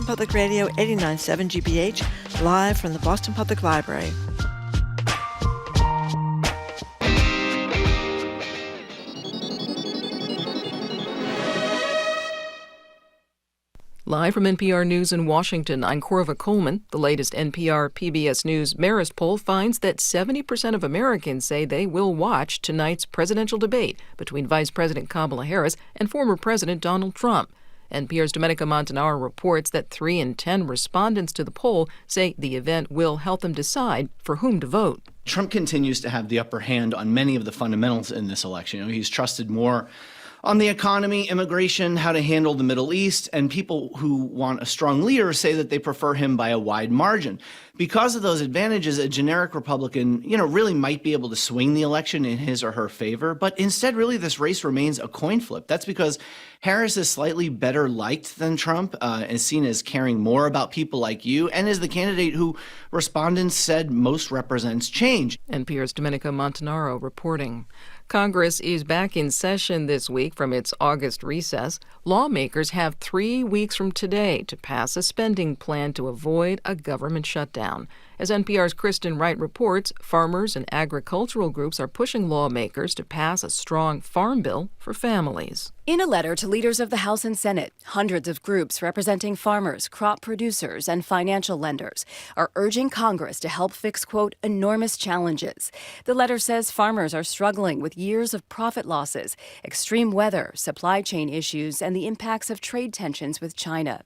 Boston Public Radio 89.7 GBH, live from the Boston Public Library. Live from NPR News in Washington, I'm Corva Coleman. The latest NPR PBS News Marist poll finds that 70% of Americans say they will watch tonight's presidential debate between Vice President Kamala Harris and former President Donald Trump. NPR's Domenica Montanaro reports that 3 in 10 respondents to the poll say the event will help them decide for whom to vote. Trump continues to have the upper hand on many of the fundamentals in this election. He's trusted more on the economy, immigration, how to handle the Middle East, and people who want a strong leader say that they prefer him by a wide margin. Because of those advantages, a generic Republican, really might be able to swing the election in his or her favor. But instead, really, this race remains a coin flip. That's because Harris is slightly better liked than Trump, is seen as caring more about people like you, and is the candidate who respondents said most represents change. NPR's Domenica Montanaro reporting. Congress is back in session this week from its August recess. Lawmakers have 3 weeks from today to pass a spending plan to avoid a government shutdown. As NPR's Kristen Wright reports, farmers and agricultural groups are pushing lawmakers to pass a strong farm bill for families. In a letter to leaders of the House and Senate, hundreds of groups representing farmers, crop producers, and financial lenders are urging Congress to help fix, quote, enormous challenges. The letter says farmers are struggling with years of profit losses, extreme weather, supply chain issues, and the impacts of trade tensions with China.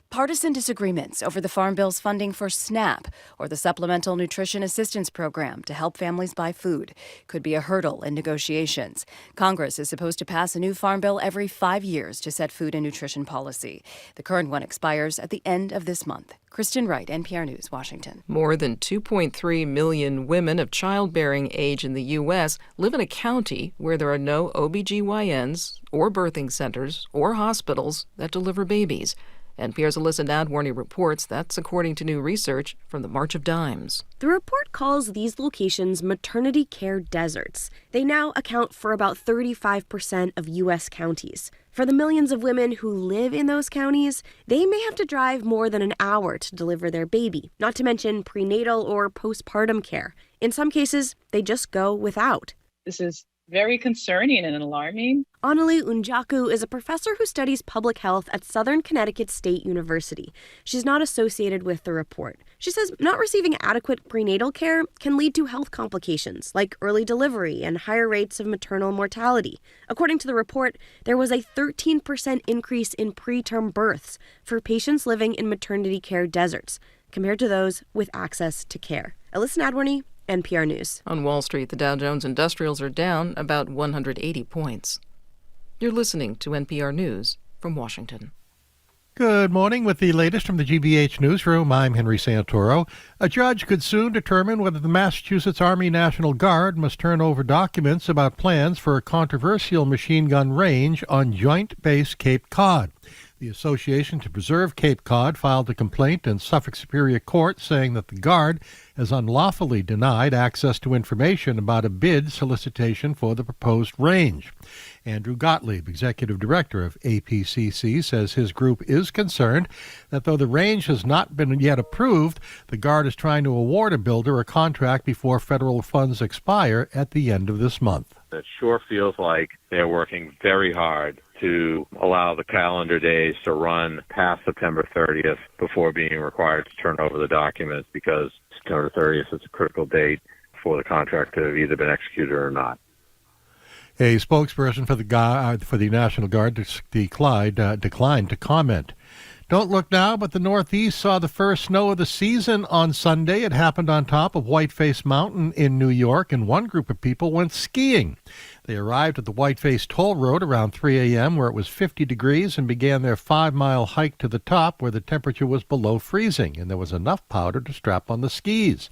Partisan disagreements over the Farm Bill's funding for SNAP, or the Supplemental Nutrition Assistance Program to help families buy food, could be a hurdle in negotiations. Congress is supposed to pass a new farm bill every 5 years to set food and nutrition policy. The current one expires at the end of this month. Kristen Wright, NPR News, Washington. More than 2.3 million women of childbearing age in the U.S. live in a county where there are no OBGYNs or birthing centers or hospitals that deliver babies. NPR's Alyssa Nadworny reports that's according to new research from the March of Dimes. The report calls these locations maternity care deserts. They now account for about 35% of U.S. counties. For the millions of women who live in those counties, they may have to drive more than an hour to deliver their baby, not to mention prenatal or postpartum care. In some cases, they just go without. This is very concerning and alarming. Annalie Unjaku is a professor who studies public health at Southern Connecticut State University. She's not associated with the report. She says not receiving adequate prenatal care can lead to health complications like early delivery and higher rates of maternal mortality. According to the report, there was a 13% increase in preterm births for patients living in maternity care deserts compared to those with access to care. Alyssa Nadworny, NPR News. On Wall Street, the Dow Jones Industrials are down about 180 points. You're listening to NPR News from Washington. Good morning. With the latest from the GBH Newsroom, I'm Henry Santoro. A judge could soon determine whether the Massachusetts Army National Guard must turn over documents about plans for a controversial machine gun range on Joint Base Cape Cod. The Association to Preserve Cape Cod filed a complaint in Suffolk Superior Court saying that the Guard has unlawfully denied access to information about a bid solicitation for the proposed range. Andrew Gottlieb, Executive Director of APCC, says his group is concerned that though the range has not been yet approved, the Guard is trying to award a builder a contract before federal funds expire at the end of this month. It sure feels like they're working very hard to allow the calendar days to run past September 30th before being required to turn over the documents, because September 30th is a critical date for the contract to have either been executed or not. A spokesperson for the National Guard declined to comment. Don't look now, but the Northeast saw the first snow of the season on Sunday. It happened on top of Whiteface Mountain in New York, and one group of people went skiing. They arrived at the Whiteface Toll Road around 3 a.m., where it was 50 degrees, and began their 5-mile hike to the top, where the temperature was below freezing, and there was enough powder to strap on the skis.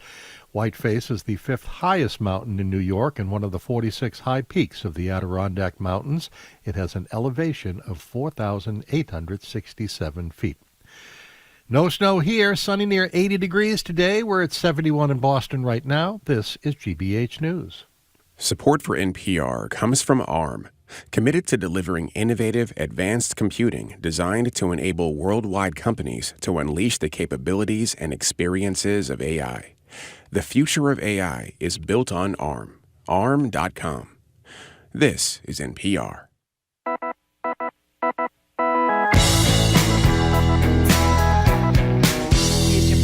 Whiteface is the 5th highest mountain in New York and one of the 46 high peaks of the Adirondack Mountains. It has an elevation of 4,867 feet. No snow here. Sunny near 80 degrees today. We're at 71 in Boston right now. This is GBH News. Support for NPR comes from ARM. committed to delivering innovative, advanced computing designed to enable worldwide companies to unleash the capabilities and experiences of AI. The future of AI is built on ARM. ARM.com. This is NPR.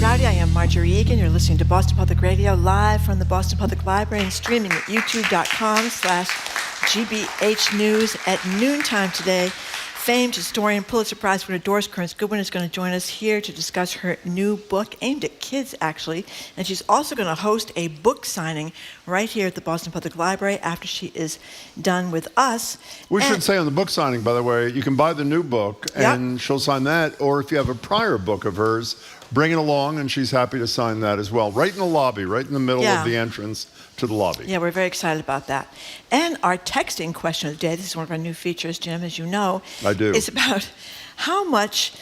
Rowdy. I am Marjorie Egan. You're listening to Boston Public Radio live from the Boston Public Library and streaming at youtube.com/GBH News at noontime today. Famed historian, Pulitzer Prize winner Doris Kearns Goodwin is going to join us here to discuss her new book, aimed at kids, actually. And she's also going to host a book signing right here at the Boston Public Library after she is done with us. We should say on the book signing, by the way, you can buy the new book, and she'll sign that. Or if you have a prior book of hers, bring it along, and she's happy to sign that as well. Right in the lobby, right in the middle of the entrance to the lobby. Yeah, we're very excited about that. And our texting question of the day, this is one of our new features, Jim, as you know. I do. Is about how much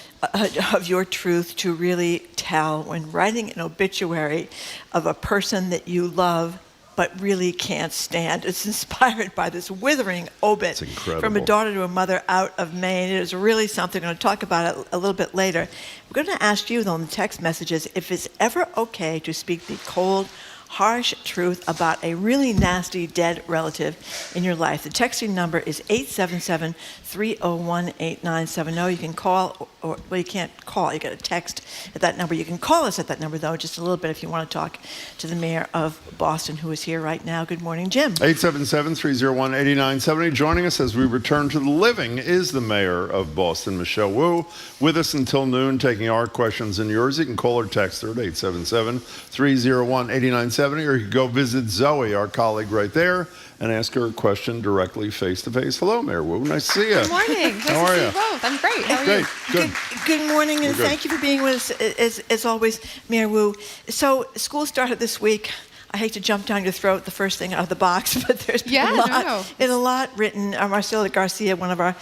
of your truth to really tell when writing an obituary of a person that you love but really can't stand. It's inspired by this withering obit from a daughter to a mother out of Maine. It is really something. I'm going to talk about it a little bit later. We're going to ask you, though, in the text messages, if it's ever okay to speak the cold, harsh truth about a really nasty dead relative in your life. The texting number is 877-301-8970. You can call, well, you can't call, you got to text at that number. You can call us at that number, though, just a little bit if you want to talk to the mayor of Boston, who is here right now. Good morning, Jim. 877-301-8970. Joining us as we return to the living is the mayor of Boston, Michelle Wu, with us until noon, taking our questions and yours. You can call or text her at 877-301-8970. Or you can go visit Zoe, our colleague right there, and ask her a question directly face-to-face. Hello, Mayor Wu. Nice to see you. Good morning. How are you? Both. I'm great. How are Great. you? Good. Good morning, and thank you for being with us, as always, Mayor Wu. So, school started this week. I hate to jump down your throat the first thing out of the box, but there's been a lot written. Marcela Garcia, one of our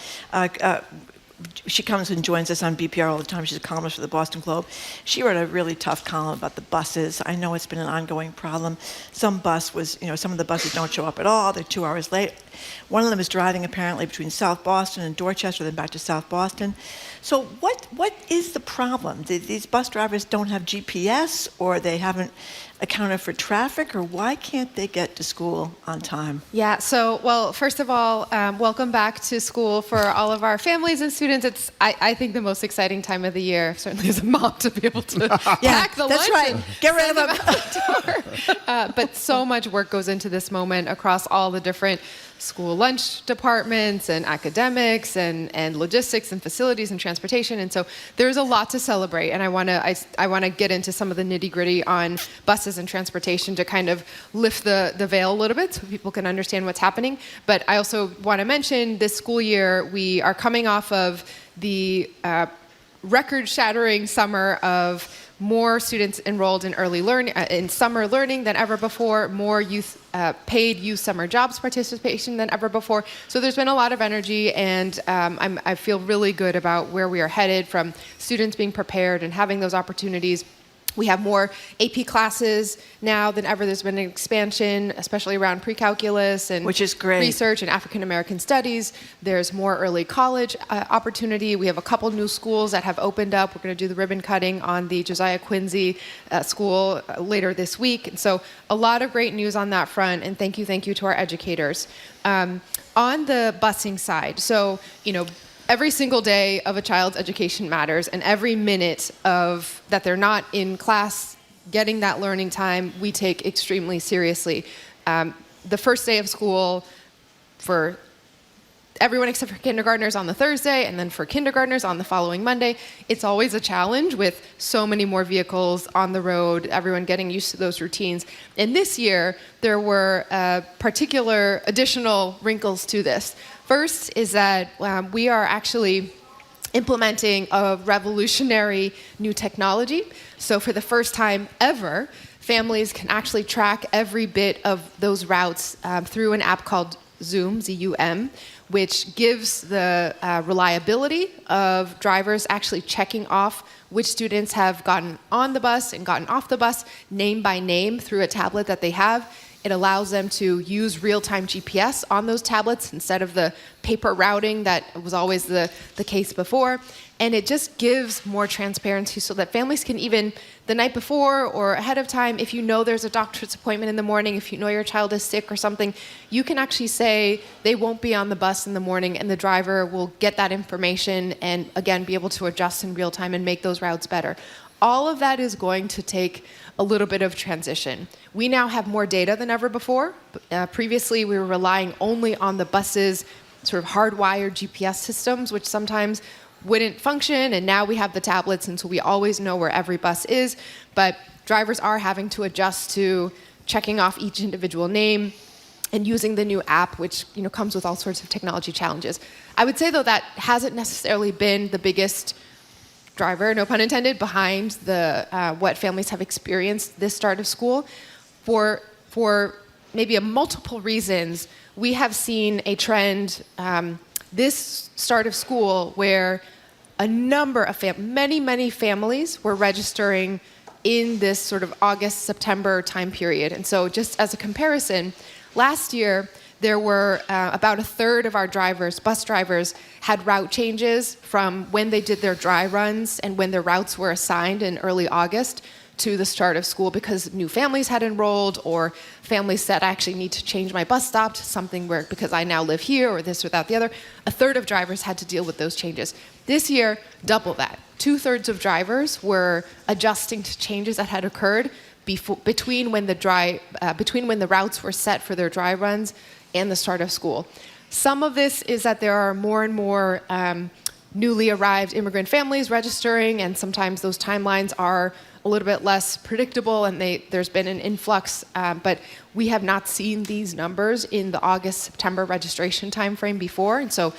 she comes and joins us on BPR all the time. She's a columnist for the Boston Globe. She wrote a really tough column about the buses. I know it's been an ongoing problem. Some of the buses don't show up at all. They're 2 hours late. One of them is driving apparently between South Boston and Dorchester, then back to South Boston. So what is the problem? These bus drivers don't have GPS, or they haven't accounted for traffic, or why can't they get to school on time? Yeah, well, first of all, welcome back to school for all of our families and students. It's, I think, the most exciting time of the year, certainly as a mom, to be able to pack the lunch. That's right. Get rid of them. But so much work goes into this moment across all the different school lunch departments and academics and logistics and facilities and transportation, and so there's a lot to celebrate. And I want to get into some of the nitty-gritty on buses and transportation to kind of lift the veil a little bit so people can understand what's happening. But I also want to mention this school year we are coming off of the record-shattering summer of more students enrolled in early learning, in summer learning than ever before, more paid youth summer jobs participation than ever before. So there's been a lot of energy, and I feel really good about where we are headed, from students being prepared and having those opportunities. We have more AP classes now than ever. There's been an expansion, especially around pre-calculus and which is great. Research and African American studies. There's more early college opportunity. We have a couple new schools that have opened up. We're going to do the ribbon cutting on the Josiah Quincy school later this week. And so a lot of great news on that front. And thank you to our educators. On the busing side, so, every single day of a child's education matters, and every minute of that they're not in class getting that learning time, we take extremely seriously. The first day of school for everyone except for kindergartners on the Thursday, and then for kindergartners on the following Monday, it's always a challenge with so many more vehicles on the road, everyone getting used to those routines. And this year, there were particular additional wrinkles to this. First is that we are actually implementing a revolutionary new technology. So for the first time ever, families can actually track every bit of those routes through an app called Zoom, Z-U-M, which gives the reliability of drivers actually checking off which students have gotten on the bus and gotten off the bus, name by name, through a tablet that they have. It allows them to use real-time GPS on those tablets instead of the paper routing that was always the case before. And it just gives more transparency so that families can even the night before or ahead of time, if you know there's a doctor's appointment in the morning, if you know your child is sick or something, you can actually say they won't be on the bus in the morning and the driver will get that information and again be able to adjust in real time and make those routes better. All of that is going to take a little bit of transition. We now have more data than ever before. Previously, we were relying only on the bus's sort of hardwired GPS systems, which sometimes wouldn't function, and now we have the tablets, and so we always know where every bus is, but drivers are having to adjust to checking off each individual name and using the new app, which comes with all sorts of technology challenges. I would say, though, that hasn't necessarily been the biggest driver, no pun intended, behind the what families have experienced this start of school. For maybe multiple reasons, we have seen a trend this start of school where a number of many families were registering in this sort of August, September time period. And so just as a comparison, last year there were about a third of our bus drivers had route changes from when they did their dry runs and when their routes were assigned in early August to the start of school because new families had enrolled or families said, I actually need to change my bus stop to something where, because I now live here or this or that, the other. A third of drivers had to deal with those changes. This year, double that. 2/3 of drivers were adjusting to changes that had occurred between when the routes were set for their dry runs and the start of school. Some of this is that there are more and more newly arrived immigrant families registering, and sometimes those timelines are a little bit less predictable, and there's been an influx, but we have not seen these numbers in the August-September registration timeframe before, and so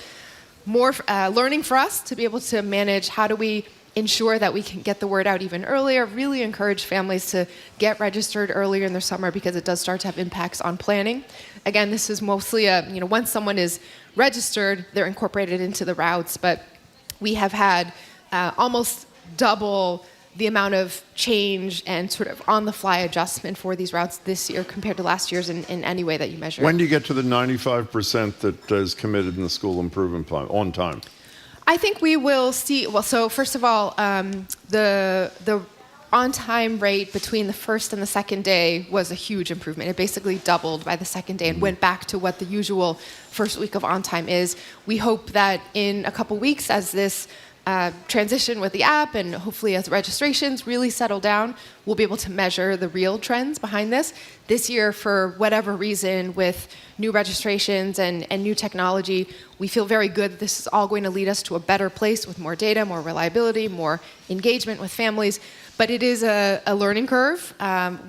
more learning for us to be able to manage how do we ensure that we can get the word out even earlier, really encourage families to get registered earlier in their summer because it does start to have impacts on planning. Again, this is mostly once someone is registered, they're incorporated into the routes, but we have had almost double the amount of change and sort of on-the-fly adjustment for these routes this year compared to last year's in any way that you measure. When do you get to the 95% that is committed in the school improvement plan on time? I think we will see. Well, so first of all, the on-time rate between the first and the second day was a huge improvement. It basically doubled by the second day and went back to what the usual first week of on-time is. We hope that in a couple weeks, as this transition with the app and hopefully as registrations really settle down, we'll be able to measure the real trends behind this. This year, for whatever reason, with new registrations and new technology, we feel very good that this is all going to lead us to a better place with more data, more reliability, more engagement with families. But it is a learning curve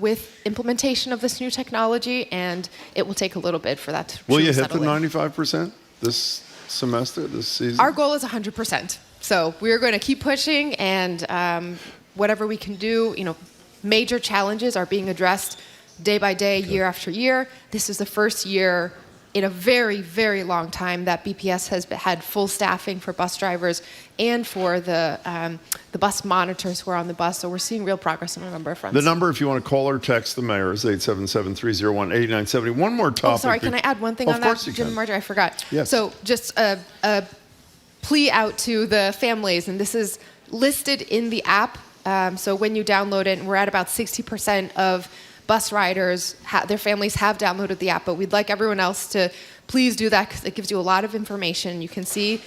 with implementation of this new technology, and it will take a little bit for that to Will you hit settle the in. 95% this semester, this season? Our goal is 100%. So we're going to keep pushing, and whatever we can do, major challenges are being addressed day by day, year after year. This is the first year in a very, very long time that BPS has had full staffing for bus drivers and for the bus monitors who are on the bus. So we're seeing real progress on a number of fronts. The number, if you want to call or text the mayor, is 877-301-8970. One more topic. Oh, sorry, can I add one thing on that, Jim and Marjorie? I forgot. Yes. So just a plea out to the families, and this is listed in the app. So when you download it, and we're at about 60% of bus riders, their families have downloaded the app, but we'd like everyone else to please do that because it gives you a lot of information. You can see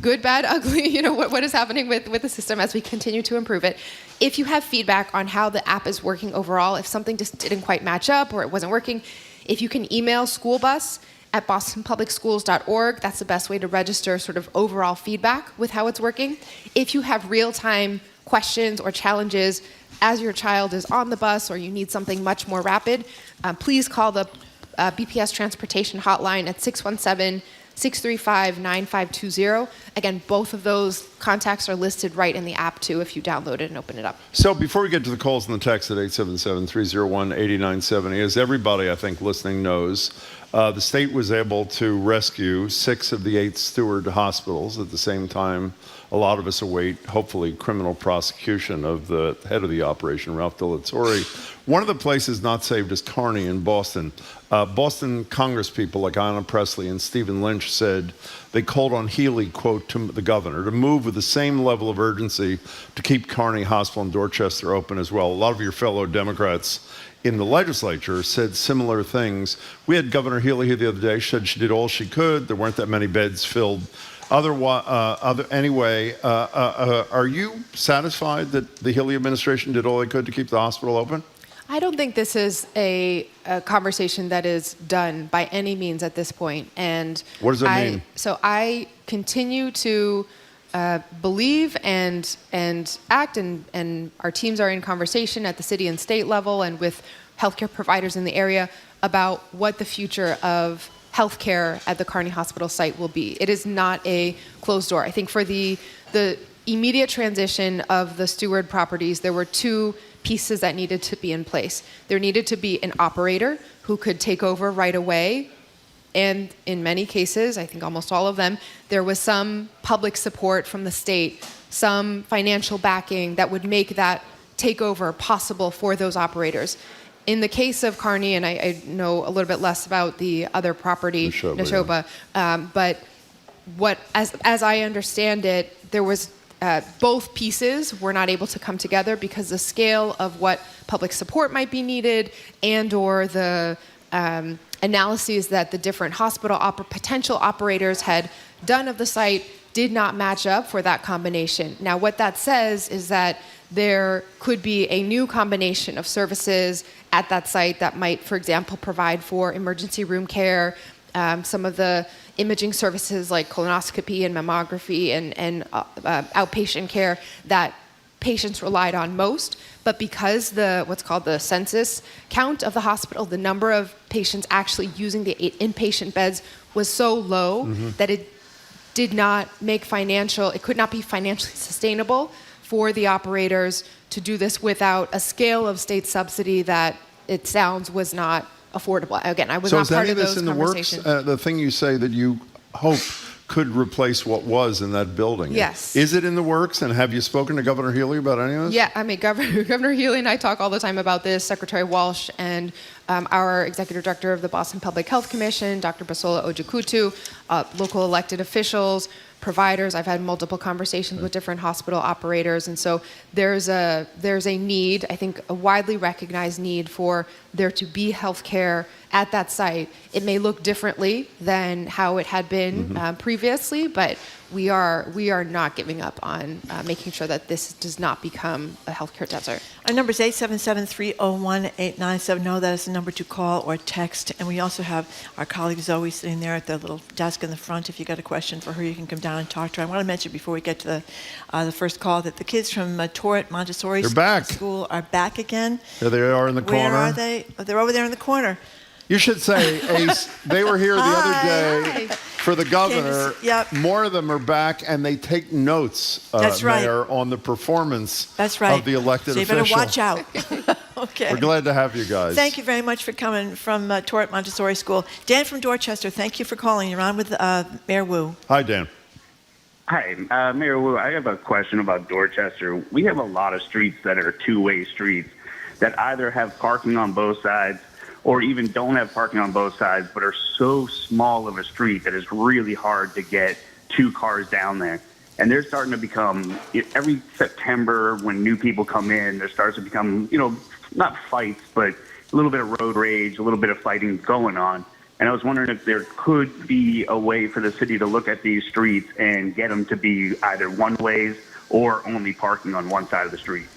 good, bad, ugly, what is happening with the system as we continue to improve it. If you have feedback on how the app is working overall, if something just didn't quite match up or it wasn't working, if you can email schoolbus@bostonpublicschools.org, that's the best way to register sort of overall feedback with how it's working. If you have real-time questions or challenges as your child is on the bus or you need something much more rapid, please call the BPS Transportation Hotline at 617-635-9520. Again, both of those contacts are listed right in the app, too, if you download it and open it up. So before we get to the calls and the text at 877-301-8970, as everybody, I think, listening knows, The state was able to rescue 6 of the 8 Steward hospitals. At the same time, a lot of us await, hopefully, criminal prosecution of the head of the operation, Ralph Delatorre. One of the places not saved is Kearny in Boston. Boston Congress people like Anna Presley and Stephen Lynch said they called on Healy, quote, to the governor, to move with the same level of urgency to keep Kearny Hospital in Dorchester open as well. A lot of your fellow Democrats in the legislature said similar things. We had Governor Healy here the other day, said she did all she could. There weren't that many beds filled. Anyway, are you satisfied that the Healy administration did all they could to keep the hospital open? I don't think this is a conversation that is done by any means at this point. And what does that mean? So I continue to believe and act, and our teams are in conversation at the city and state level and with healthcare providers in the area about what the future of healthcare at the Kearny Hospital site will be. It is not a closed door. I think for the immediate transition of the Steward properties, there were 2 pieces that needed to be in place. There needed to be an operator who could take over right away. And in many cases, I think almost all of them, there was some public support from the state, some financial backing that would make that takeover possible for those operators. In the case of Kearny, and I know a little bit less about the other property, Neshoba, but as I understand it, there was both pieces were not able to come together because the scale of what public support might be needed and or the analyses that the different hospital potential operators had done of the site did not match up for that combination. Now, what that says is that there could be a new combination of services at that site that might, for example, provide for emergency room care, some of the imaging services like colonoscopy and mammography and outpatient care that patients relied on most. But because what's called the census count of the hospital, the number of patients actually using the inpatient beds was so low that it did not it could not be financially sustainable for the operators to do this without a scale of state subsidy that it sounds was not affordable. Again, I was not part of those conversations. So is any of this in the works? The thing you say that you hope could replace what was in that building. Yes. Is it in the works? And have you spoken to Governor Healy about any of this? Yeah, I mean, Governor Healy and I talk all the time about this. Secretary Walsh and our executive director of the Boston Public Health Commission, Dr. Basola Ojikutu, local elected officials, providers. I've had multiple conversations with different hospital operators, and so there's a need, I think a widely recognized need for there to be healthcare at that site. It may look differently than how it had been previously, but we are not giving up on making sure that this does not become a healthcare desert. Our number is 877-301-8970. That is the number to call or text. And we also have our colleague Zoe sitting there at the little desk in the front. If you got a question for her, you can come down and talk to her. I want to mention before we get to the first call that the kids from Torrent Montessori School are back again. There they are in the corner. Where are they? Oh, they're over there in the corner. You should say, Ace, they were here the other day for the governor. Yep. More of them are back, and they take notes, Mayor, on the performance of the elected official. So you better watch out. Okay. We're glad to have you guys. Thank you very much for coming from Torrent Montessori School. Dan from Dorchester, thank you for calling. You're on with Mayor Wu. Hi, Dan. Hi, Mayor Wu. I have a question about Dorchester. We have a lot of streets that are two-way streets that either have parking on both sides or even don't have parking on both sides, but are so small of a street that it's really hard to get 2 cars down there. And they're starting to become, every September when new people come in, there starts to become, not fights, but a little bit of road rage, a little bit of fighting going on. And I was wondering if there could be a way for the city to look at these streets and get them to be either one-ways or only parking on one side of the street.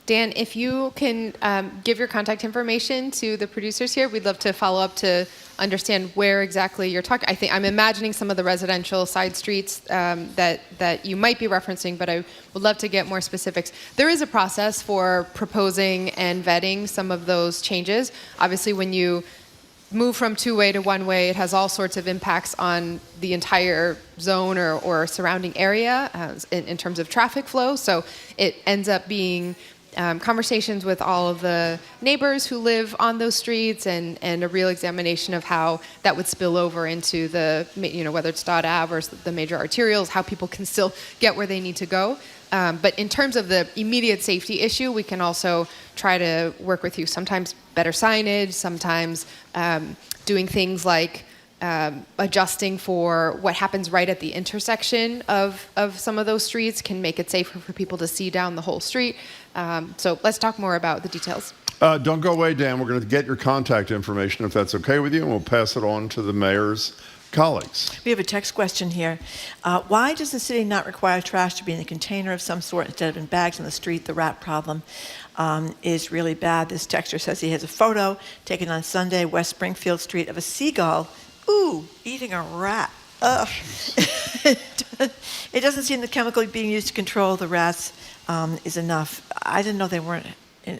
Dan, if you can give your contact information to the producers here, we'd love to follow up to understand where exactly you're talking. I'm imagining some of the residential side streets that you might be referencing, but I would love to get more specifics. There is a process for proposing and vetting some of those changes. Obviously, when you move from two-way to one-way, it has all sorts of impacts on the entire zone or surrounding area in terms of traffic flow. So it ends up being conversations with all of the neighbors who live on those streets, and a real examination of how that would spill over into the, whether it's Dodd Ave or the major arterials, how people can still get where they need to go. But in terms of the immediate safety issue, we can also try to work with you. Sometimes better signage, sometimes doing things like adjusting for what happens right at the intersection of some of those streets can make it safer for people to see down the whole street. So let's talk more about the details. Don't go away, Dan. We're going to get your contact information, if that's okay with you, and we'll pass it on to the mayor's colleagues. We have a text question here. Why does the city not require trash to be in a container of some sort instead of in bags on the street? The rat problem is really bad. This texter says he has a photo taken on Sunday, West Springfield Street, of a seagull, eating a rat. Ugh. It doesn't seem the chemical being used to control the rats is enough. I didn't know they weren't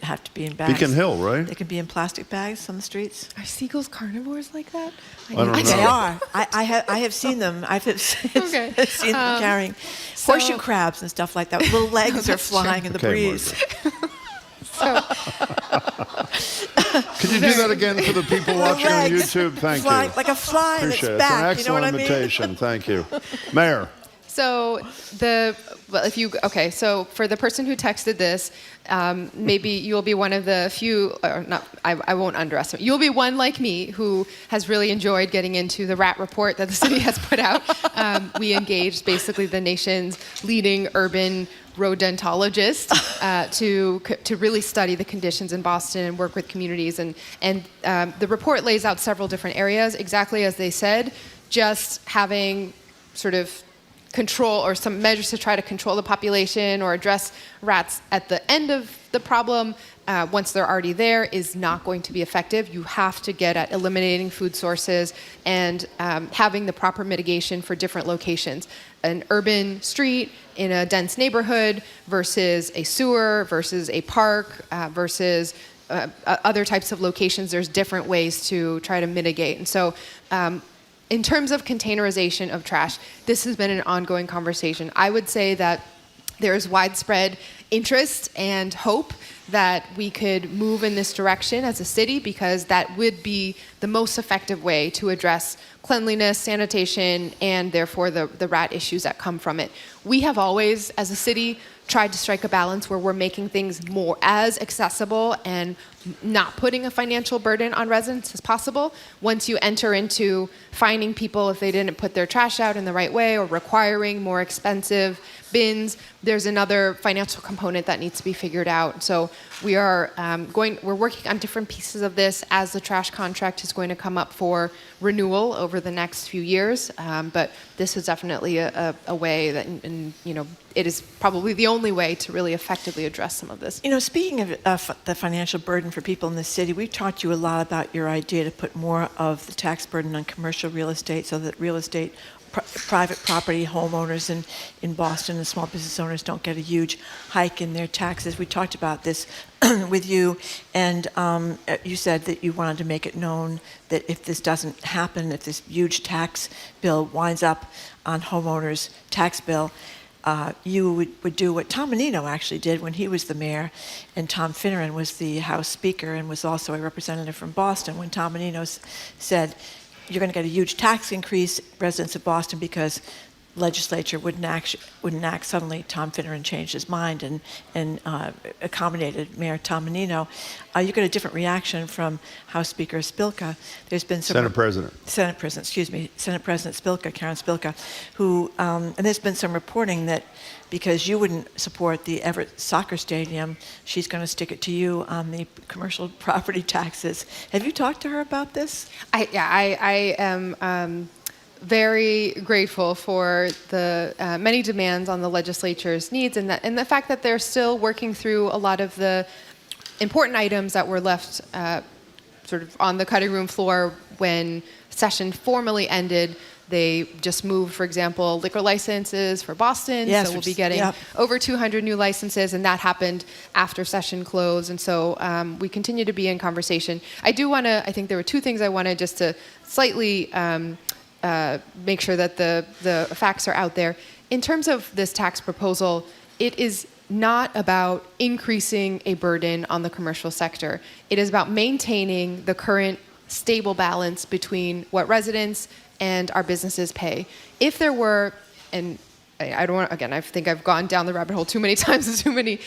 have to be in bags. Beacon Hill, right? They can be in plastic bags on the streets. Are seagulls carnivores like that? I don't know. They are. I have seen them. I've seen them carrying horseshoe crabs and stuff like that. Little legs are flying in the breeze. Can you do that again for the people watching on YouTube? Thank you. Like a fly in its Appreciate it. back. It's an excellent imitation. Thank you. Mayor. So so for the person who texted this, maybe you'll be one of the few, or not, I won't underestimate. You'll be one like me who has really enjoyed getting into the rat report that the city has put out. We engaged basically the nation's leading urban rodentologist to really study the conditions in Boston and work with communities. And the report lays out several different areas, exactly as they said, just having sort of control or some measures to try to control the population or address rats at the end of the problem once they're already there is not going to be effective. You have to get at eliminating food sources and having the proper mitigation for different locations. An urban street in a dense neighborhood versus a sewer versus a park versus other types of locations. There's different ways to try to mitigate. And so in terms of containerization of trash, this has been an ongoing conversation. I would say that there's widespread interest and hope that we could move in this direction as a city, because that would be the most effective way to address cleanliness, sanitation, and therefore the rat issues that come from it. We have always, as a city, tried to strike a balance where we're making things more as accessible and not putting a financial burden on residents as possible. Once you enter into fining people if they didn't put their trash out in the right way or requiring more expensive bins, there's another financial component that needs to be figured out. So we are we're working on different pieces of this as the trash contract is going to come up for renewal over the next few years. But this is definitely a way that, it is probably the only way to really effectively address some of this. Speaking of the financial burden for people in the city, we've talked to you a lot about your idea to put more of the tax burden on commercial real estate so that real estate private property homeowners in Boston and small business owners don't get a huge hike in their taxes. We talked about this with you, and you said that you wanted to make it known that if this doesn't happen, if this huge tax bill winds up on homeowners' tax bill, you would do what Tom Menino actually did when he was the mayor, and Tom Finneran was the House Speaker and was also a representative from Boston. When Tom Menino said, you're going to get a huge tax increase, residents of Boston, because legislature wouldn't act. Suddenly, Tom Finneran changed his mind and accommodated Mayor Tom Menino. You got a different reaction from House Speaker Spilka. There's been some Senate President Spilka, Karen Spilka, who and there's been some reporting that because you wouldn't support the Everett Soccer Stadium, she's going to stick it to you on the commercial property taxes. Have you talked to her about this? I am very grateful for the many demands on the legislature's needs, and the fact that they're still working through a lot of the important items that were left sort of on the cutting room floor when session formally ended. They just moved, for example, liquor licenses for Boston. Yes, so we'll be getting over 200 new licenses, and that happened after session closed. And so we continue to be in conversation. I think there were two things I wanted just to slightly make sure that the facts are out there. In terms of this tax proposal, it is not about increasing a burden on the commercial sector. It is about maintaining the current stable balance between what residents and our businesses pay. If there were, and I don't want, again, I think I've gone down the rabbit hole too many times in too many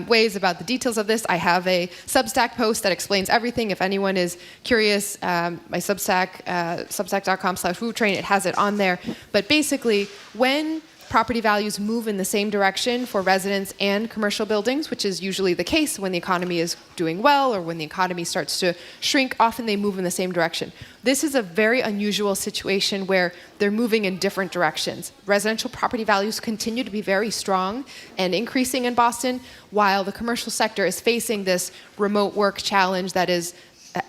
ways about the details of this. I have a Substack post that explains everything. If anyone is curious, my Substack, substack.com/WooTrain, it has it on there. But basically, when property values move in the same direction for residents and commercial buildings, which is usually the case when the economy is doing well or when the economy starts to shrink, often they move in the same direction. This is a very unusual situation where they're moving in different directions. Residential property values continue to be very strong and increasing in Boston, while the commercial sector is facing this remote work challenge that is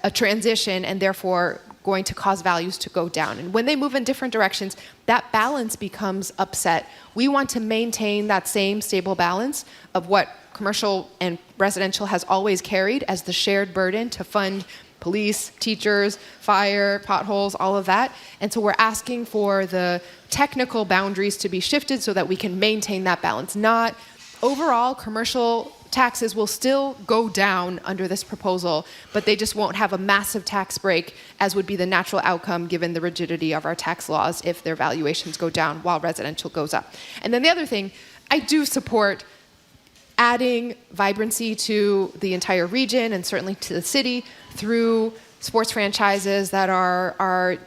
a transition and therefore going to cause values to go down. And when they move in different directions, that balance becomes upset. We want to maintain that same stable balance of what commercial and residential has always carried as the shared burden to fund police, teachers, fire, potholes, all of that. And so we're asking for the technical boundaries to be shifted so that we can maintain that balance. Not overall commercial taxes will still go down under this proposal, but they just won't have a massive tax break as would be the natural outcome given the rigidity of our tax laws if their valuations go down while residential goes up. And then the other thing, I do support adding vibrancy to the entire region and certainly to the city through sports franchises that are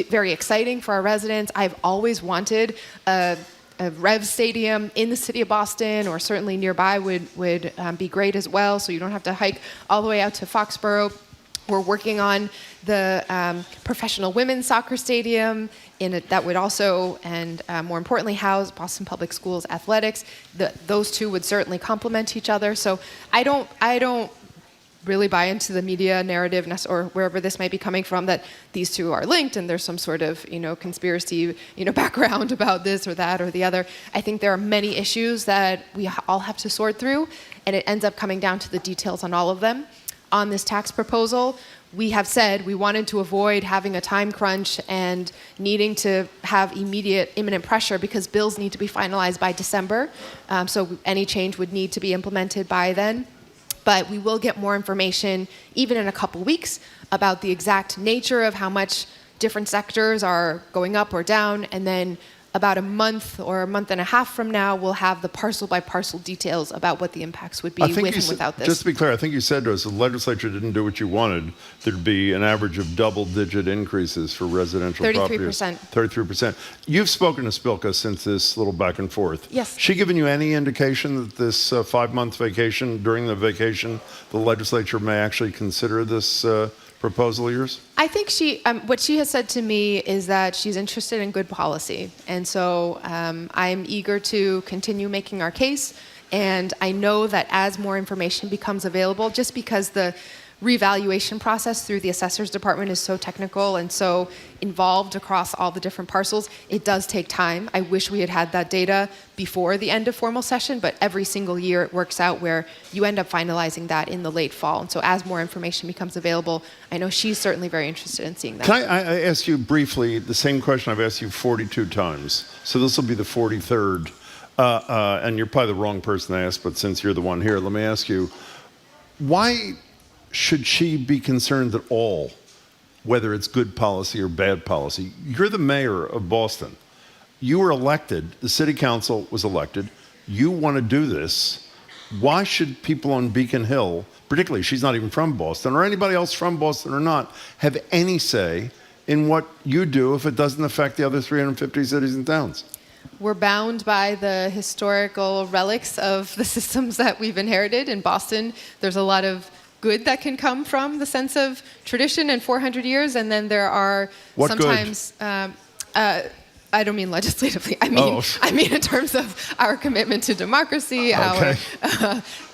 very exciting for our residents. I've always wanted a Rev Stadium in the city of Boston, or certainly nearby, would be great as well, so you don't have to hike all the way out to Foxborough. We're working on the professional women's soccer stadium that would also, and more importantly, house Boston Public Schools athletics. Those two would certainly complement each other. So I don't really buy into the media narrative or wherever this might be coming from that these two are linked and there's some sort of conspiracy background about this or that or the other. I think there are many issues that we all have to sort through, and it ends up coming down to the details on all of them. On this tax proposal, we have said we wanted to avoid having a time crunch and needing to have imminent pressure because bills need to be finalized by December. So any change would need to be implemented by then. But we will get more information, even in a couple weeks, about the exact nature of how much different sectors are going up or down. And then about a month or a month and a half from now, we'll have the parcel by parcel details about what the impacts would be with and without this. Just to be clear, I think you said to us the legislature didn't do what you wanted. There'd be an average of double-digit increases for residential 33%. properties. 33%. You've spoken to Spilka since this little back and forth. Yes. She given you any indication that this 5-month vacation, during the vacation, the legislature may actually consider this proposal of yours? I think what she has said to me is that she's interested in good policy. And so I'm eager to continue making our case. And I know that as more information becomes available, just because the revaluation process through the assessor's department is so technical and so involved across all the different parcels, it does take time. I wish we had had that data before the end of formal session, but every single year it works out where you end up finalizing that in the late fall. And so as more information becomes available, I know she's certainly very interested in seeing that. Can I ask you briefly the same question I've asked you 42 times? So this will be the 43rd. And you're probably the wrong person to ask, but since you're the one here, let me ask you, why should she be concerned at all, whether it's good policy or bad policy? You're the mayor of Boston. You were elected. The city council was elected. You want to do this. Why should people on Beacon Hill, particularly she's not even from Boston, or anybody else from Boston or not, have any say in what you do if it doesn't affect the other 350 cities and towns? We're bound by the historical relics of the systems that we've inherited in Boston. There's a lot of good that can come from the sense of tradition and 400 years, and then there are sometimes I don't mean legislatively. I mean in terms of our commitment to democracy, okay.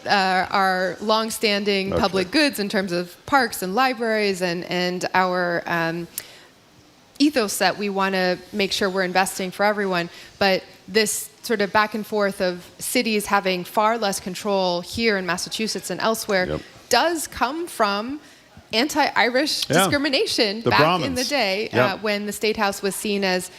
our long-standing public goods in terms of parks and libraries, and our ethos that we want to make sure we're investing for everyone. But this sort of back and forth of cities having far less control here in Massachusetts and elsewhere does come from anti-Irish discrimination back in the day when the State House was seen as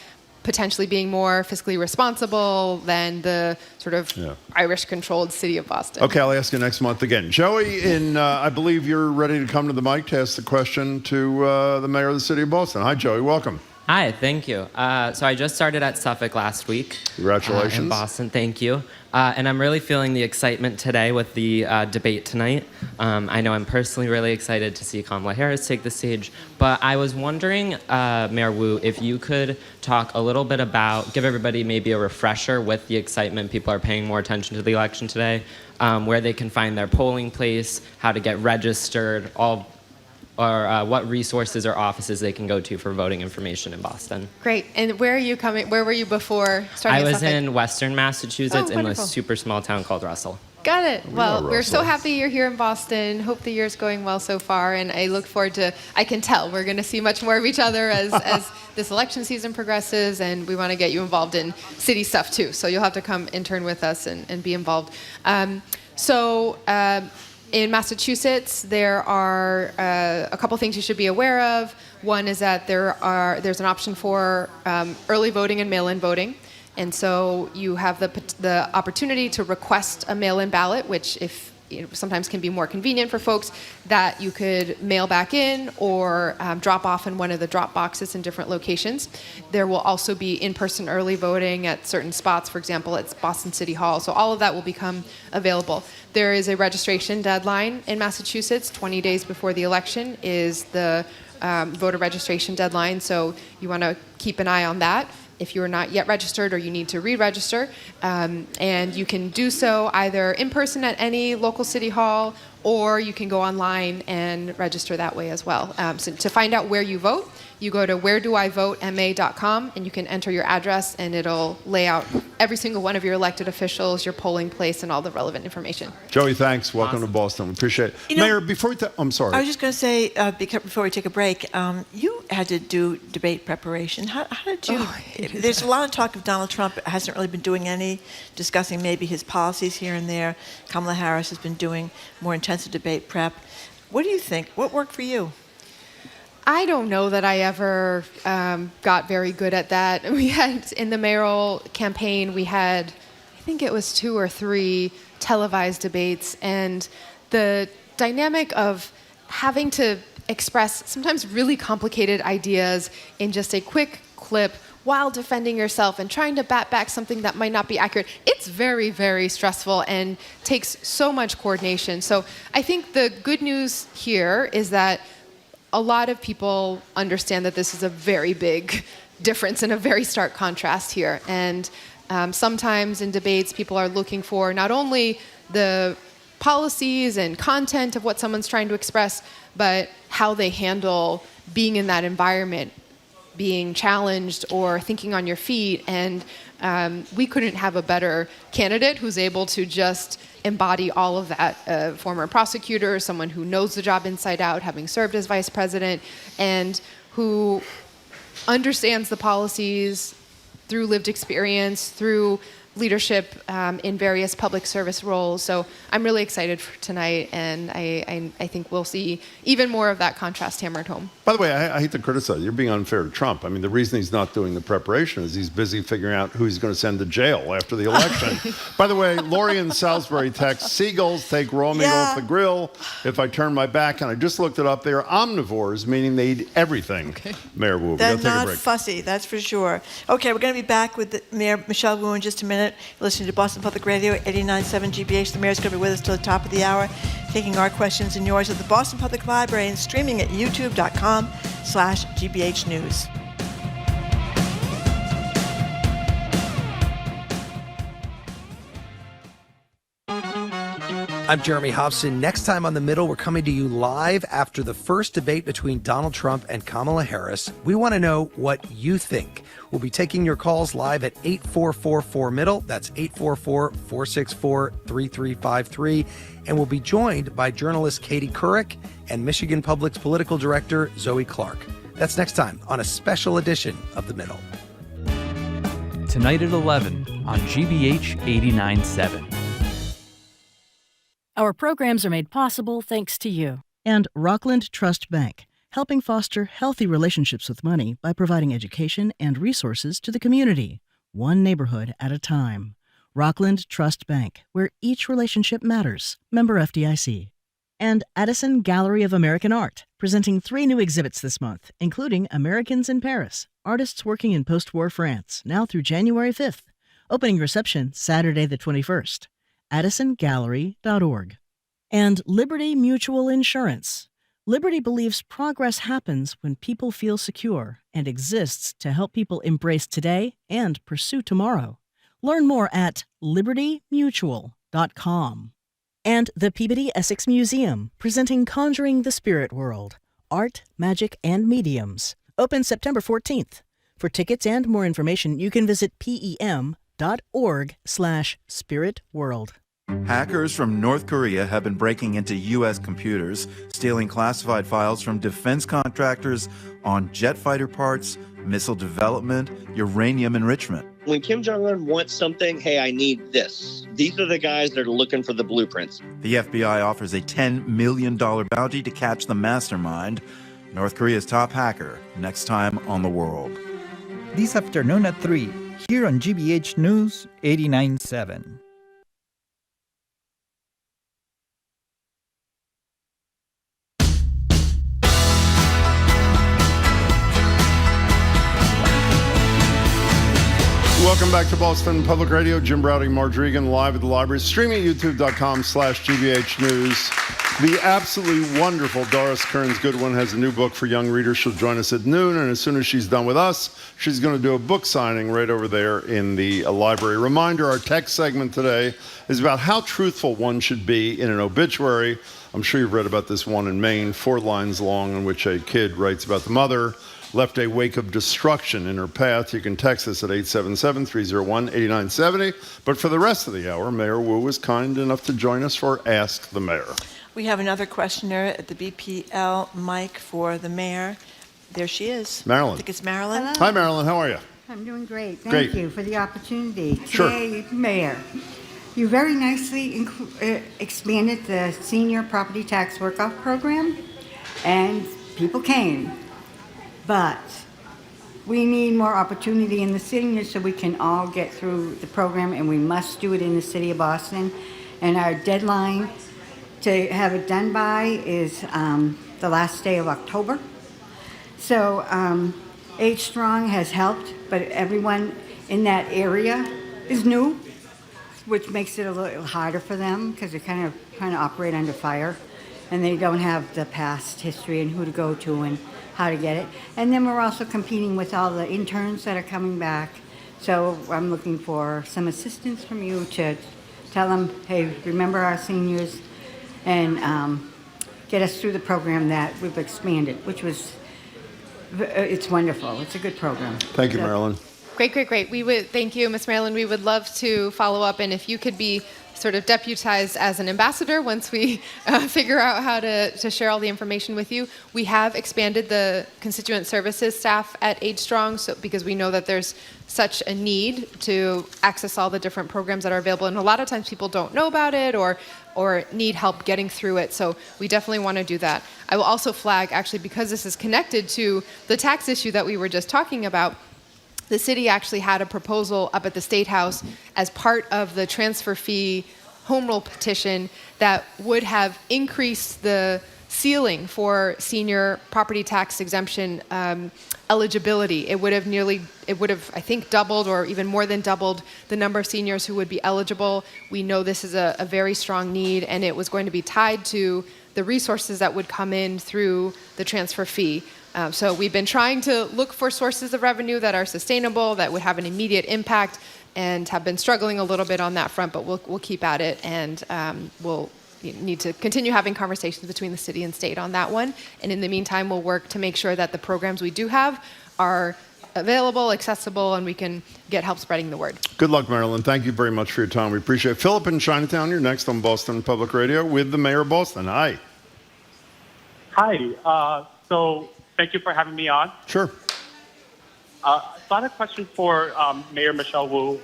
potentially being more fiscally responsible than the sort of Irish-controlled city of Boston. Okay, I'll ask you next month again. Joey, I believe you're ready to come to the mic to ask the question to the mayor of the city of Boston. Hi, Joey. Welcome. Hi, thank you. So I just started at Suffolk last week. Congratulations. In Boston, thank you. And I'm really feeling the excitement today with the debate tonight. I know I'm personally really excited to see Kamala Harris take the stage, but I was wondering, Mayor Wu, if you could talk a little bit about, give everybody maybe a refresher with the excitement. People are paying more attention to the election today, where they can find their polling place, how to get registered, or what resources or offices they can go to for voting information in Boston. Great. And where are you coming? Where were you before starting? I was in Western Massachusetts in a wonderful. super small town called Russell. Got it. Well, we're so happy you're here in Boston. Hope the year's going well so far, and I look forward to, I can tell we're going to see much more of each other as this election season progresses, and we want to get you involved in city stuff too. So you'll have to come intern with us and be involved. In Massachusetts, there are a couple things you should be aware of. One is that there's an option for early voting and mail-in voting. And so you have the opportunity to request a mail-in ballot, which sometimes can be more convenient for folks, that you could mail back in or drop off in one of the drop boxes in different locations. There will also be in-person early voting at certain spots, for example, at Boston City Hall. So all of that will become available. There is a registration deadline in Massachusetts. 20 days before the election is the voter registration deadline, so you want to keep an eye on that if you are not yet registered or you need to re-register. And you can do so either in person at any local city hall, or you can go online and register that way as well. So to find out where you vote, you go to wheredoivotema.com, and you can enter your address, and it'll lay out every single one of your elected officials, your polling place, and all the relevant information. Joey, thanks. Welcome to Boston. We appreciate it. Mayor, before I'm sorry. I was just going to say, before we take a break, you had to do debate preparation. How did you? There's a lot of talk of Donald Trump hasn't really been doing any, discussing maybe his policies here and there. Kamala Harris has been doing more intensive debate prep. What do you think? What worked for you? I don't know that I ever got very good at that. We had, in the mayoral campaign, we had, I think it was 2 or 3 televised debates, and the dynamic of having to express sometimes really complicated ideas in just a quick clip while defending yourself and trying to bat back something that might not be accurate, it's very, very stressful and takes so much coordination. So I think the good news here is that a lot of people understand that this is a very big difference and a very stark contrast here. And sometimes in debates, people are looking for not only the policies and content of what someone's trying to express, but how they handle being in that environment, being challenged or thinking on your feet. And we couldn't have a better candidate who's able to just embody all of that. Former prosecutor, someone who knows the job inside out, having served as vice president, and who understands the policies through lived experience, through leadership in various public service roles. So I'm really excited for tonight, and I think we'll see even more of that contrast hammered home. By the way, I hate to criticize. You're being unfair to Trump. I mean, the reason he's not doing the preparation is he's busy figuring out who he's going to send to jail after the election. By the way, Lori in Salisbury text, seagulls take raw meat off the grill. If I turn my back, and I just looked it up, they are omnivores, meaning they eat everything. Okay. Mayor Wu, They're we got to take a not break. fussy, that's for sure. Okay, we're going to be back with the Mayor Michelle Wu in just a minute. You're listening to Boston Public Radio, 89.7 GBH. The mayor's going to be with us till the top of the hour, taking our questions and yours at the Boston Public Library and streaming at youtube.com/GBH News. I'm Jeremy Hobson. Next time on The Middle, we're coming to you live after the first debate between Donald Trump and Kamala Harris. We want to know what you think. We'll be taking your calls live at 8444-MIDDLE. That's 844-464-3353. And we'll be joined by journalist Katie Couric and Michigan Public's political director, Zoe Clark. That's next time on a special edition of The Middle. Tonight at 11 on GBH 89.7. Our programs are made possible thanks to you. And Rockland Trust Bank. helping foster healthy relationships with money by providing education and resources to the community, one neighborhood at a time. Rockland Trust Bank, where each relationship matters. Member FDIC. And Addison Gallery of American Art, presenting 3 new exhibits this month, including Americans in Paris, artists working in post-war France, now through January 5th. Opening reception Saturday the 21st. AddisonGallery.org. And Liberty Mutual Insurance. Liberty believes progress happens when people feel secure and exists to help people embrace today and pursue tomorrow. Learn more at libertymutual.com. And the Peabody Essex Museum, presenting Conjuring the Spirit World, Art, Magic, and Mediums. Open September 14th. For tickets and more information, you can visit pem.org/spiritworld. Hackers from North Korea have been breaking into U.S. computers, stealing classified files from defense contractors on jet fighter parts, missile development, uranium enrichment. When Kim Jong-un wants something, hey, I need this. These are the guys that are looking for the blueprints. The FBI offers a $10 million bounty to catch the mastermind, North Korea's top hacker, next time on The World. This afternoon at 3, here on GBH News 89.7. Welcome back to Boston Public Radio. Jim Browding, Marge Regan, live at the library, streaming at youtube.com/GBH News. The absolutely wonderful Doris Kearns Goodwin has a new book for young readers. She'll join us at noon, and as soon as she's done with us, she's going to do a book signing right over there in the library. Reminder, our text segment today is about how truthful one should be in an obituary. I'm sure you've read about this one in Maine, 4 lines long, in which a kid writes about the mother left a wake of destruction in her path. You can text us at 877-301-8970. But for the rest of the hour, Mayor Wu is kind enough to join us for Ask the Mayor. We have another questioner at the BPL mic for the mayor. There she is. Marilyn. I think it's Marilyn. Hello. Hi, Marilyn. How are you? I'm doing great. Thank you for the opportunity. Sure. Today, Mayor, you very nicely expanded the senior property tax work-off program, and people came. But we need more opportunity in the seniors so we can all get through the program, and we must do it in the city of Boston. And our deadline to have it done by is the last day of October. So H Strong has helped, but everyone in that area is new, which makes it a little harder for them because they're kind of trying to operate under fire, and they don't have the past history and who to go to and how to get it. And then we're also competing with all the interns that are coming back. So I'm looking for some assistance from you to tell them, hey, remember our seniors, and get us through the program that we've expanded, which was, it's wonderful. It's a good program. Thank you, Marilyn. Great. We would thank you, Ms. Marilyn. We would love to follow up, and if you could be sort of deputized as an ambassador once we figure out how to share all the information with you. We have expanded the constituent services staff at H Strong, so because we know that there's such a need to access all the different programs that are available, and a lot of times people don't know about it or need help getting through it. So we definitely want to do that. I will also flag, actually, because this is connected to the tax issue that we were just talking about, the city actually had a proposal up at the State House as part of the transfer fee home rule petition that would have increased the ceiling for senior property tax exemption eligibility. It would have, I think, doubled or even more than doubled the number of seniors who would be eligible. We know this is a very strong need, and it was going to be tied to the resources that would come in through the transfer fee. So we've been trying to look for sources of revenue that are sustainable, that would have an immediate impact, and have been struggling a little bit on that front, but we'll keep at it, and we'll need to continue having conversations between the city and state on that one. And in the meantime, we'll work to make sure that the programs we do have are available, accessible, and we can get help spreading the word. Good luck, Marilyn. Thank you very much for your time. We appreciate it. Philip in Chinatown, you're next on Boston Public Radio with the Mayor of Boston. Hi. Hi. So thank you for having me on. Sure. So I had a question for Mayor Michelle Wu.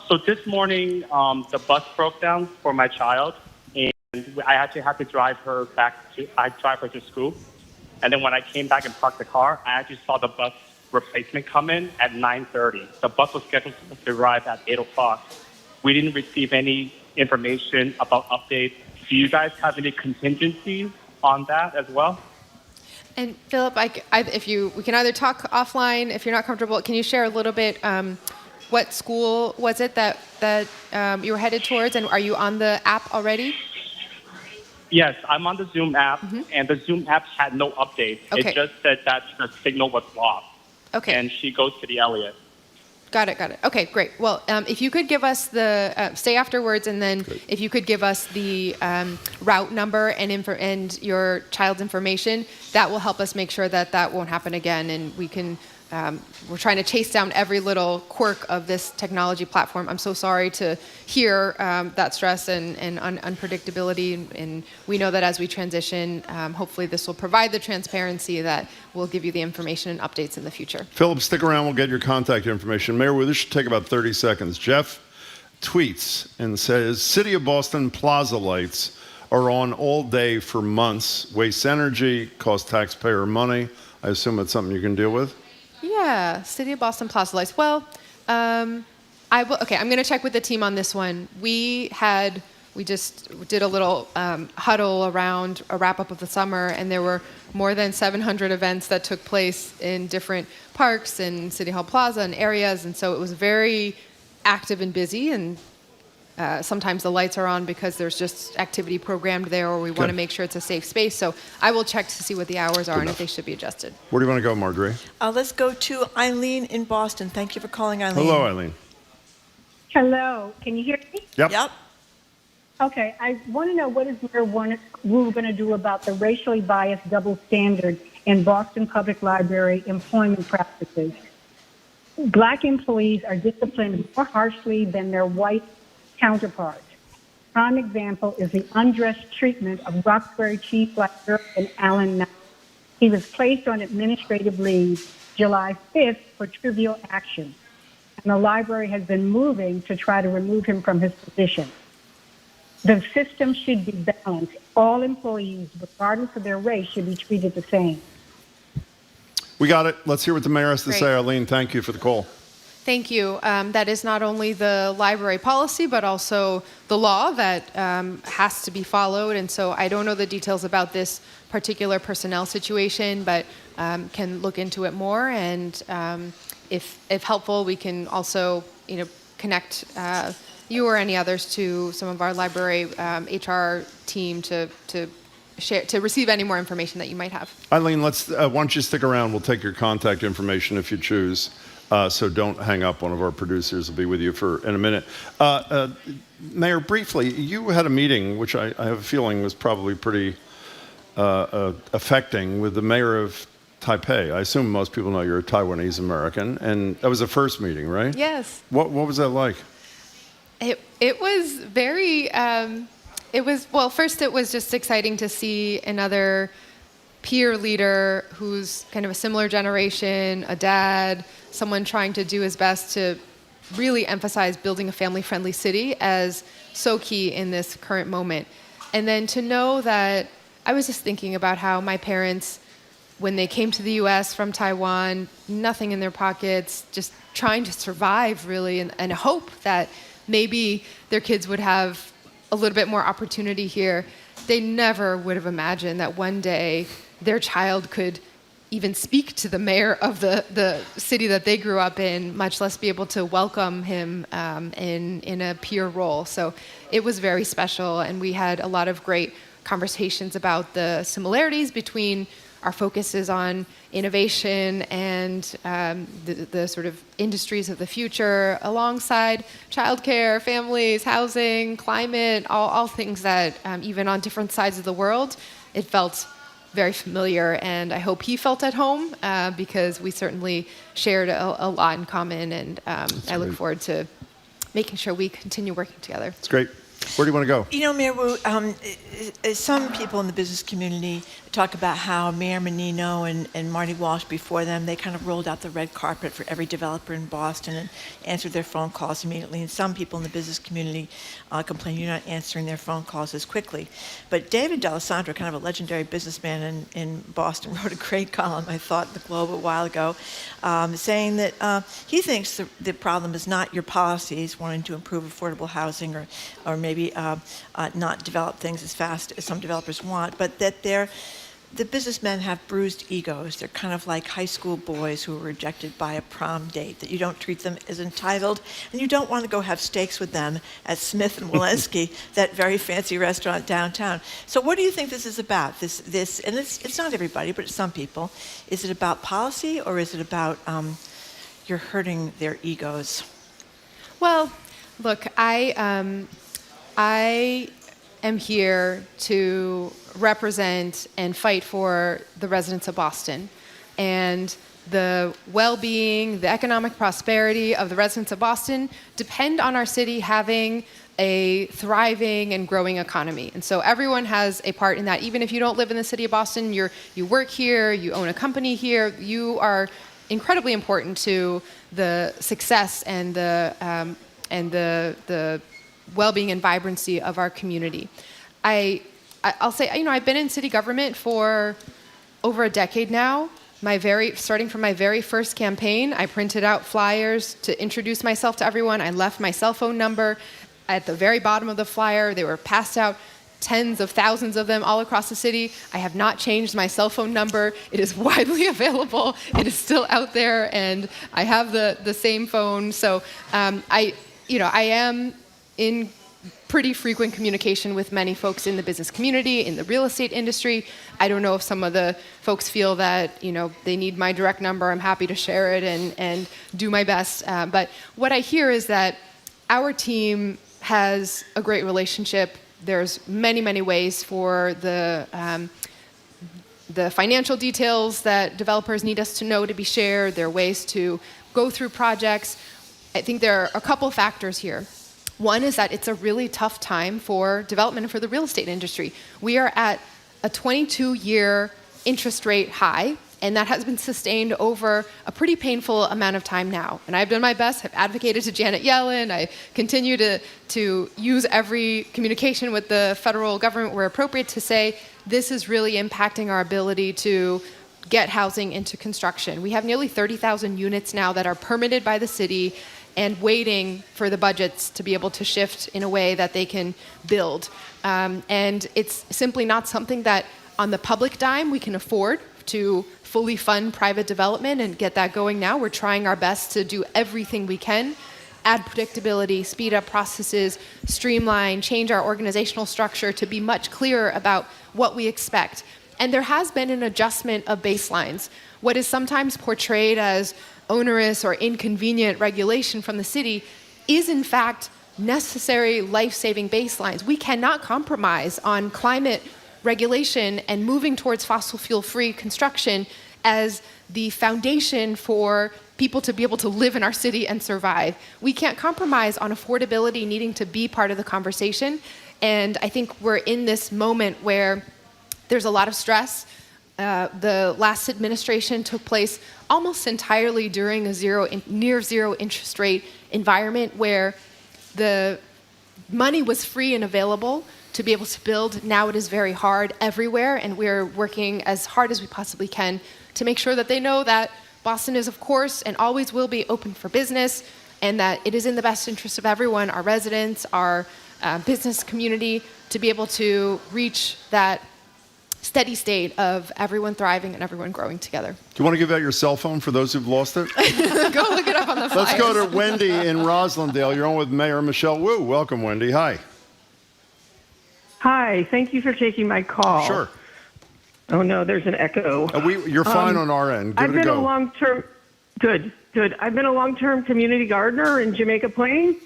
So this morning, the bus broke down for my child, and I actually had to drive her to school. And then when I came back and parked the car, I actually saw the bus replacement come in at 9:30. The bus was scheduled to arrive at 8 o'clock. We didn't receive any information about updates. Do you guys have any contingencies on that as well? And Philip, we can either talk offline if you're not comfortable. Can you share a little bit? What school was it that you were headed towards, and are you on the app already? Yes, I'm on the Zoom app, and the Zoom app had no updates. Okay. It just said that the signal was lost. Okay. And she goes to the Elliott. Got it. Okay, great. Well, if you could give us the, stay afterwards, and then if you could give us the route number and your child's information, that will help us make sure that won't happen again, and we can, we're trying to chase down every little quirk of this technology platform. I'm so sorry to hear that stress and unpredictability, and we know that as we transition, hopefully this will provide the transparency that will give you the information and updates in the future. Philip, stick around. We'll get your contact information. Mayor Wu, this should take about 30 seconds. Jeff tweets and says, City of Boston plaza lights are on all day for months. Waste energy, cost taxpayer money. I assume it's something you can deal with? Yeah, City of Boston Plaza Lights. Well, I'm going to check with the team on this one. We just did a little huddle around a wrap-up of the summer, and there were more than 700 events that took place in different parks and City Hall Plaza and areas, and so it was very active and busy, and sometimes the lights are on because there's just activity programmed there, or we want to make sure it's a safe space. So I will check to see what the hours are and if they should be adjusted. Where do you want to go, Marjorie? Let's go to Eileen in Boston. Thank you for calling, Eileen. Hello, Eileen. Hello. Can you hear me? Yep. Okay. I want to know, what is Mayor Wu going to do about the racially biased double standard in Boston Public Library employment practices? Black employees are disciplined more harshly than their white counterparts. Prime example is the unjust treatment of Roxbury Chief Librarian Alan Nash. He was placed on administrative leave July 5th for trivial action, and the library has been moving to try to remove him from his position. The system should be balanced. All employees, regardless of their race, should be treated the same. We got it. Let's hear what the mayor has to Great. say. Eileen, thank you for the call. Thank you. That is not only the library policy, but also the law that has to be followed. And so I don't know the details about this particular personnel situation, but can look into it more. And if helpful, we can also, connect you or any others to some of our library HR team to share, to receive any more information that you might have. Eileen, why don't you stick around? We'll take your contact information if you choose. So don't hang up. One of our producers will be with you in a minute. Mayor, briefly, you had a meeting, which I have a feeling was probably pretty affecting, with the mayor of Taipei. I assume most people know you're a Taiwanese American, and that was the first meeting, right? Yes. What was that like? It was very. First it was just exciting to see another peer leader who's kind of a similar generation, a dad, someone trying to do his best to really emphasize building a family-friendly city as so key in this current moment. And then to know that, I was just thinking about how my parents, when they came to the U.S. from Taiwan, nothing in their pockets, just trying to survive really, and hope that maybe their kids would have a little bit more opportunity here. They never would have imagined that one day their child could even speak to the mayor of the city that they grew up in, much less be able to welcome him in a peer role. So it was very special, and we had a lot of great conversations about the similarities between our focuses on innovation and the sort of industries of the future, alongside childcare, families, housing, climate, all things that even on different sides of the world, it felt very familiar, and I hope he felt at home because we certainly shared a lot in common, and I look forward to making sure we continue working together. It's great. Where do you want to go? You know, Mayor Wu, some people in the business community talk about how Mayor Menino and Marty Walsh before them, they kind of rolled out the red carpet for every developer in Boston and answered their phone calls immediately. And some people in the business community complain you're not answering their phone calls as quickly. But David D'Alessandro, kind of a legendary businessman in Boston, wrote a great column, I thought, in the Globe a while ago, saying that he thinks the problem is not your policies wanting to improve affordable housing or maybe not develop things as fast as some developers want, but that the businessmen have bruised egos. They're kind of like high school boys who were rejected by a prom date, that you don't treat them as entitled, and you don't want to go have steaks with them at Smith and Walensky, that very fancy restaurant downtown. So what do you think this is about? This, and it's not everybody, but it's some people. Is it about policy, or is it about you're hurting their egos? Well, look, I am here to represent and fight for the residents of Boston and the well-being, the economic prosperity of the residents of Boston depend on our city having a thriving and growing economy. And so everyone has a part in that. Even if you don't live in the city of Boston, you work here, you own a company here, you are incredibly important to the success and the well-being and vibrancy of our community. I'll say, I've been in city government for over a decade now. Starting from my very first campaign, I printed out flyers to introduce myself to everyone. I left my cell phone number at the very bottom of the flyer. They were passed out, tens of thousands of them all across the city. I have not changed my cell phone number. It is widely available. It is still out there, and I have the same phone. So I am in pretty frequent communication with many folks in the business community, in the real estate industry. I don't know if some of the folks feel that, they need my direct number. I'm happy to share it and do my best. But what I hear is that our team has a great relationship. There's many, many ways for the financial details that developers need us to know to be shared. There are ways to go through projects. I think there are a couple factors here. One is that it's a really tough time for development and for the real estate industry. We are at a 22-year interest rate high, and that has been sustained over a pretty painful amount of time now. And I've done my best. I've advocated to Janet Yellen. I continue to use every communication with the federal government where appropriate to say this is really impacting our ability to get housing into construction. We have nearly 30,000 units now that are permitted by the city and waiting for the budgets to be able to shift in a way that they can build. And it's simply not something that on the public dime we can afford to fully fund private development and get that going now. We're trying our best to do everything we can, add predictability, speed up processes, streamline, change our organizational structure to be much clearer about what we expect. And there has been an adjustment of baselines. What is sometimes portrayed as onerous or inconvenient regulation from the city is in fact necessary life-saving baselines. We cannot compromise on climate regulation and moving towards fossil fuel-free construction as the foundation for people to be able to live in our city and survive. We can't compromise on affordability needing to be part of the conversation. And I think we're in this moment where there's a lot of stress. The last administration took place almost entirely during a near zero interest rate environment where the money was free and available to be able to build. Now it is very hard everywhere, and we're working as hard as we possibly can to make sure that they know that Boston is, of course, and always will be open for business, and that it is in the best interest of everyone, our residents, our business community, to be able to reach that steady state of everyone thriving and everyone growing together. Do you want to give out your cell phone for those who've lost it? Go look it up on the flyers. Let's go to Wendy in Roslindale. You're on with Mayor Michelle Wu. Welcome, Wendy. Hi. Hi. Thank you for taking my call. Sure. Oh, no, there's an echo. You're fine on our end. Give I've it a been go. a long-term... Good. I've been a long-term community gardener in Jamaica Plain.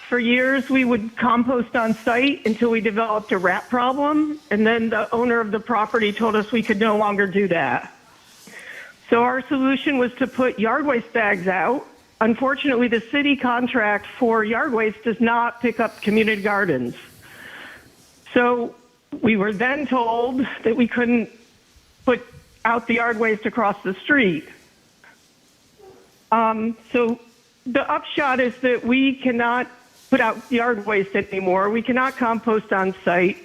For years, we would compost on site until we developed a rat problem, and then the owner of the property told us we could no longer do that. So our solution was to put yard waste bags out. Unfortunately, the city contract for yard waste does not pick up community gardens. So we were then told that we couldn't put out the yard waste across the street. So the upshot is that we cannot put out yard waste anymore. We cannot compost on site.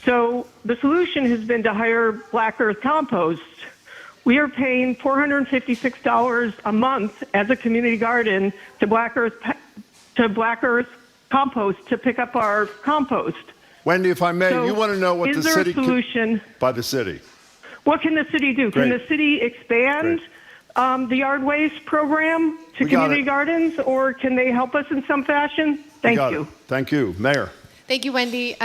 So the solution has been to hire Black Earth Compost. We are paying $456 a month as a community garden to Black Earth Compost to pick up our compost. Wendy, if I may, So you want to know what is the there city a solution? by the city. What can the city do? Great. Can the city expand the yard waste program to We got community it. gardens, or can they help us in some fashion? Thank Got you. it. Thank you, Mayor. Thank you, Wendy.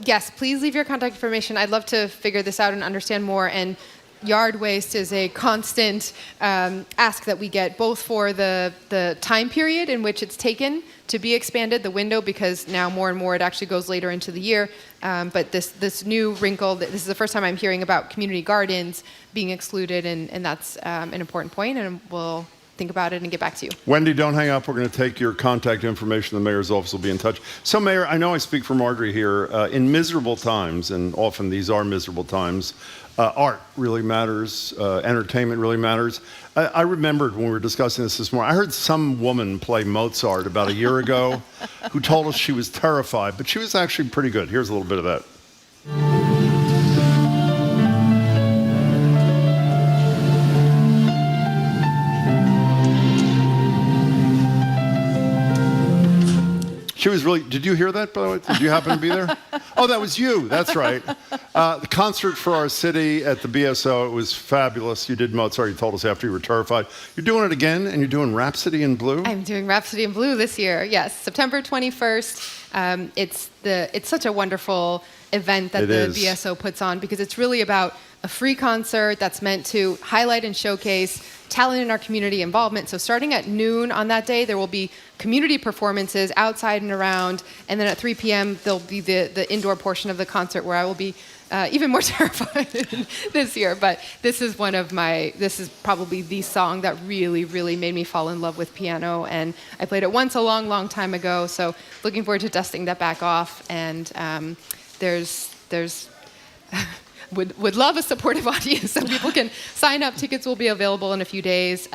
Yes, please leave your contact information. I'd love to figure this out and understand more. And yard waste is a constant ask that we get, both for the time period in which it's taken to be expanded, the window, because now more and more it actually goes later into the year. But this new wrinkle, this is the first time I'm hearing about community gardens being excluded, and that's an important point, and we'll think about it and get back to you. Wendy, don't hang up. We're going to take your contact information. The mayor's office will be in touch. So, Mayor, I know I speak for Marjorie here. In miserable times, and often these are miserable times, art really matters. Entertainment really matters. I remembered when we were discussing this morning, I heard some woman play Mozart about a year ago who told us she was terrified, but she was actually pretty good. Here's a little bit of that. She was really, did you hear that, by the way? Did you happen to be there? Oh, that was you. That's right. The concert for our city at the BSO, it was fabulous. You did Mozart. You told us after you were terrified. You're doing it again, and you're doing Rhapsody in Blue? I'm doing Rhapsody in Blue this year. Yes, September 21st. It's such a wonderful event that the BSO puts on, because it's really about a free concert that's meant to highlight and showcase talent in our community, involvement. So starting at noon on that day, there will be community performances outside and around, and then at 3 p.m. there'll be the indoor portion of the concert where I will be even more terrified this year. But this is this is probably the song that really, really made me fall in love with piano, and I played it once a long, long time ago. So looking forward to dusting that back off. And there's would love a supportive audience, so people can sign up. Tickets will be available in a few days.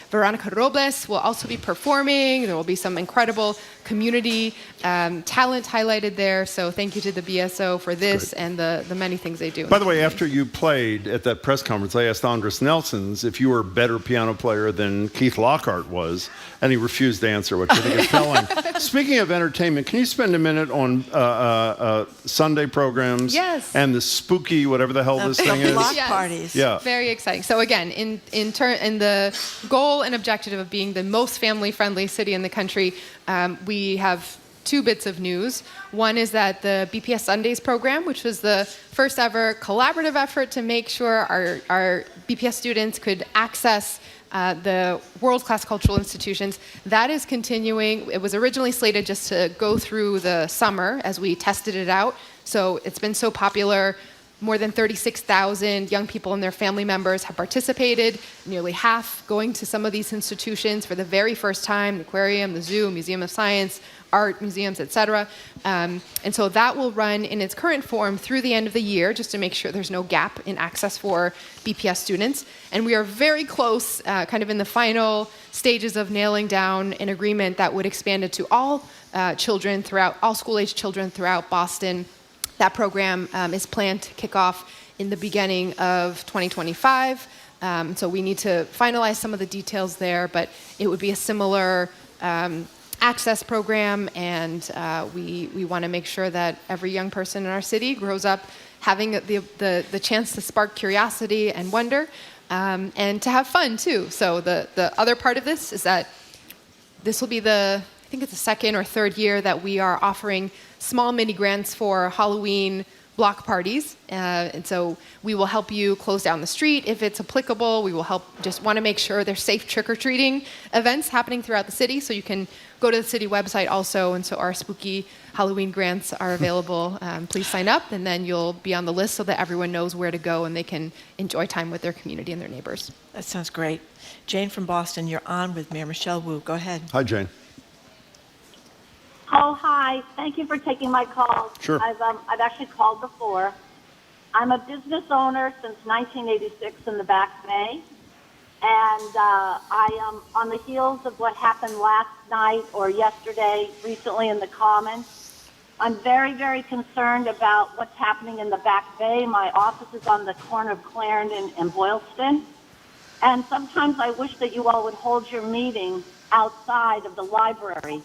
Veronica Robles will also be performing. There will be some incredible community talent highlighted there. So thank you to the BSO for this and the many things they do. By the way, after you played at that press conference, I asked Andres Nelsons if you were a better piano player than Keith Lockhart was, and he refused to answer, which I think is telling. Speaking of entertainment, can you spend a minute on Sunday programs? Yes. And the spooky, whatever the hell this thing is? Block parties. Yeah. Very exciting. So again, in the goal and objective of being the most family-friendly city in the country, we have two bits of news. One is that the BPS Sundays program, which was the first ever collaborative effort to make sure our BPS students could access the world-class cultural institutions, that is continuing. It was originally slated just to go through the summer as we tested it out. So it's been so popular. More than 36,000 young people and their family members have participated, nearly half going to some of these institutions for the very first time, the aquarium, the zoo, Museum of Science, art museums, etc. And so that will run in its current form through the end of the year, just to make sure there's no gap in access for BPS students. And we are very close, kind of in the final stages of nailing down an agreement that would expand it to all children throughout, all school-age children throughout Boston. That program is planned to kick off in the beginning of 2025. So we need to finalize some of the details there, but it would be a similar access program, and we want to make sure that every young person in our city grows up having the chance to spark curiosity and wonder, and to have fun too. So the other part of this is that this will be I think it's the second or third year that we are offering small mini grants for Halloween block parties. And so we will help you close down the street if it's applicable. We will help, just want to make sure there's safe trick-or-treating events happening throughout the city. So you can go to the city website also. And so our spooky Halloween grants are available. Please sign up, and then you'll be on the list so that everyone knows where to go and they can enjoy time with their community and their neighbors. That sounds great. Jane from Boston, you're on with Mayor Michelle Wu. Go ahead. Hi, Jane. Oh, hi. Thank you for taking my call. Sure. I've actually called before. I'm a business owner since 1986 in the Back Bay. And I am on the heels of what happened last night or yesterday, recently in the Commons. I'm very, very concerned about what's happening in the Back Bay. My office is on the corner of Clarendon and Boylston. And sometimes I wish that you all would hold your meeting outside of the library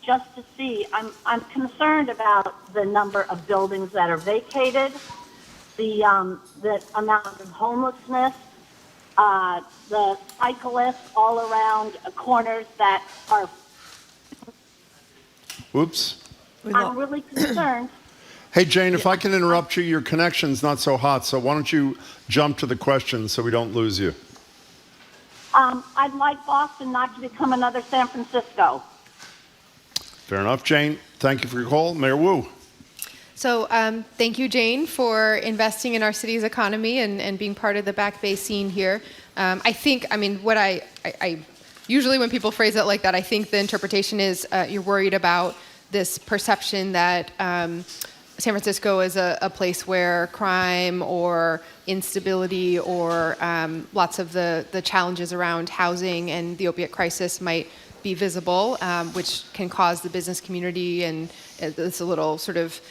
just to see. I'm concerned about the number of buildings that are vacated, the amount of homelessness, the cyclists all around corners that are. Whoops. I'm really concerned. Hey, Jane, if I can interrupt you, your connection's not so hot, so why don't you jump to the question so we don't lose you? I'd like Boston not to become another San Francisco. Fair enough, Jane. Thank you for your call. Mayor Wu. So thank you, Jane, for investing in our city's economy and being part of the Back Bay scene here. What I usually when people phrase it like that, I think the interpretation is you're worried about this perception that San Francisco is a place where crime or instability or lots of the challenges around housing and the opiate crisis might be visible, which can cause the business community and it's a little sort of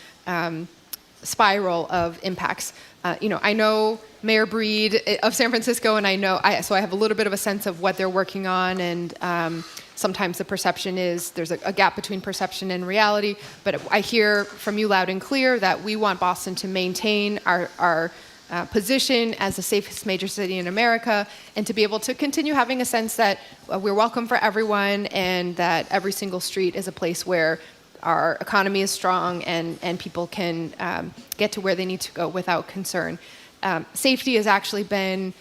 spiral of impacts. I know Mayor Breed of San Francisco, and so I have a little bit of a sense of what they're working on, and sometimes the perception is there's a gap between perception and reality, but I hear from you loud and clear that we want Boston to maintain our position as the safest major city in America and to be able to continue having a sense that we're welcome for everyone and that every single street is a place where our economy is strong and people can get to where they need to go without concern. Safety has actually been,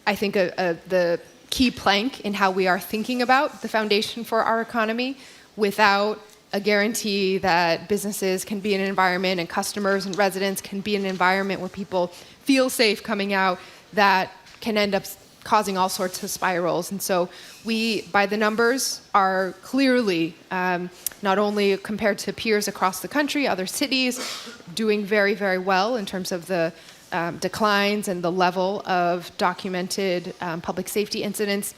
I think, the key plank in how we are thinking about the foundation for our economy. Without a guarantee that businesses can be in an environment and customers and residents can be in an environment where people feel safe coming out, that can end up causing all sorts of spirals. And so we, by the numbers, are clearly, not only compared to peers across the country, other cities, doing very, very well in terms of the declines and the level of documented public safety incidents.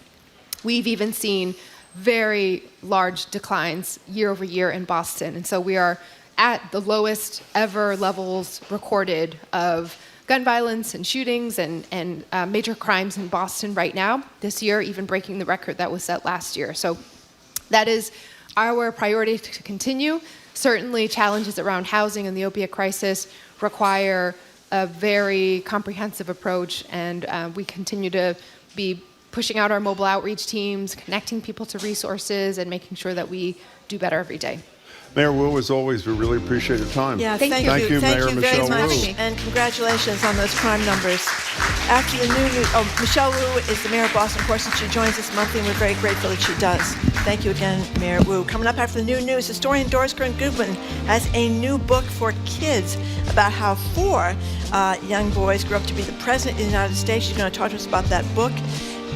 We've even seen very large declines year over year in Boston. And so we are at the lowest ever levels recorded of gun violence and shootings and major crimes in Boston right now, this year, even breaking the record that was set last year. So that is our priority to continue. Certainly challenges around housing and the opiate crisis require a very comprehensive approach, and we continue to be pushing out our mobile outreach teams, connecting people to resources, and making sure that we do better every day. Mayor Wu, as always, we really appreciate your time. Yeah, thank you. Thank you, Mayor very Michelle much, Wu. and congratulations on those crime numbers. After the new news, Michelle Wu is the mayor of Boston, of course, and she joins us monthly, and we're very grateful that she does. Thank you again, Mayor Wu. Coming up after the new news, historian Doris Kearns Goodwin has a new book for kids about how 4 young boys grew up to be the President of the United States. She's going to talk to us about that book,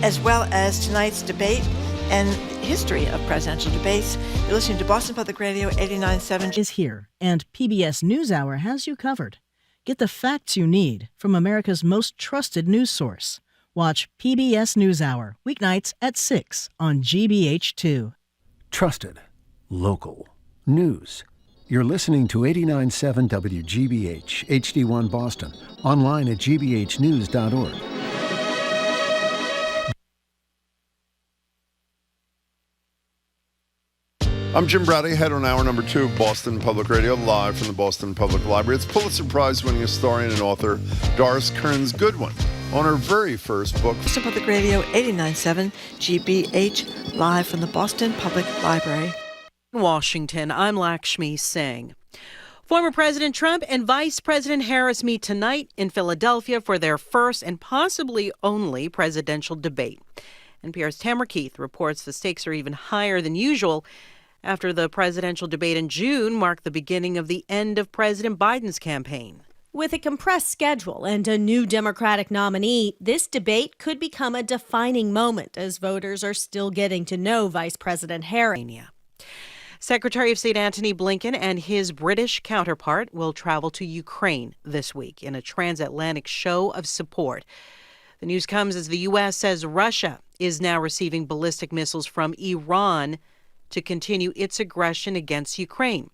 as well as tonight's debate and history of presidential debates. You're listening to Boston Public Radio 89.7. Is here, and PBS NewsHour has you covered. Get the facts you need from America's most trusted news source. Watch PBS NewsHour weeknights at 6 on GBH2. Trusted, local, news. You're listening to 89.7 WGBH, HD1 Boston, online at gbhnews.org. I'm Jim Brady, head on hour number 2 of Boston Public Radio, live from the Boston Public Library. It's Pulitzer Prize-winning historian and author Doris Kearns Goodwin on her very first book. Boston Public Radio 89.7 GBH, live from the Boston Public Library. In Washington, I'm Lakshmi Singh. Former President Trump and Vice President Harris meet tonight in Philadelphia for their first and possibly only presidential debate. NPR's Tamara Keith reports the stakes are even higher than usual after the presidential debate in June marked the beginning of the end of President Biden's campaign. With a compressed schedule and a new Democratic nominee, this debate could become a defining moment as voters are still getting to know Vice President Harris. Secretary of State Antony Blinken and his British counterpart will travel to Ukraine this week in a transatlantic show of support. The news comes as the U.S. says Russia is now receiving ballistic missiles from Iran to continue its aggression against Ukraine.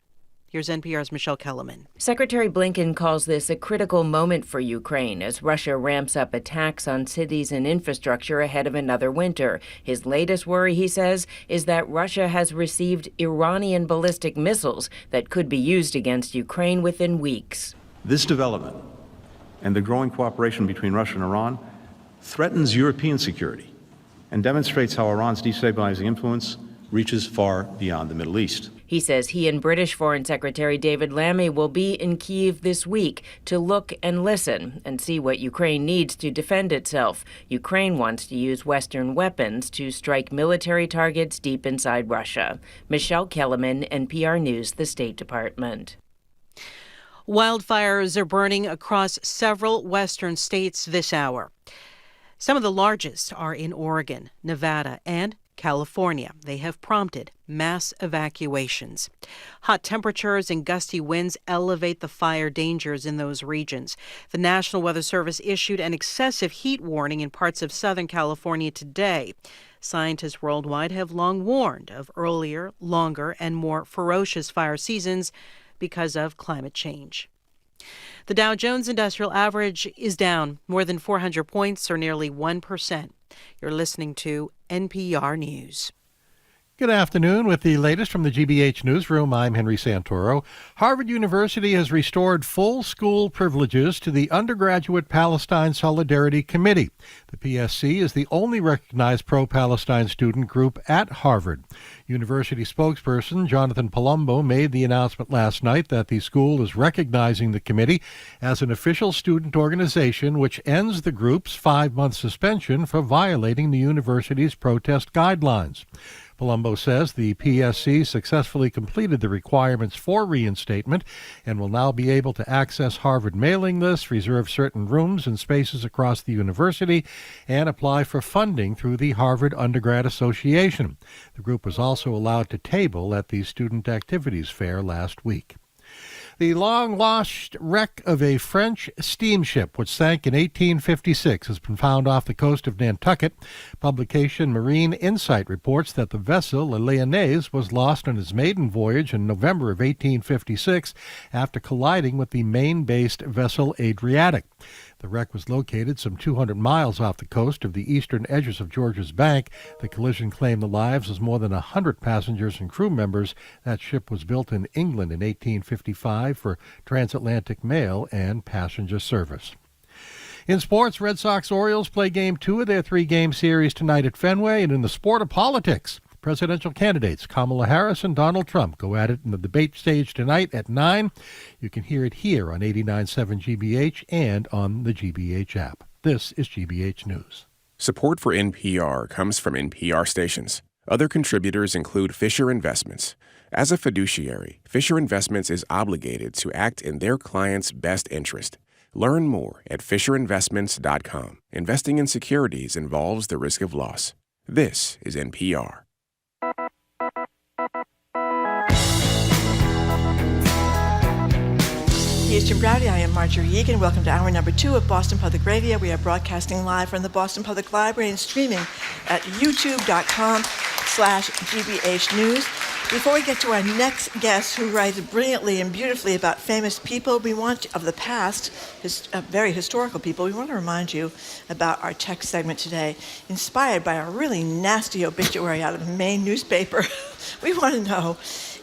Here's NPR's Michelle Kellerman. Secretary Blinken calls this a critical moment for Ukraine as Russia ramps up attacks on cities and infrastructure ahead of another winter. His latest worry, he says, is that Russia has received Iranian ballistic missiles that could be used against Ukraine within weeks. This development and the growing cooperation between Russia and Iran threatens European security and demonstrates how Iran's destabilizing influence reaches far beyond the Middle East. He says he and British Foreign Secretary David Lammy will be in Kyiv this week to look and listen and see what Ukraine needs to defend itself. Ukraine wants to use Western weapons to strike military targets deep inside Russia. Michelle Kellerman, NPR News, the State Department. Wildfires are burning across several western states this hour. Some of the largest are in Oregon, Nevada, and California. They have prompted mass evacuations. Hot temperatures and gusty winds elevate the fire dangers in those regions. The National Weather Service issued an excessive heat warning in parts of Southern California today. Scientists worldwide have long warned of earlier, longer, and more ferocious fire seasons because of climate change. The Dow Jones Industrial Average is down more than 400 points, or nearly 1%. You're listening to NPR News. Good afternoon. With the latest from the GBH Newsroom, I'm Henry Santoro. Harvard University has restored full school privileges to the Undergraduate Palestine Solidarity Committee. The PSC is the only recognized pro-Palestine student group at Harvard. University spokesperson Jonathan Palumbo made the announcement last night that the school is recognizing the committee as an official student organization, which ends the group's 5-month suspension for violating the university's protest guidelines. Palumbo says the PSC successfully completed the requirements for reinstatement and will now be able to access Harvard mailing lists, reserve certain rooms and spaces across the university, and apply for funding through the Harvard Undergrad Association. The group was also allowed to table at the Student Activities Fair last week. The long-lost wreck of a French steamship, which sank in 1856, has been found off the coast of Nantucket. Publication Marine Insight reports that the vessel, La Lyonnaise, was lost on its maiden voyage in November of 1856 after colliding with the Maine-based vessel Adriatic. The wreck was located some 200 miles off the coast of the eastern edges of Georges Bank. The collision claimed the lives of more than 100 passengers and crew members. That ship was built in England in 1855 for transatlantic mail and passenger service. In sports, Red Sox-Orioles play Game 2 of their 3-game series tonight at Fenway. And in the sport of politics, presidential candidates Kamala Harris and Donald Trump go at it in the debate stage tonight at 9. You can hear it here on 89.7 GBH and on the GBH app. This is GBH News. Support for NPR comes from NPR stations. Other contributors include Fisher Investments. As a fiduciary, Fisher Investments is obligated to act in their client's best interest. Learn more at FisherInvestments.com. Investing in securities involves the risk of loss. This is NPR. Here's Jim Browdy. I am Marjorie Egan. Welcome to hour number 2 of Boston Public Radio. We are broadcasting live from the Boston Public Library and streaming at youtube.com/GBH News. Before we get to our next guest, who writes brilliantly and beautifully about famous people of the past, very historical people, we want to remind you about our text segment today, inspired by a really nasty obituary out of a Maine newspaper. We want to know,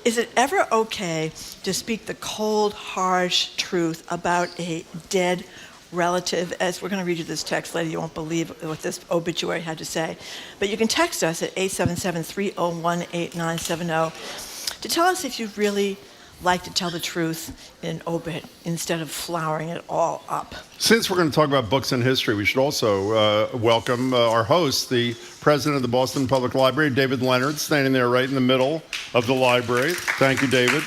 is it ever okay to speak the cold, harsh truth about a dead relative? As we're going to read you this text later, you won't believe what this obituary had to say. But you can text us at 877-301-8970 to tell us if you'd really like to tell the truth in an obit instead of flowering it all up. Since we're going to talk about books and history, we should also welcome our host, the president of the Boston Public Library, David Leonard, standing there right in the middle of the library. Thank you, David.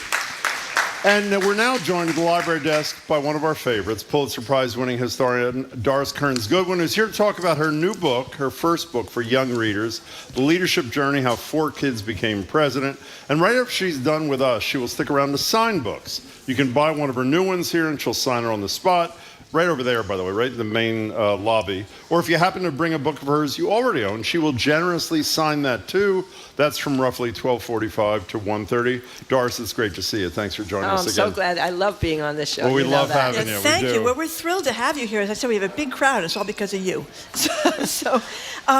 And we're now joined at the library desk by one of our favorites, Pulitzer Prize-winning historian Doris Kearns Goodwin, who's here to talk about her new book, her first book for young readers, The Leadership Journey, How 4 Kids Became President. And right after she's done with us, she will stick around to sign books. You can buy one of her new ones here, and she'll sign it on the spot. Right over there, by the way, right in the main lobby. Or if you happen to bring a book of hers you already own, she will generously sign that too. That's from roughly 12:45 to 1:30. Doris, it's great to see you. Thanks for joining us again. I'm so glad. I love being on this show. Well, we love having you. Thank you. Well, we're thrilled to have you here. As I said, we have a big crowd. It's all because of you. So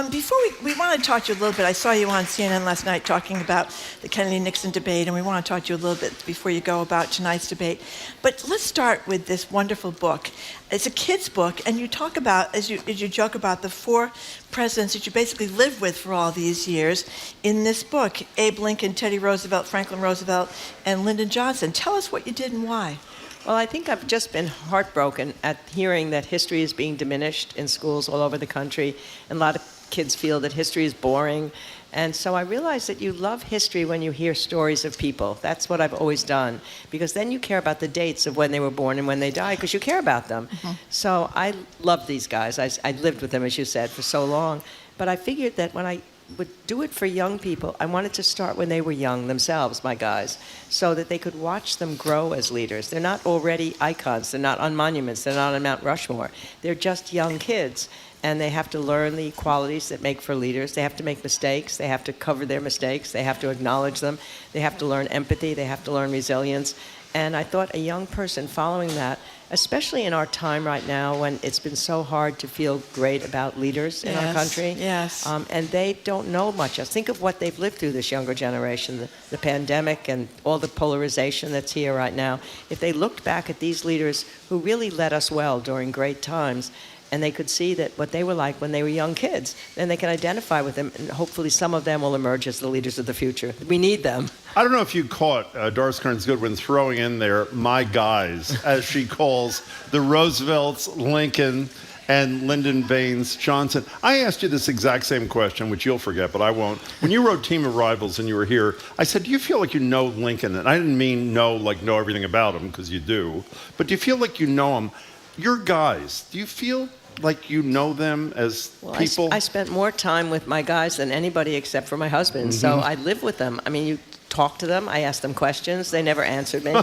before we want to talk to you a little bit. I saw you on CNN last night talking about the Kennedy-Nixon debate, and we want to talk to you a little bit before you go about tonight's debate. But let's start with this wonderful book. It's a kid's book, and you talk about, as you joke about, the 4 presidents that you basically lived with for all these years in this book: Abe Lincoln, Teddy Roosevelt, Franklin Roosevelt, and Lyndon Johnson. Tell us what you did and why. Well, I think I've just been heartbroken at hearing that history is being diminished in schools all over the country, and a lot of kids feel that history is boring. And so I realized that you love history when you hear stories of people. That's what I've always done, because then you care about the dates of when they were born and when they died, because you care about them. Mm-hmm. So I love these guys. I lived with them, as you said, for so long. But I figured that when I would do it for young people, I wanted to start when they were young themselves, my guys, so that they could watch them grow as leaders. They're not already icons. They're not on monuments. They're not on Mount Rushmore. They're just young kids. And they have to learn the qualities that make for leaders. They have to make mistakes. They have to cover their mistakes. They have to acknowledge them. They have to learn empathy. They have to learn resilience. And I thought a young person following that, especially in our time right now when it's been so hard to feel great about leaders in our country. Yes. And they don't know much else. Think of what they've lived through, this younger generation, the pandemic and all the polarization that's here right now. If they looked back at these leaders who really led us well during great times, and they could see that what they were like when they were young kids, then they can identify with them, and hopefully some of them will emerge as the leaders of the future. We need them. I don't know if you caught Doris Kearns Goodwin throwing in there "my guys," as she calls the Roosevelts, Lincoln, and Lyndon Baines Johnson. I asked you this exact same question, which you'll forget, but I won't. When you wrote Team of Rivals and you were here, I said, do you feel like you know Lincoln? And I didn't mean know everything about him, because you do. But do you feel like you know him? Your guys, do you feel like you know them as people? I spent more time with my guys than anybody except for my husband. Mm-hmm. So I live with them. I mean, you talk to them. I asked them questions. They never answered me.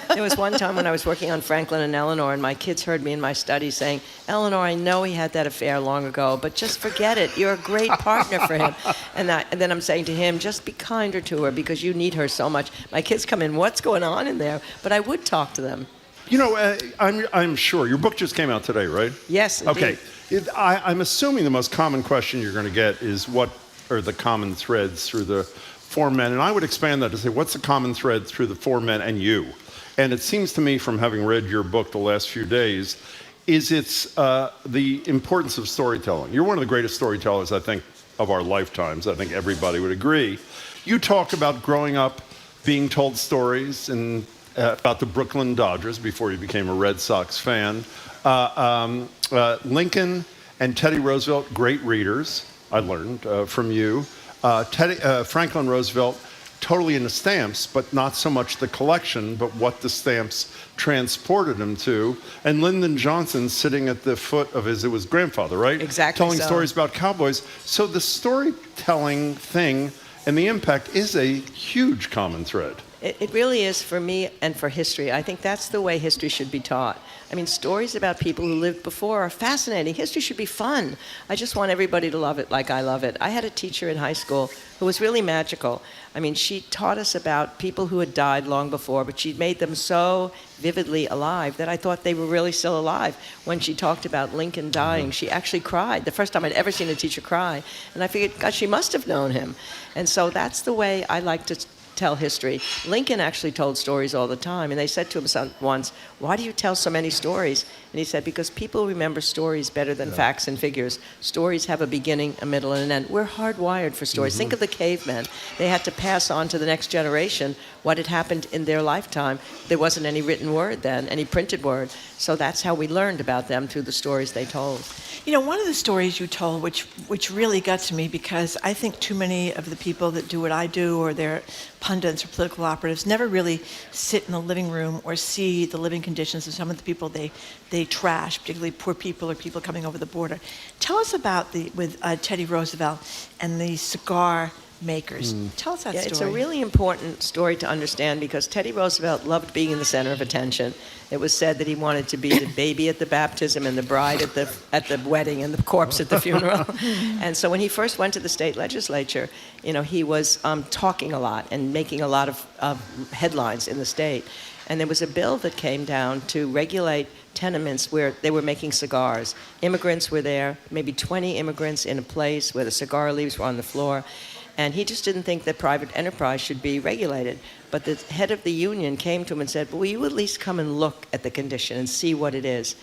There was one time when I was working on Franklin and Eleanor, and my kids heard me in my study saying, Eleanor, I know he had that affair long ago, but just forget it. You're a great partner for him. And then I'm saying to him, just be kinder to her because you need her so much. My kids come in, what's going on in there? But I would talk to them. You know, I'm sure your book just came out today, right? Yes, indeed. Okay. I'm assuming the most common question you're going to get is what are the common threads through the 4 men? And I would expand that to say, what's the common thread through the 4 men and you? And it seems to me, from having read your book the last few days, it's the importance of storytelling. You're one of the greatest storytellers, I think, of our lifetimes. I think everybody would agree. You talk about growing up being told stories and about the Brooklyn Dodgers before you became a Red Sox fan. Lincoln and Teddy Roosevelt, great readers, I learned from you. Franklin Roosevelt, totally into stamps, but not so much the collection, but what the stamps transported him to. And Lyndon Johnson sitting at the foot of it was grandfather, right? Exactly. Telling stories about cowboys. So the storytelling thing and the impact is a huge common thread. It really is for me and for history. I think that's the way history should be taught. I mean, stories about people who lived before are fascinating. History should be fun. I just want everybody to love it like I love it. I had a teacher in high school who was really magical. I mean, she taught us about people who had died long before, but she'd made them so vividly alive that I thought they were really still alive. When she talked about Lincoln dying, she actually cried. The first time I'd ever seen a teacher cry. And I figured, God, she must have known him. And so that's the way I like to tell history. Lincoln actually told stories all the time, and they said to him once, why do you tell so many stories? And he said, because people remember stories better than facts and figures. Stories have a beginning, a middle, and an end. We're hardwired for stories. Think of the cavemen. They had to pass on to the next generation what had happened in their lifetime. There wasn't any written word then, any printed word. So that's how we learned about them, through the stories they told. You know, one of the stories you told, which really got to me, because I think too many of the people that do what I do, or they're pundits or political operatives never really sit in the living room or see the living conditions of some of the people they trash, particularly poor people or people coming over the border. Tell us about with Teddy Roosevelt and the cigar makers. Tell us that story. It's a really important story to understand because Teddy Roosevelt loved being in the center of attention. It was said that he wanted to be the baby at the baptism and the bride at the wedding and the corpse at the funeral. And so when he first went to the state legislature, he was talking a lot and making a lot of headlines in the state. And there was a bill that came down to regulate tenements where they were making cigars. Immigrants were there, maybe 20 immigrants in a place where the cigar leaves were on the floor. And he just didn't think that private enterprise should be regulated. But the head of the union came to him and said, will you at least come and look at the condition and see what it is?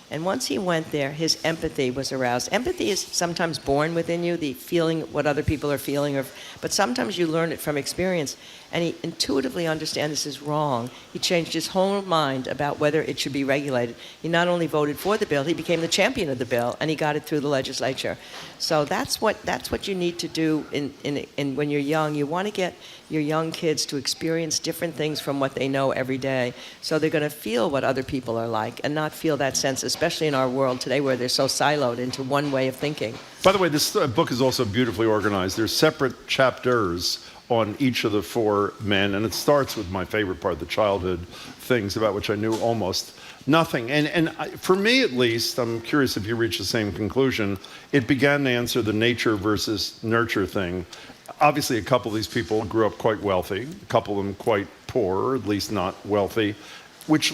And once he went there, his empathy was aroused. Empathy is sometimes born within you, the feeling what other people are feeling, but sometimes you learn it from experience. And he intuitively understands this is wrong. He changed his whole mind about whether it should be regulated. He not only voted for the bill, he became the champion of the bill, and he got it through the legislature. So that's what you need to do in when you're young. You want to get your young kids to experience different things from what they know every day. So they're going to feel what other people are like and not feel that sense, especially in our world today where they're so siloed into one way of thinking. By the way, this book is also beautifully organized. There's separate chapters on each of the four men, and it starts with my favorite part, the childhood things about which I knew almost nothing. And for me, at least, I'm curious if you reach the same conclusion, it began to answer the nature versus nurture thing. Obviously, a couple of these people grew up quite wealthy, a couple of them quite poor, or at least not wealthy, which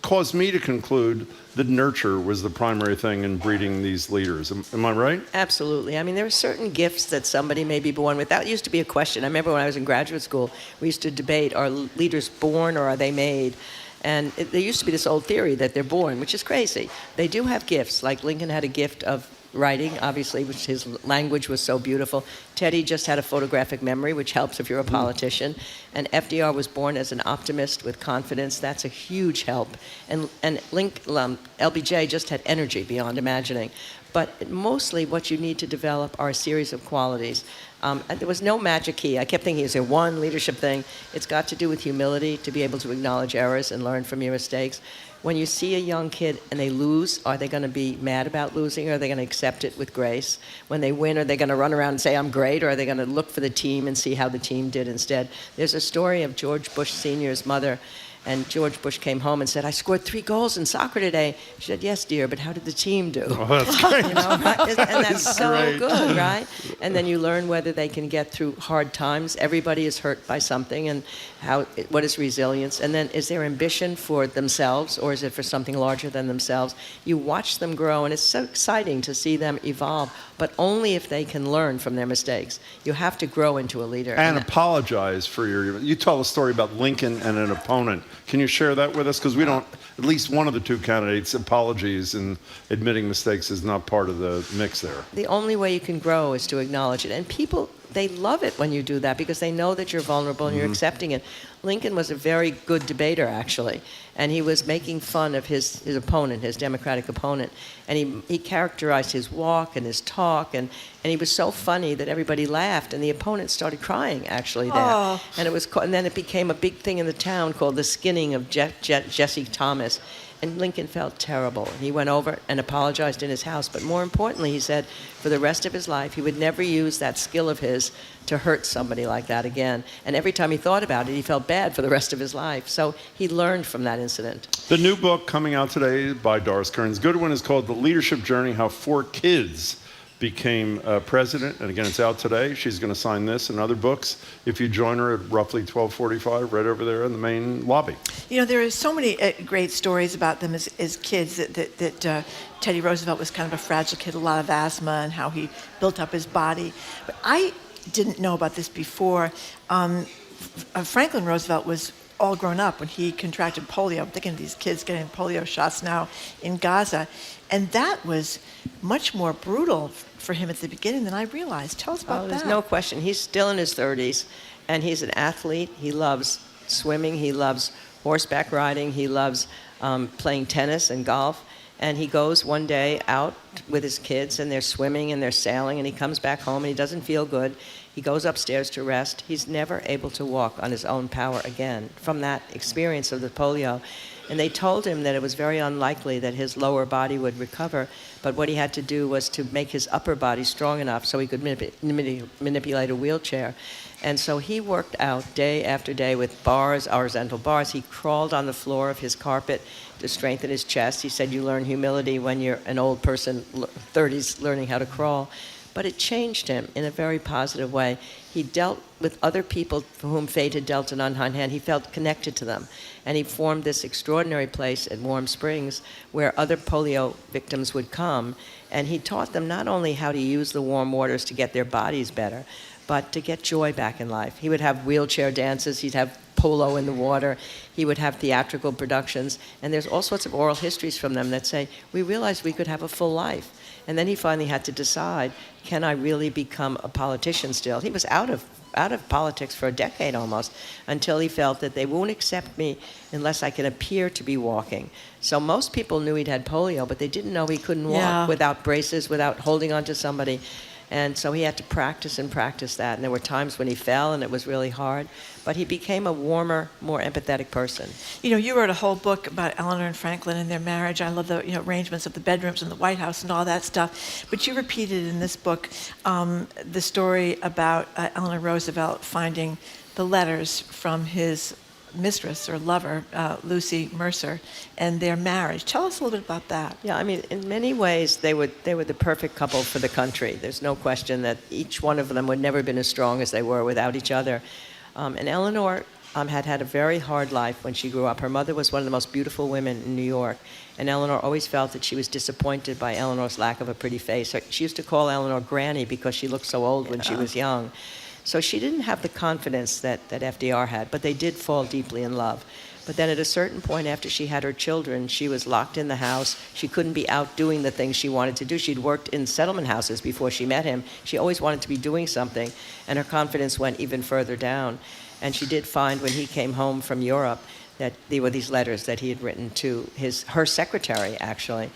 caused me to conclude that nurture was the primary thing in breeding these leaders. Am I right? Absolutely. I mean, there are certain gifts that somebody may be born with. That used to be a question. I remember when I was in graduate school, we used to debate, are leaders born or are they made? And there used to be this old theory that they're born, which is crazy. They do have gifts, like Lincoln had a gift of writing, obviously, which his language was so beautiful. Teddy just had a photographic memory, which helps if you're a politician. And FDR was born as an optimist with confidence. That's a huge help. And LBJ just had energy beyond imagining. But mostly what you need to develop are a series of qualities. And there was no magic key. I kept thinking, is there one leadership thing? It's got to do with humility, to be able to acknowledge errors and learn from your mistakes. When you see a young kid and they lose, are they going to be mad about losing, or are they going to accept it with grace? When they win, are they going to run around and say, I'm great, or are they going to look for the team and see how the team did instead? There's a story of George Bush Sr.'s mother, and George Bush came home and said, I scored 3 goals in soccer today. She said, yes, dear, but how did the team do? Oh, that's great. And that's so great. good, right? And then you learn whether they can get through hard times. Everybody is hurt by something, and what is resilience? And then is there ambition for themselves, or is it for something larger than themselves? You watch them grow, and it's so exciting to see them evolve, but only if they can learn from their mistakes. You have to grow into a leader. And apologize for you tell a story about Lincoln and an opponent. Can you share that with us? Because we don't, at least one of the two candidates, apologies and admitting mistakes is not part of the mix there. The only way you can grow is to acknowledge it. And people, they love it when you do that because they know that you're vulnerable and you're accepting it. Lincoln was a very good debater, actually, and he was making fun of his opponent, his Democratic opponent, and he characterized his walk and his talk, and he was so funny that everybody laughed, and the opponent started crying, actually, there. Oh. And then it became a big thing in the town called the skinning of Jesse Thomas. And Lincoln felt terrible. He went over and apologized in his house. But more importantly, he said for the rest of his life, he would never use that skill of his to hurt somebody like that again. And every time he thought about it, he felt bad for the rest of his life. So he learned from that incident. The new book coming out today by Doris Kearns Goodwin is called The Leadership Journey, How 4 Kids Became President. And again, it's out today. She's going to sign this and other books if you join her at roughly 12:45 right over there in the main lobby. You know, there are so many great stories about them as kids that Teddy Roosevelt was kind of a fragile kid, a lot of asthma, and how he built up his body. But I didn't know about this before. Franklin Roosevelt was all grown up when he contracted polio. I'm thinking of these kids getting polio shots now in Gaza. And that was much more brutal for him at the beginning than I realized. Tell us about that. There's no question. He's still in his 30s, and he's an athlete. He loves swimming. He loves horseback riding. He loves playing tennis and golf. And he goes one day out with his kids, and they're swimming and they're sailing, and he comes back home, and he doesn't feel good. He goes upstairs to rest. He's never able to walk on his own power again from that experience of the polio. And they told him that it was very unlikely that his lower body would recover, but what he had to do was to make his upper body strong enough so he could manipulate a wheelchair. And so he worked out day after day with bars, horizontal bars. He crawled on the floor of his carpet to strengthen his chest. He said, you learn humility when you're an old person, 30s, learning how to crawl. But it changed him in a very positive way. He dealt with other people for whom fate had dealt an unkind hand. He felt connected to them. And he formed this extraordinary place at Warm Springs where other polio victims would come. And he taught them not only how to use the warm waters to get their bodies better, but to get joy back in life. He would have wheelchair dances. He'd have polo in the water. He would have theatrical productions. And there's all sorts of oral histories from them that say, we realized we could have a full life. And then he finally had to decide, can I really become a politician still? He was out of politics for a decade almost, until he felt that they won't accept me unless I can appear to be walking. So most people knew he'd had polio, but they didn't know he couldn't walk without braces, without holding on to somebody. And so he had to practice and practice that. And there were times when he fell and it was really hard. But he became a warmer, more empathetic person. You know, you wrote a whole book about Eleanor and Franklin and their marriage. I love the arrangements of the bedrooms in the White House and all that stuff. But you repeated in this book the story about Eleanor Roosevelt finding the letters from his mistress or lover, Lucy Mercer, and their marriage. Tell us a little bit about that. Yeah, I mean, in many ways, they were the perfect couple for the country. There's no question that each one of them would never have been as strong as they were without each other. And Eleanor had a very hard life when she grew up. Her mother was one of the most beautiful women in New York, and Eleanor always felt that she was disappointed by Eleanor's lack of a pretty face. She used to call Eleanor Granny because she looked so old when she was young. So she didn't have the confidence that FDR had, but they did fall deeply in love. But then at a certain point after she had her children, she was locked in the house. She couldn't be out doing the things she wanted to do. She'd worked in settlement houses before she met him. She always wanted to be doing something, and her confidence went even further down. And she did find when he came home from Europe that there were these letters that he had written to her secretary, actually.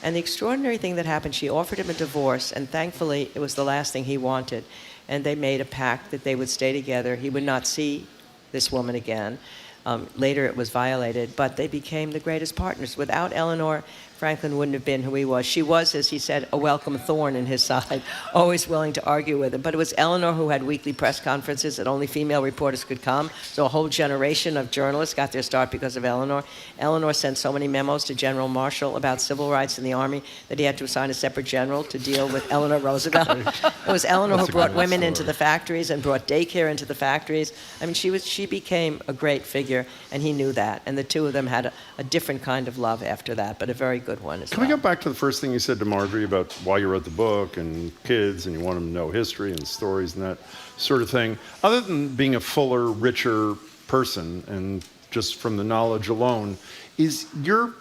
And the extraordinary thing that happened, she offered him a divorce, and thankfully it was the last thing he wanted. And they made a pact that they would stay together. He would not see this woman again. Later it was violated, but they became the greatest partners. Without Eleanor, Franklin wouldn't have been who he was. She was, as he said, a welcome thorn in his side, always willing to argue with him. But it was Eleanor who had weekly press conferences that only female reporters could come. So a whole generation of journalists got their start because of Eleanor. Eleanor sent so many memos to General Marshall about civil rights in the Army that he had to assign a separate general to deal with Eleanor Roosevelt. It was Eleanor who brought women into the factories and brought daycare into the factories. I mean, she became a great figure, and he knew that. And the two of them had a different kind of love after that, but a very good one as well. Can we go back to the first thing you said to Marjorie about why you wrote the book and kids and you want them to know history and stories and that sort of thing? Other than being a fuller, richer person and just from the knowledge alone, is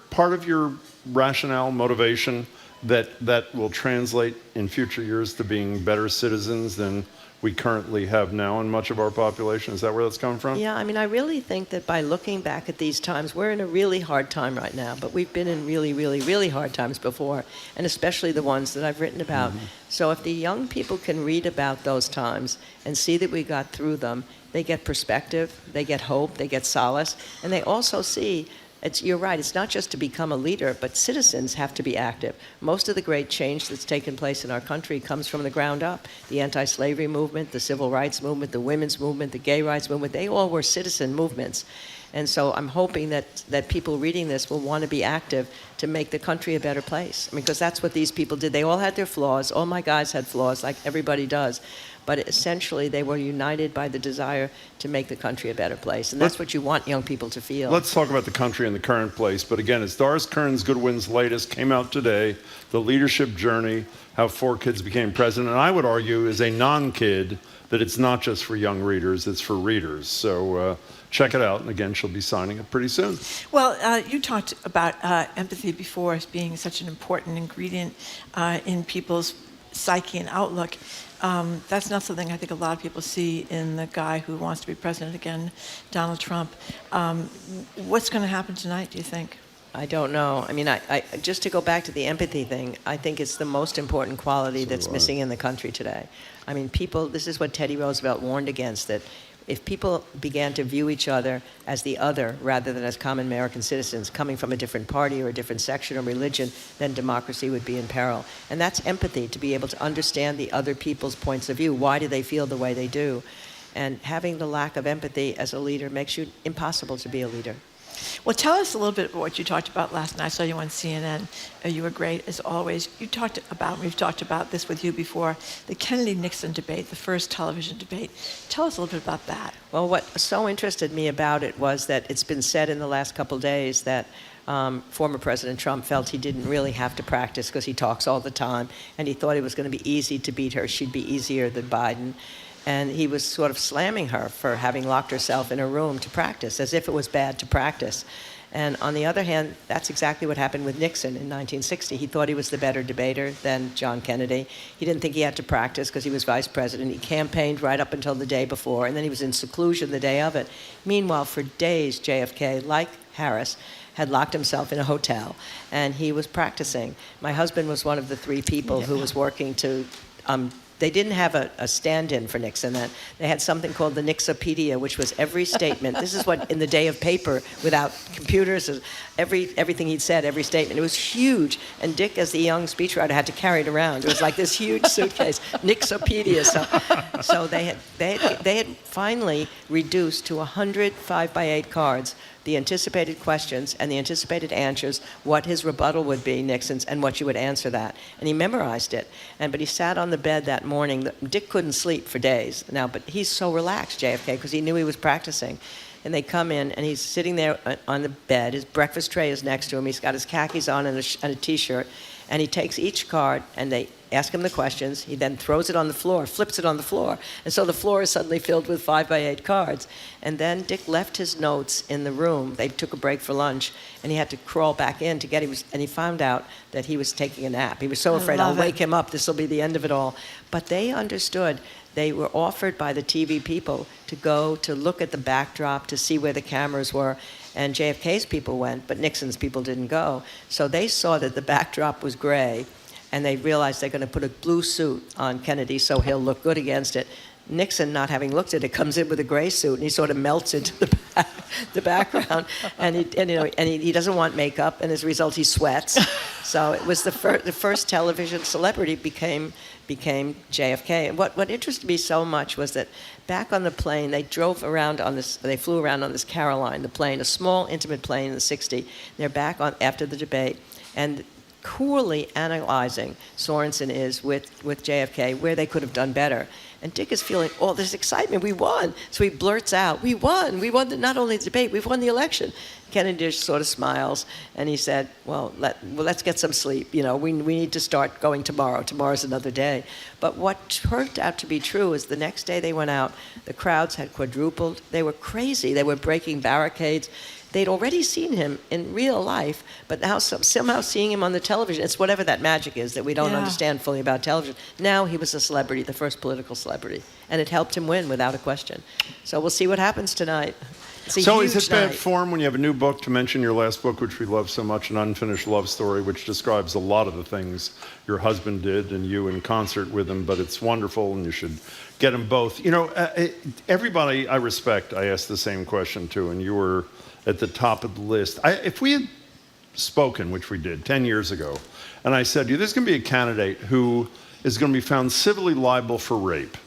part of your rationale, motivation, that will translate in future years to being better citizens than we currently have now in much of our population? Is that where that's coming from? Yeah, I mean, I really think that by looking back at these times, we're in a really hard time right now, but we've been in really, really, really hard times before, and especially the ones that I've written about. Mm-hmm. So if the young people can read about those times and see that we got through them, they get perspective, they get hope, they get solace, and they also see you're right, it's not just to become a leader, but citizens have to be active. Most of the great change that's taken place in our country comes from the ground up. The anti-slavery movement, the civil rights movement, the women's movement, the gay rights movement, they all were citizen movements. And so I'm hoping that people reading this will want to be active to make the country a better place. I mean, because that's what these people did. They all had their flaws. All my guys had flaws, like everybody does. But essentially, they were united by the desire to make the country a better place. And that's what you want young people to feel. Let's talk about the country and the current place. But again, it's Doris Kearns Goodwin's latest, came out today, The Leadership Journey, How 4 Kids Became President. And I would argue, as a non-kid, that it's not just for young readers, it's for readers. So check it out. And again, she'll be signing it pretty soon. Well, you talked about empathy before as being such an important ingredient in people's psyche and outlook. That's not something I think a lot of people see in the guy who wants to be president again, Donald Trump. What's going to happen tonight, do you think? I don't know. I mean, I just to go back to the empathy thing, I think it's the most important quality that's missing in the country today. I mean, people, this is what Teddy Roosevelt warned against, that if people began to view each other as the other rather than as common American citizens coming from a different party or a different section or religion, then democracy would be in peril. And that's empathy, to be able to understand the other people's points of view. Why do they feel the way they do? And having the lack of empathy as a leader makes you impossible to be a leader. Well, tell us a little bit about what you talked about last night. I saw you on CNN. You were great, as always. We've talked about this with you before, the Kennedy-Nixon debate, the first television debate. Tell us a little bit about that. Well, what so interested me about it was that it's been said in the last couple of days that former President Trump felt he didn't really have to practice because he talks all the time, and he thought it was going to be easy to beat her. She'd be easier than Biden. And he was sort of slamming her for having locked herself in a room to practice, as if it was bad to practice. And on the other hand, that's exactly what happened with Nixon in 1960. He thought he was the better debater than John Kennedy. He didn't think he had to practice because he was vice president. He campaigned right up until the day before, and then he was in seclusion the day of it. Meanwhile, for days, JFK, like Harris, had locked himself in a hotel, and he was practicing. My husband was one of the three people who was working to they didn't have a stand-in for Nixon then. They had something called the Nixopedia, which was every statement. This is what, in the day of paper, without computers, everything he'd said, every statement. It was huge. And Dick, as the young speechwriter, had to carry it around. It was like this huge suitcase, Nixopedia. So they had finally reduced to 100 5x8 cards the anticipated questions and the anticipated answers, what his rebuttal would be, Nixon's, and what you would answer that. And he memorized it. But he sat on the bed that morning. Dick couldn't sleep for days now, but he's so relaxed, JFK, because he knew he was practicing. And they come in, and he's sitting there on the bed. His breakfast tray is next to him. He's got his khakis on and a T-shirt. And he takes each card, and they ask him the questions. He then throws it on the floor, flips it on the floor. And so the floor is suddenly filled with 5x8 cards. And then Dick left his notes in the room. They took a break for lunch, and he had to crawl back in to get him. And he found out that he was taking a nap. He was so afraid, I'll wake him up. This will be the end of it all. But they understood. They were offered by the TV people to go to look at the backdrop, to see where the cameras were. And JFK's people went, but Nixon's people didn't go. So they saw that the backdrop was gray, and they realized they're going to put a blue suit on Kennedy so he'll look good against it. Nixon, not having looked at it, comes in with a gray suit, and he sort of melts into the background. And he doesn't want makeup, and as a result, he sweats. So it was the first television celebrity became JFK. And what interested me so much was that back on the plane, they flew around on this Caroline, the plane, a small, intimate plane in the 60s. They're back on after the debate, and coolly analyzing Sorensen is with JFK where they could have done better. And Dick is feeling all this excitement. We won. So he blurts out, we won. We won not only the debate, we've won the election. Kennedy just sort of smiles, and he said, let's get some sleep. We need to start going tomorrow. Tomorrow's another day. But what turned out to be true is the next day they went out, the crowds had quadrupled. They were crazy. They were breaking barricades. They'd already seen him in real life, but now somehow seeing him on the television, it's whatever that magic is that we don't understand fully about television. Now he was a celebrity, the first political celebrity, and it helped him win without a question. So we'll see what happens tonight. So is it bad form when you have a new book to mention your last book, which we love so much, An Unfinished Love Story, which describes a lot of the things your husband did and you in concert with him, but it's wonderful and you should get them both. Everybody I respect, I asked the same question to, and you were at the top of the list. If we had spoken, which we did 10 years ago, and I said to you, there's going to be a candidate who is going to be found civilly liable for rape,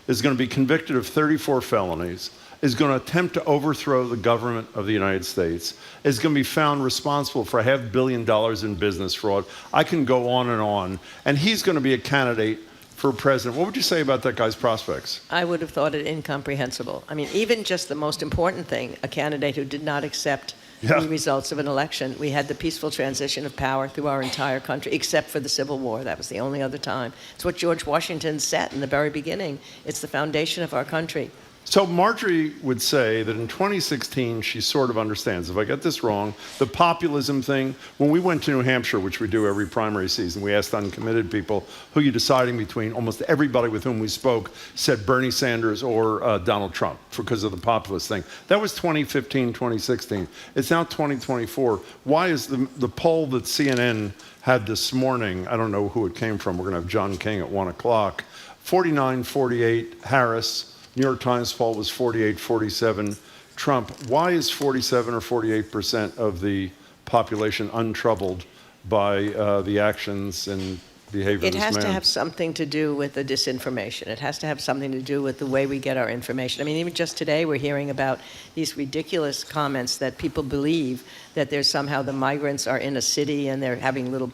is going to be convicted of 34 felonies, is going to attempt to overthrow the government of the United States, is going to be found responsible for $500 million in business fraud. I can go on, and he's going to be a candidate for president. What would you say about that guy's prospects? I would have thought it incomprehensible. I mean, even just the most important thing, a candidate who did not accept the results of an election. We had the peaceful transition of power through our entire country, except for the Civil War. That was the only other time. It's what George Washington said in the very beginning. It's the foundation of our country. So Marjorie would say that in 2016, she sort of understands. If I get this wrong, the populism thing, when we went to New Hampshire, which we do every primary season, we asked uncommitted people, who you're deciding between. Almost everybody with whom we spoke said Bernie Sanders or Donald Trump because of the populist thing. That was 2015, 2016. It's now 2024. Why is the poll that CNN had this morning, I don't know who it came from, we're going to have John King at 1 o'clock, 49-48 Harris, New York Times poll was 48-47 Trump. Why is 47 or 48% of the population untroubled by the actions and behavior of this man? It has to have something to do with the disinformation. It has to have something to do with the way we get our information. I mean, even just today we're hearing about these ridiculous comments that people believe that there's somehow the migrants are in a city and they're having little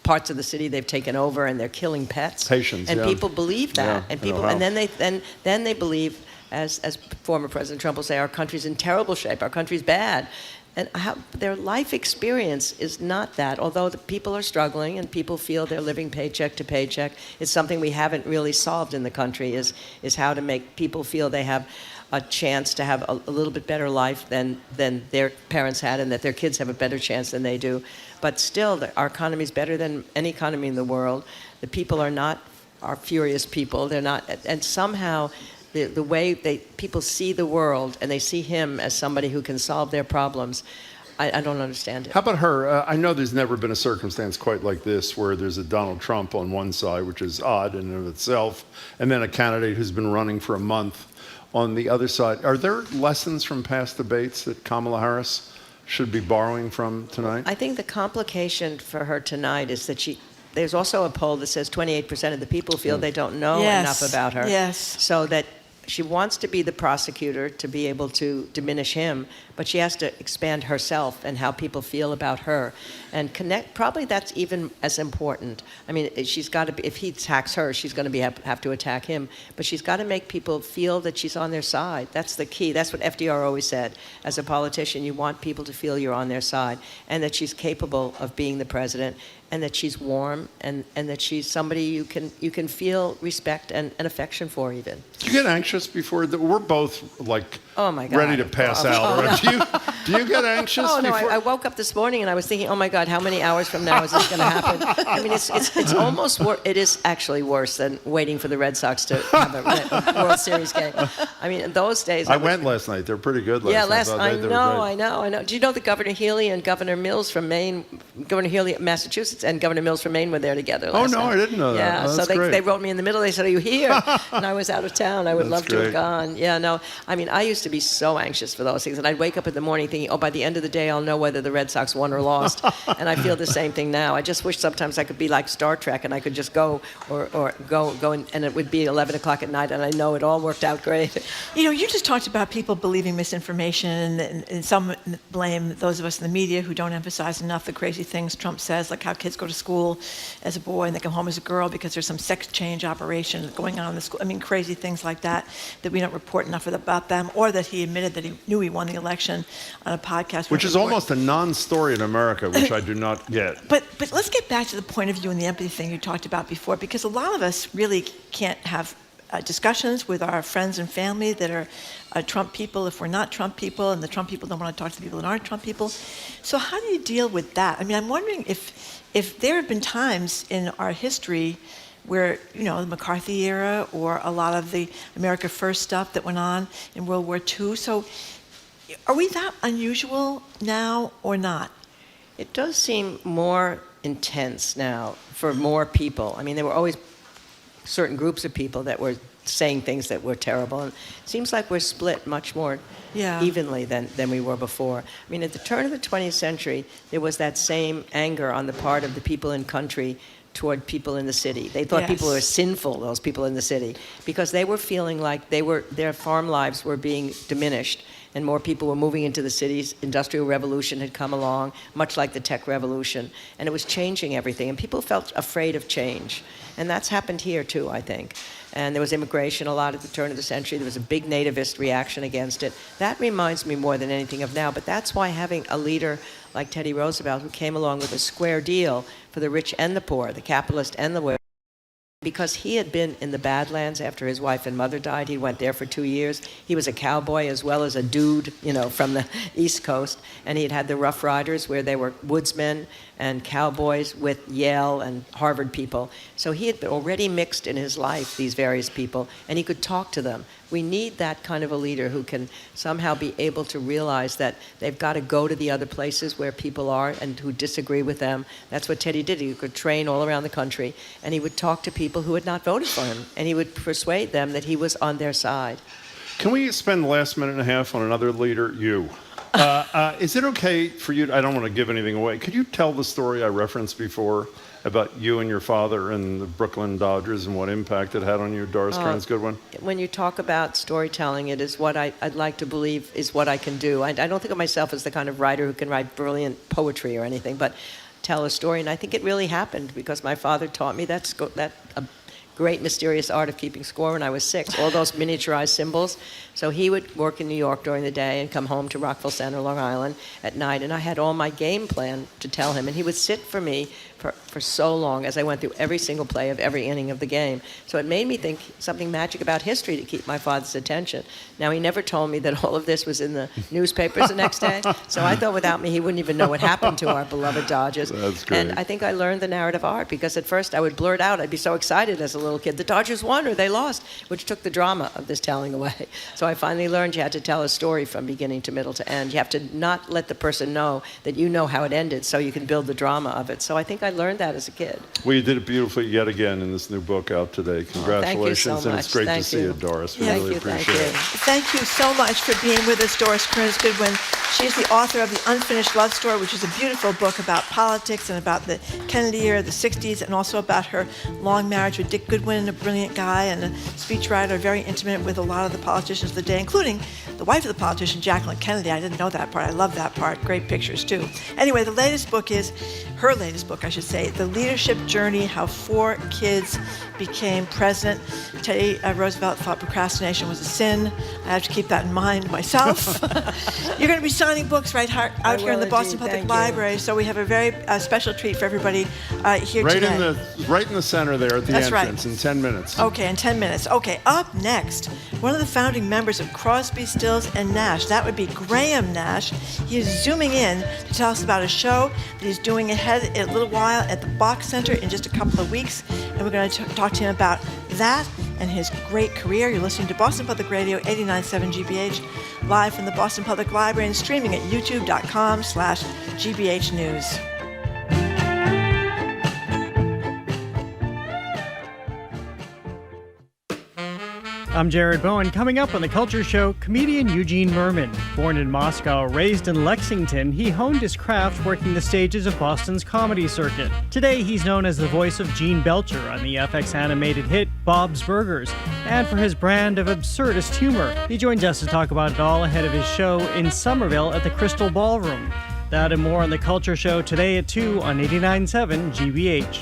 parts of the city they've taken over and they're killing pets. Patients, and yeah. people believe that, and people, and then they believe, as former President Trump will say, our country's in terrible shape, our country's bad, and their life experience is not that. Although the people are struggling and people feel they're living paycheck to paycheck, it's something we haven't really solved in the country. Is how to make people feel they have a chance to have a little bit better life than their parents had, and that their kids have a better chance than they do. But still, our economy is better than any economy in the world. The people are not our furious people. They're not, and somehow the way people see the world and they see him as somebody who can solve their problems, I don't understand it. How about her? I know there's never been a circumstance quite like this where there's a Donald Trump on one side, which is odd in and of itself, and then a candidate who's been running for a month on the other side. Are there lessons from past debates that Kamala Harris should be borrowing from tonight? I think the complication for her tonight is that there's also a poll that says 28% of the people feel they don't know enough about her. Yes. So that she wants to be the prosecutor to be able to diminish him, but she has to expand herself and how people feel about her and connect. Probably that's even as important. I mean, she's got to be, if he attacks her, she's going to have to attack him, but she's got to make people feel that she's on their side. That's the key. That's what FDR always said. As a politician, you want people to feel you're on their side and that she's capable of being the president, and that she's warm, and that she's somebody you can feel respect and affection for even. Do you get anxious before? We're both like oh my God. ready to pass out. Do you get anxious? Oh no! before? I woke up this morning and I was thinking, oh my God, how many hours from now is this going to happen? I mean, it's almost it is actually worse than waiting for the Red Sox to have a World Series game. I mean, in those days. I went last night. They're pretty good last night. I know. Do you know that Governor Healy and Governor Mills from Maine, Governor Healy of Massachusetts and Governor Mills from Maine were there together last night. I didn't know that. Yeah, Oh, so they wrote me in the middle. They said, are you here? And I was out of town. I would That's love to great. have gone. Yeah, no. I mean, I used to be so anxious for those things. And I'd wake up in the morning thinking, oh, by the end of the day, I'll know whether the Red Sox won or lost. And I feel the same thing now. I just wish sometimes I could be like Star Trek and I could just go or go and it would be 11 o'clock at night and I know it all worked out great. You know, you just talked about people believing misinformation, and some blame those of us in the media who don't emphasize enough the crazy things Trump says, like how kids go to school as a boy and they come home as a girl because there's some sex change operation going on in the school. I mean, crazy things like that we don't report enough about them, or that he admitted that he knew he won the election on a podcast. Which is almost a non-story in America, which I do not get. But let's get back to the point of view and the empathy thing you talked about before, because a lot of us really can't have discussions with our friends and family that are Trump people if we're not Trump people, and the Trump people don't want to talk to the people that aren't Trump people. So how do you deal with that? I mean, I'm wondering if there have been times in our history where, you know, the McCarthy era or a lot of the America First stuff that went on in World War II. So are we that unusual now or not? It does seem more intense now for more people. I mean, there were always certain groups of people that were saying things that were terrible. And it seems like we're split much more evenly than we were before. I mean, at the turn of the 20th century, there was that same anger on the part of the people in country toward people in the city. They thought people were sinful, those people in the city, because they were feeling like their farm lives were being diminished and more people were moving into the cities. Industrial revolution had come along, much like the tech revolution, and it was changing everything, and people felt afraid of change. And that's happened here too, I think. And there was immigration a lot at the turn of the century. There was a big nativist reaction against it. That reminds me more than anything of now, but that's why having a leader like Teddy Roosevelt, who came along with a square deal for the rich and the poor, the capitalist and the Because he had been in the Badlands after his wife and mother died. He went there for 2 years. He was a cowboy as well as a dude, from the East Coast. And he had had the Rough Riders, where they were woodsmen and cowboys with Yale and Harvard people. So he had already mixed in his life these various people, and he could talk to them. We need that kind of a leader who can somehow be able to realize that they've got to go to the other places where people are and who disagree with them. That's what Teddy did. He could train all around the country, and he would talk to people who had not voted for him, and he would persuade them that he was on their side. Can we spend the last minute and a half on another leader, you? Is it okay for you, I don't want to give anything away, could you tell the story I referenced before about you and your father and the Brooklyn Dodgers and what impact it had on you, Doris Kearns Goodwin? When you talk about storytelling, it is what I'd like to believe is what I can do. I don't think of myself as the kind of writer who can write brilliant poetry or anything, but tell a story. And I think it really happened because my father taught me that great mysterious art of keeping score when I was 6, all those miniaturized symbols. So he would work in New York during the day and come home to Rockville Center, Long Island at night, and I had all my game plan to tell him, and he would sit for me for so long as I went through every single play of every inning of the game. So it made me think something magic about history to keep my father's attention. Now, he never told me that all of this was in the newspapers the next day, so I thought without me he wouldn't even know what happened to our beloved Dodgers. That's great. And I think I learned the narrative art because at first I would blurt out, I'd be so excited as a little kid, the Dodgers won or they lost, which took the drama of this telling away. So I finally learned you had to tell a story from beginning to middle to end. You have to not let the person know that you know how it ended so you can build the drama of it. So I think I learned that as a kid. Well, you did it beautifully yet again in this new book out today. Congratulations. Thank you so much. And it's great to see you, Doris. We really appreciate it. Thank you so much for being with us, Doris Kearns Goodwin. She's the author of The Unfinished Love Story, which is a beautiful book about politics and about the Kennedy era, the 60s, and also about her long marriage with Dick Goodwin, a brilliant guy and a speechwriter, very intimate with a lot of the politicians of the day, including the wife of the politician, Jacqueline Kennedy. I didn't know that part. I love that part. Great pictures, too. Anyway, the latest book is, her latest book, I should say, The Leadership Journey, How 4 Kids Became President. Teddy Roosevelt thought procrastination was a sin. I have to keep that in mind myself. You're going to be signing books right out here in the Boston Public Library, so we have a very special treat for everybody here today. Right in the center there at the entrance in 10 minutes. Okay, in 10 minutes. Okay, up next, one of the founding members of Crosby, Stills, and Nash. That would be Graham Nash. He is zooming in to tell us about a show that he's doing ahead in a little while at the Boch Center in just a couple of weeks, and we're going to talk to him about that and his great career. You're listening to Boston Public Radio 89.7 GBH, live from the Boston Public Library and streaming at youtube.com/GBH News. I'm Jared Bowen. Coming up on The Culture Show, comedian Eugene Merman. Born in Moscow, raised in Lexington, he honed his craft working the stages of Boston's comedy circuit. Today, he's known as the voice of Gene Belcher on the FX animated hit Bob's Burgers, and for his brand of absurdist humor. He joins us to talk about it all ahead of his show in Somerville at the Crystal Ballroom. That and more on The Culture Show today at 2 on 89.7 GBH.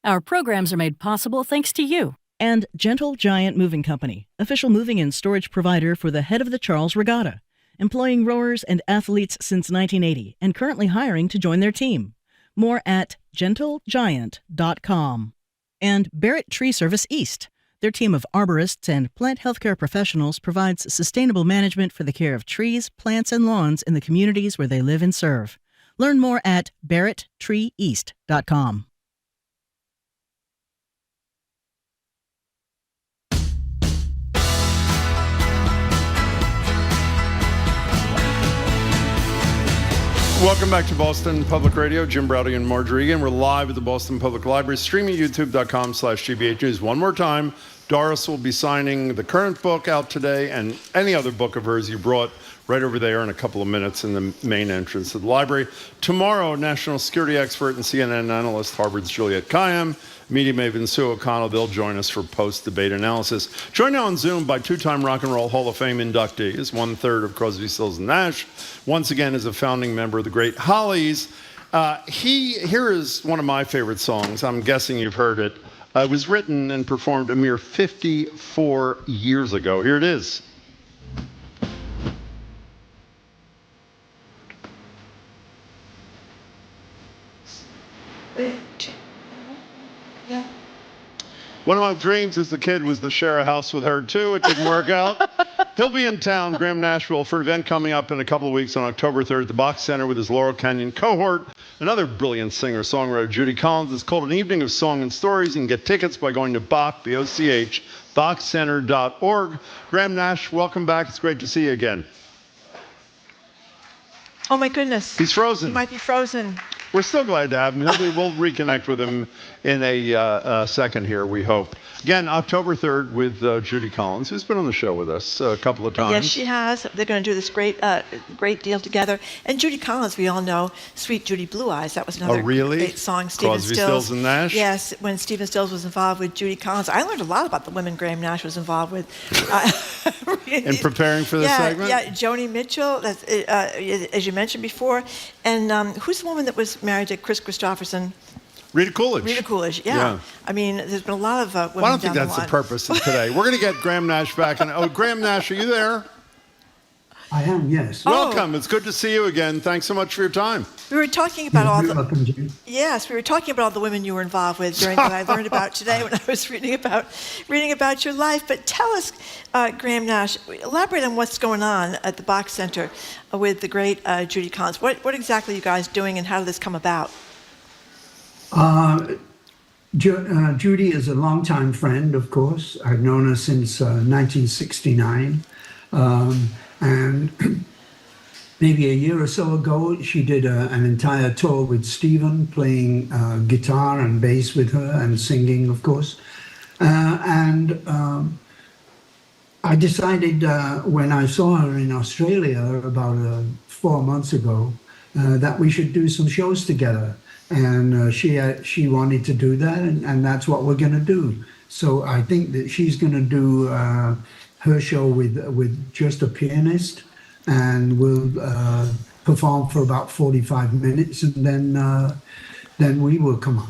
Our programs are made possible thanks to you. And Gentle Giant Moving Company, official moving and storage provider for the head of the Charles Regatta, employing rowers and athletes since 1980 and currently hiring to join their team. More at gentlegiant.com. And Barrett Tree Service East. Their team of arborists and plant healthcare professionals provides sustainable management for the care of trees, plants, and lawns in the communities where they live and serve. Learn more at barretttreeeast.com. Welcome back to Boston Public Radio. Jim Browdy and Marjorie Egan. We're live at the Boston Public Library, streaming youtube.com/GBH News. One more time, Doris will be signing the current book out today and any other book of hers you brought right over there in a couple of minutes in the main entrance of the library. Tomorrow, national security expert and CNN analyst, Harvard's Juliette Kayyem, media maven Sue O'Connell, they'll join us for post-debate analysis. Joined now on Zoom by two-time Rock and Roll Hall of Fame inductees, 1/3 of Crosby, Stills, and Nash. Once again, is a founding member of the Great Hollies. Here is one of my favorite songs. I'm guessing you've heard it. It was written and performed a mere 54 years ago. Here it is. Yeah. One of my dreams as a kid was to share a house with her, too. It didn't work out. He'll be in town, Graham Nash, for an event coming up in a couple of weeks on October 3rd at the Boch Center with his Laurel Canyon cohort. Another brilliant singer-songwriter, Judy Collins. It's called An Evening of Song and Stories. You can get tickets by going to Boch, B-O-C-H, bochcenter.org. Graham Nash, welcome back. It's great to see you again. Oh, my goodness. He's frozen. He might be frozen. We're still glad to have him. We'll reconnect with him in a second here, we hope. Again, October 3rd with Judy Collins, who's been on the show with us a couple of times. Yes, she has. They're going to do this great deal together. And Judy Collins, we all know, Sweet Judy Blue Eyes. That was another great song. Crosby, Stills, and Nash? Yes, when Stephen Stills was involved with Judy Collins. I learned a lot about the women Graham Nash was involved with. In preparing for this segment? Yeah, Joni Mitchell, as you mentioned before. And who's the woman that was married to Chris Christopherson? Rita Coolidge. Rita Coolidge, yeah. I mean, there's been a lot of women Well, I don't think down that's the the purpose of today. We're going to get Graham Nash back. Graham Nash, are you there? I am, yes. Welcome. It's good to see you again. Thanks so much for your time. We were talking about all the Yes, we were talking about all the women you were involved with during that I learned about today when I was reading about your life. But tell us, Graham Nash, elaborate on what's going on at the Boch Center with the great Judy Collins. What exactly are you guys doing, and how did this come about? Judy is a longtime friend, of course. I've known her since 1969. And maybe a year or so ago, she did an entire tour with Stephen, playing guitar and bass with her and singing, of course. I decided when I saw her in Australia about 4 months ago that we should do some shows together. And she wanted to do that, and that's what we're going to do. So I think that she's going to do her show with just a pianist, and we'll perform for about 45 minutes, and then we will come on.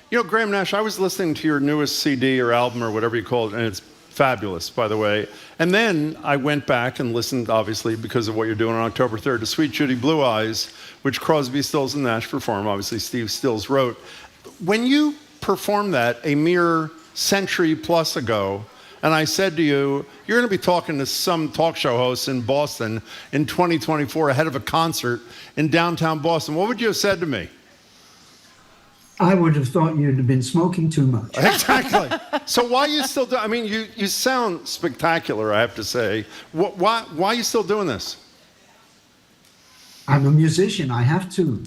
You know, Graham Nash, I was listening to your newest CD or album or whatever you call it, and it's fabulous, by the way. And then I went back and listened, obviously, because of what you're doing on October 3rd, to Sweet Judy Blue Eyes, which Crosby, Stills, and Nash performed. Obviously, Steve Stills wrote. When you performed that a mere century plus ago, and I said to you, you're going to be talking to some talk show hosts in Boston in 2024 ahead of a concert in downtown Boston, what would you have said to me? I would have thought you'd have been smoking too much. Exactly. So why are you still doing? I mean, you sound spectacular, I have to say. Why are you still doing this? I'm a musician. I have to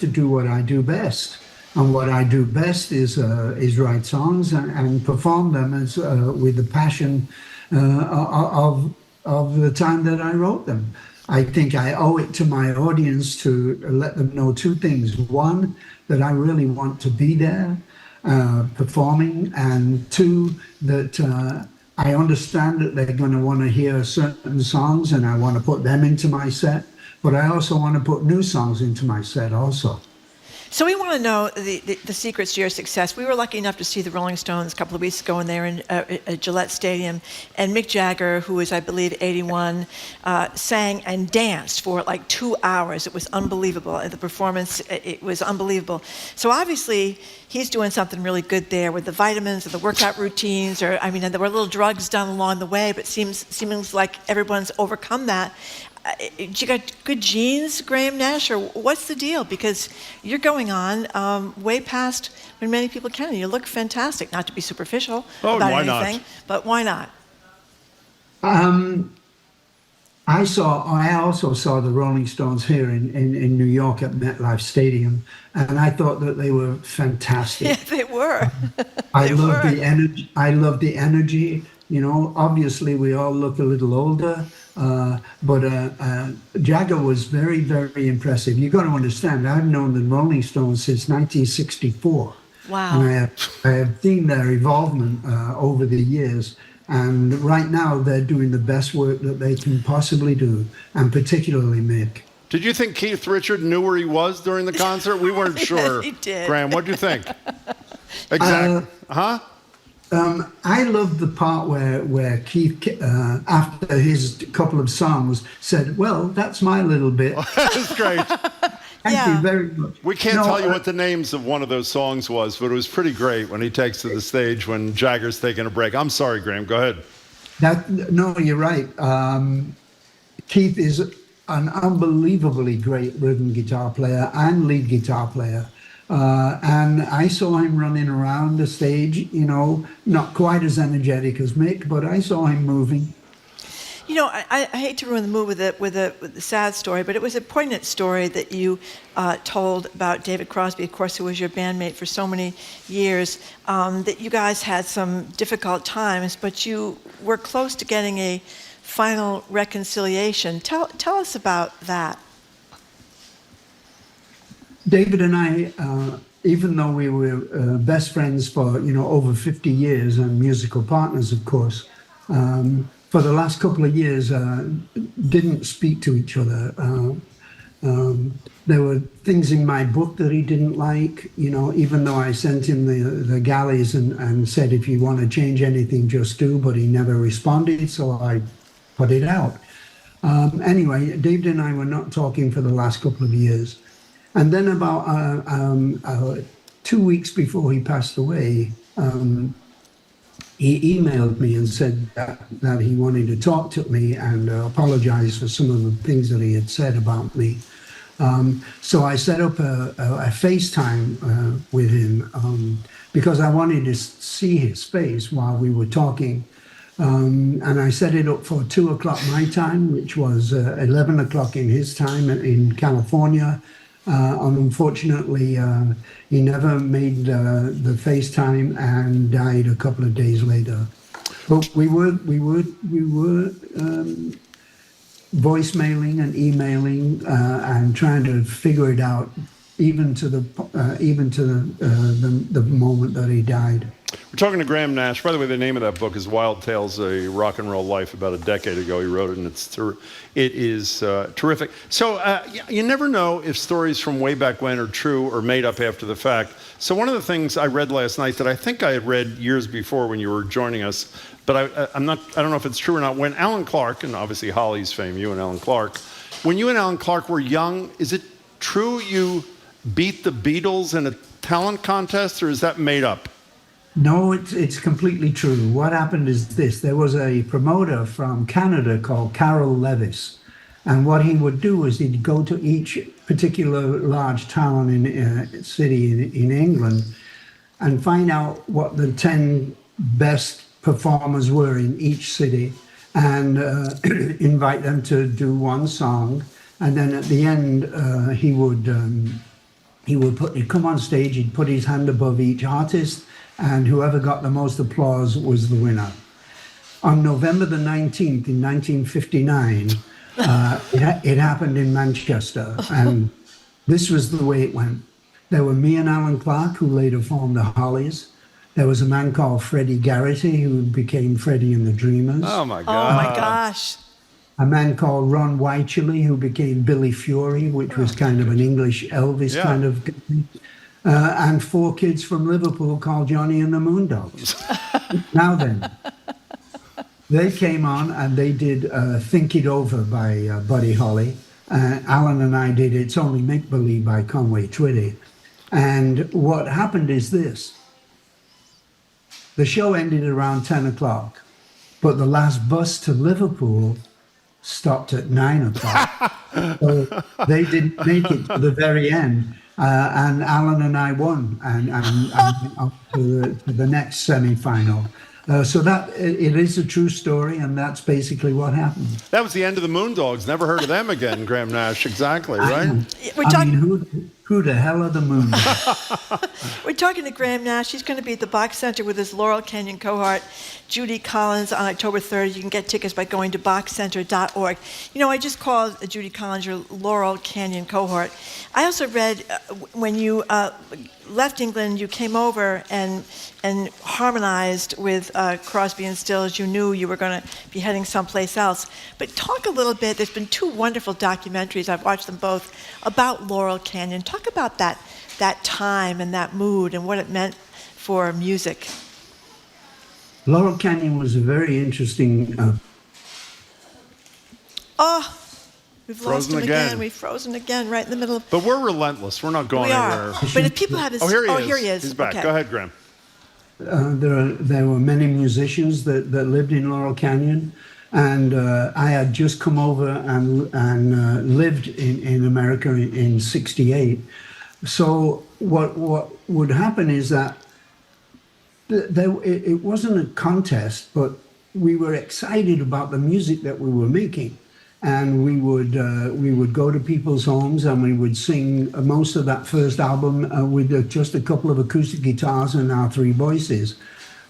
do what I do best, and what I do best is write songs and perform them with the passion of the time that I wrote them. I think I owe it to my audience to let them know two things. One, that I really want to be there performing, and two, that I understand that they're going to want to hear certain songs and I want to put them into my set, but I also want to put new songs into my set also. So we want to know the secrets to your success. We were lucky enough to see the Rolling Stones a couple of weeks ago, and they were in Gillette Stadium. And Mick Jagger, who was, I believe, 81, sang and danced for like 2 hours. It was unbelievable. The performance, it was unbelievable. So obviously, he's doing something really good there with the vitamins and the workout routines. And there were little drugs done along the way, but seems like everyone's overcome that. You got good genes, Graham Nash, or what's the deal? Because you're going on way past when many people can. You look fantastic. Not to be superficial about anything, but why not? I also saw the Rolling Stones here in New York at MetLife Stadium, and I thought that they were fantastic. Yeah, they were. I love the energy. You know, obviously we all look a little older, but Jagger was very, very impressive. You've got to understand, I've known the Rolling Stones since 1964. Wow. And I have seen their evolvement over the years. And right now they're doing the best work that they can possibly do, and particularly Mick. Did you think Keith Richards knew where he was during the concert? We weren't sure. He did. Graham, what do you think? Exactly. I love the part where Keith, after his couple of songs, said, "Well, that's my little bit." That's great. Thank you very much. We can't tell you what the names of one of those songs was, but it was pretty great when he takes to the stage when Jagger's taking a break. I'm sorry, Graham. Go ahead. No, you're right. Keith is an unbelievably great rhythm guitar player and lead guitar player. And I saw him running around the stage, not quite as energetic as Mick, but I saw him moving. I hate to ruin the mood with a sad story, but it was a poignant story that you told about David Crosby, of course, who was your bandmate for so many years, that you guys had some difficult times, but you were close to getting a final reconciliation. Tell us about that. David and I, even though we were best friends for, over 50 years and musical partners, of course, for the last couple of years, didn't speak to each other. There were things in my book that he didn't like, even though I sent him the galleys and said, if you want to change anything, just do, but he never responded, so I put it out. Anyway, David and I were not talking for the last couple of years. And then about 2 weeks before he passed away, he emailed me and said that he wanted to talk to me and apologize for some of the things that he had said about me. So I set up a FaceTime with him because I wanted to see his face while we were talking. And I set it up for 2 o'clock my time, which was 11 o'clock in his time in California. Unfortunately, he never made the FaceTime and died a couple of days later. But we were voicemailing and emailing and trying to figure it out, even to the moment that he died. We're talking to Graham Nash. By the way, the name of that book is Wild Tales, A Rock and Roll Life. About a decade ago, he wrote it, and it is terrific. So you never know if stories from way back when are true or made up after the fact. So one of the things I read last night that I think I had read years before when you were joining us, but I don't know if it's true or not. When Alan Clark, and obviously Holly's fame, you and Alan Clark, when you and Alan Clark were young, is it true you beat the Beatles in a talent contest, or is that made up? No, it's completely true. What happened is this. There was a promoter from Canada called Carol Levis. And what he would do is he'd go to each particular large town city in England and find out what the 10 best performers were in each city and invite them to do one song. And then at the end, he'd come on stage, he'd put his hand above each artist, and whoever got the most applause was the winner. On November the 19th in 1959, it happened in Manchester, and this was the way it went. There were me and Alan Clark, who later formed the Hollies. There was a man called Freddie Garrity, who became Freddie and the Dreamers. Oh, my God. Oh, my gosh. A man called Ron Wycherley, who became Billy Fury, which was kind of an English Elvis kind of guy. And 4 kids from Liverpool called Johnny and the Moondogs. Now then, they came on and they did Think It Over by Buddy Holly. Alan and I did It's Only Make Believe by Conway Twitty. And what happened is this. The show ended around 10 o'clock, but the last bus to Liverpool stopped at 9 o'clock. So they didn't make it to the very end. And Alan and I won and up to the next semi-final. So that it is a true story, and that's basically what happened. That was the end of the Moondogs. Never heard of them again, Graham Nash. Exactly, right? Who the hell are the Moondogs? We're talking to Graham Nash. He's going to be at the Boch Center with his Laurel Canyon cohort, Judy Collins, on October 3rd. You can get tickets by going to bochcenter.org. I just called Judy Collins your Laurel Canyon cohort. I also read when you left England, you came over and harmonized with Crosby and Stills. You knew you were going to be heading someplace else. But talk a little bit. There's been 2 wonderful documentaries. I've watched them both about Laurel Canyon. Talk about that time and that mood and what it meant for music. Laurel Canyon was a very interesting. We've Frozen lost him again. We've frozen again, right in the middle of. But we're relentless. We're not going We anywhere. are. But if people have this. Oh, here he is. Here he is. He's back. Okay. Go ahead, Graham. There were many musicians that lived in Laurel Canyon, and I had just come over and lived in America in '68. So what would happen is that it wasn't a contest, but we were excited about the music that we were making. And we would go to people's homes and we would sing most of that first album with just a couple of acoustic guitars and our three voices.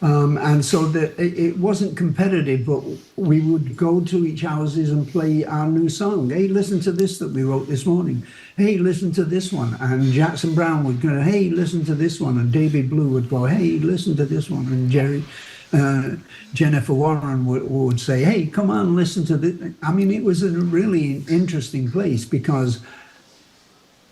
And so it wasn't competitive, but we would go to each houses and play our new song. Hey, listen to this that we wrote this morning. Hey, listen to this one. And Jackson Browne would go, hey, listen to this one. And David Blue would go, hey, listen to this one. And Jennifer Warren would say, hey, come on, listen to this. I mean, it was a really interesting place because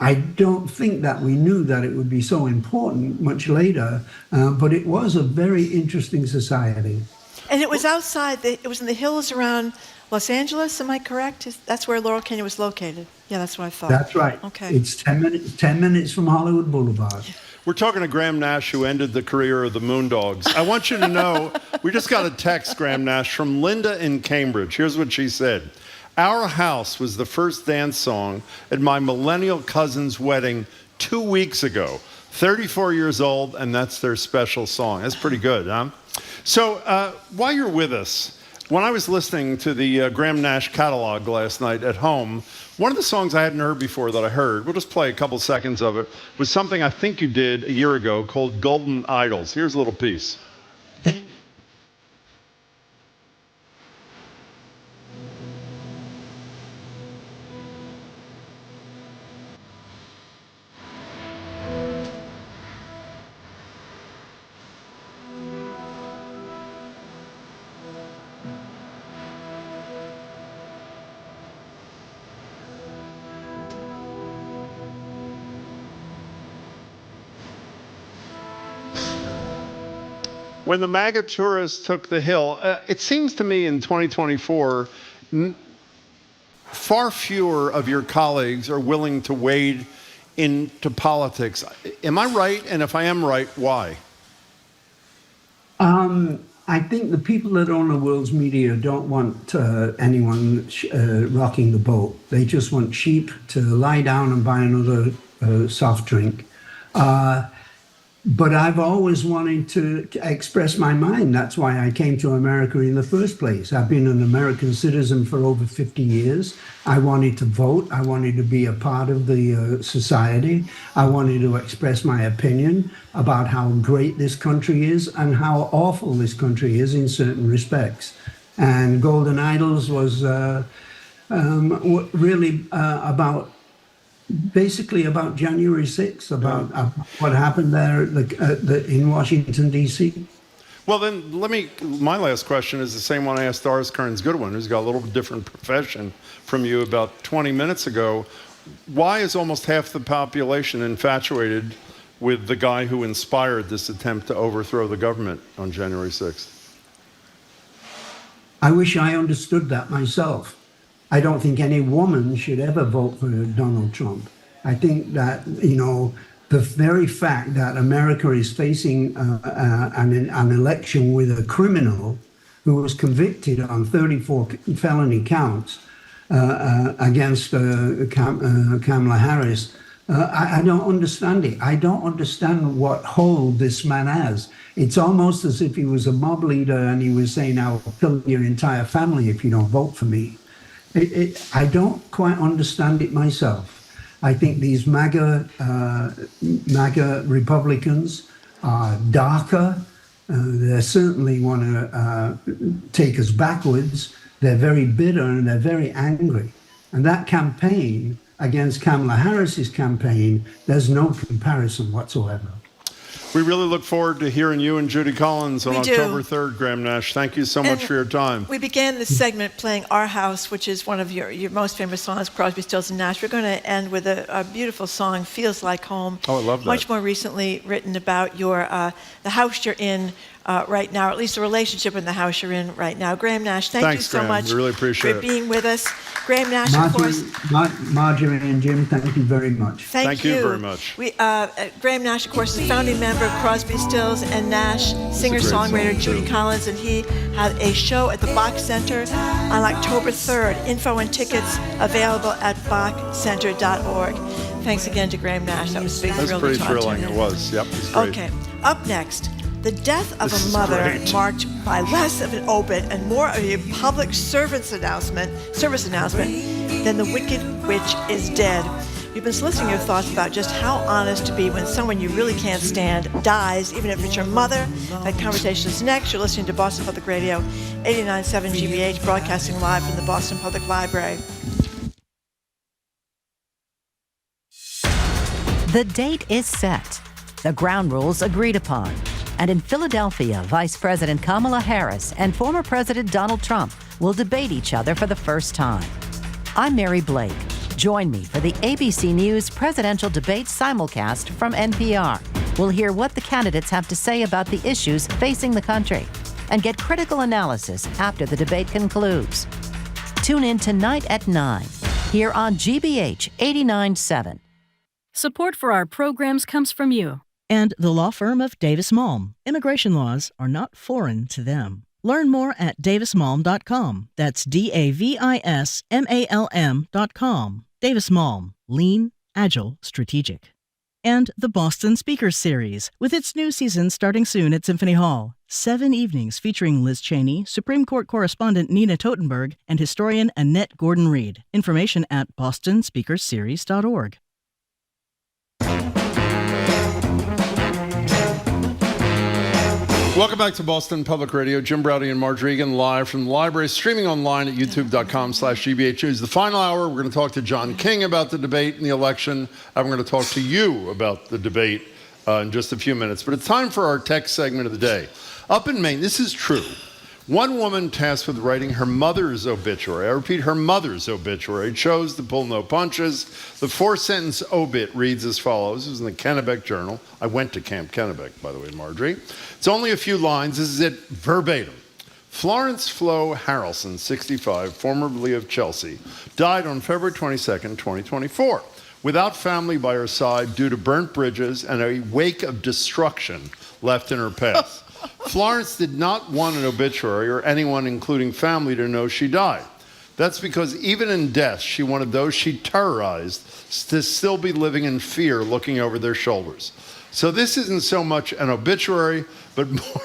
I don't think that we knew that it would be so important much later, but it was a very interesting society. And it was outside, it was in the hills around Los Angeles, am I correct? That's where Laurel Canyon was located. Yeah, that's what I thought. That's right. Okay. It's 10 minutes from Hollywood Boulevard. We're talking to Graham Nash, who ended the career of the Moondogs. I want you to know, we just got a text, Graham Nash, from Linda in Cambridge. Here's what she said. Our House was the first dance song at my millennial cousin's wedding 2 weeks ago. 34 years old, and that's their special song. That's pretty good, huh? So while you're with us, when I was listening to the Graham Nash catalog last night at home, one of the songs I hadn't heard before that I heard, we'll just play a couple seconds of it, was something I think you did a year ago called Golden Idols. Here's a little piece. When the MAGA tourists took the Hill, it seems to me in 2024, far fewer of your colleagues are willing to wade into politics. Am I right? And if I am right, why? I think the people that own the world's media don't want anyone rocking the boat. They just want sheep to lie down and buy another soft drink. But I've always wanted to express my mind. That's why I came to America in the first place. I've been an American citizen for over 50 years. I wanted to vote. I wanted to be a part of the society. I wanted to express my opinion about how great this country is and how awful this country is in certain respects. And Golden Idols was really basically about January 6th, about what happened there in Washington, D.C. Well, then my last question is the same one I asked Doris Kearns Goodwin, who's got a little different profession from you about 20 minutes ago. Why is almost half the population infatuated with the guy who inspired this attempt to overthrow the government on January 6th? I wish I understood that myself. I don't think any woman should ever vote for Donald Trump. I think that, the very fact that America is facing an election with a criminal who was convicted on 34 felony counts against Kamala Harris, I don't understand it. I don't understand what hold this man has. It's almost as if he was a mob leader and he was saying, I'll kill your entire family if you don't vote for me. I don't quite understand it myself. I think these MAGA Republicans are darker. They certainly want to take us backwards. They're very bitter and they're very angry. And that campaign against Kamala Harris's campaign, there's no comparison whatsoever. We really look forward to hearing you and Judy Collins on We do. October 3rd, Graham Nash. Thank you so much for your time. We began this segment playing Our House, which is one of your most famous songs, Crosby, Stills, and Nash. We're going to end with a beautiful song, Feels Like Home. Oh, I love that. Much more recently written about the house you're in right now, or at least the relationship in the house you're in right now. Graham Nash, thank you so Graham. much We really appreciate for it. being with us. Graham Nash, of course. Marjorie and Jim, thank you very much. Thank you very much. Graham Nash, of course, is a founding member of Crosby, Stills, and Nash, singer-songwriter Judy Collins, and he had a show at the Boch Center on October 3rd. Info and tickets available at bochcenter.org. Thanks again to Graham Nash. That was a big thrill to talk to him. That's pretty thrilling. It was. Yep, it was great. Okay, up next. The death of This a is mother great. marked by less of an obit and more of a public service announcement than the Wicked Witch is dead. You've been soliciting your thoughts about just how honest to be when someone you really can't stand dies, even if it's your mother. That conversation is next. You're listening to Boston Public Radio, 89.7 GBH, broadcasting live from the Boston Public Library. The date is set. The ground rules agreed upon. And in Philadelphia, Vice President Kamala Harris and former President Donald Trump will debate each other for the first time. I'm Mary Blake. Join me for the ABC News Presidential Debate simulcast from NPR. We'll hear what the candidates have to say about the issues facing the country and get critical analysis after the debate concludes. Tune in tonight at 9 here on GBH 89.7. Support for our programs comes from you and the law firm of Davis Malm. Immigration laws are not foreign to them. Learn more at davismalm.com. That's DAVISMALM.com. Davis Malm. Lean, agile, strategic. And the Boston Speakers Series, with its new season starting soon at Symphony Hall. 7 evenings featuring Liz Cheney, Supreme Court correspondent Nina Totenberg, and historian Annette Gordon-Reed. Information at bostonspeakersseries.org. Welcome back to Boston Public Radio. Jim Browdy and Marge Regan live from the library, streaming online at youtube.com/GBH News. The final hour, we're going to talk to John King about the debate and the election. And we're going to talk to you about the debate in just a few minutes. But it's time for our tech segment of the day. Up in Maine, this is true. One woman tasked with writing her mother's obituary, I repeat, her mother's obituary, chose to pull no punches. The 4-sentence obit reads as follows. This is in the Kennebec Journal. I went to Camp Kennebec, by the way, Marjorie. It's only a few lines. This is it verbatim. Florence Flo Harrelson, 65, formerly of Chelsea, died on February 22nd, 2024, without family by her side due to burnt bridges and a wake of destruction left in her past. Florence did not want an obituary or anyone, including family, to know she died. That's because even in death, she wanted those she terrorized to still be living in fear, looking over their shoulders. So this isn't so much an obituary, but more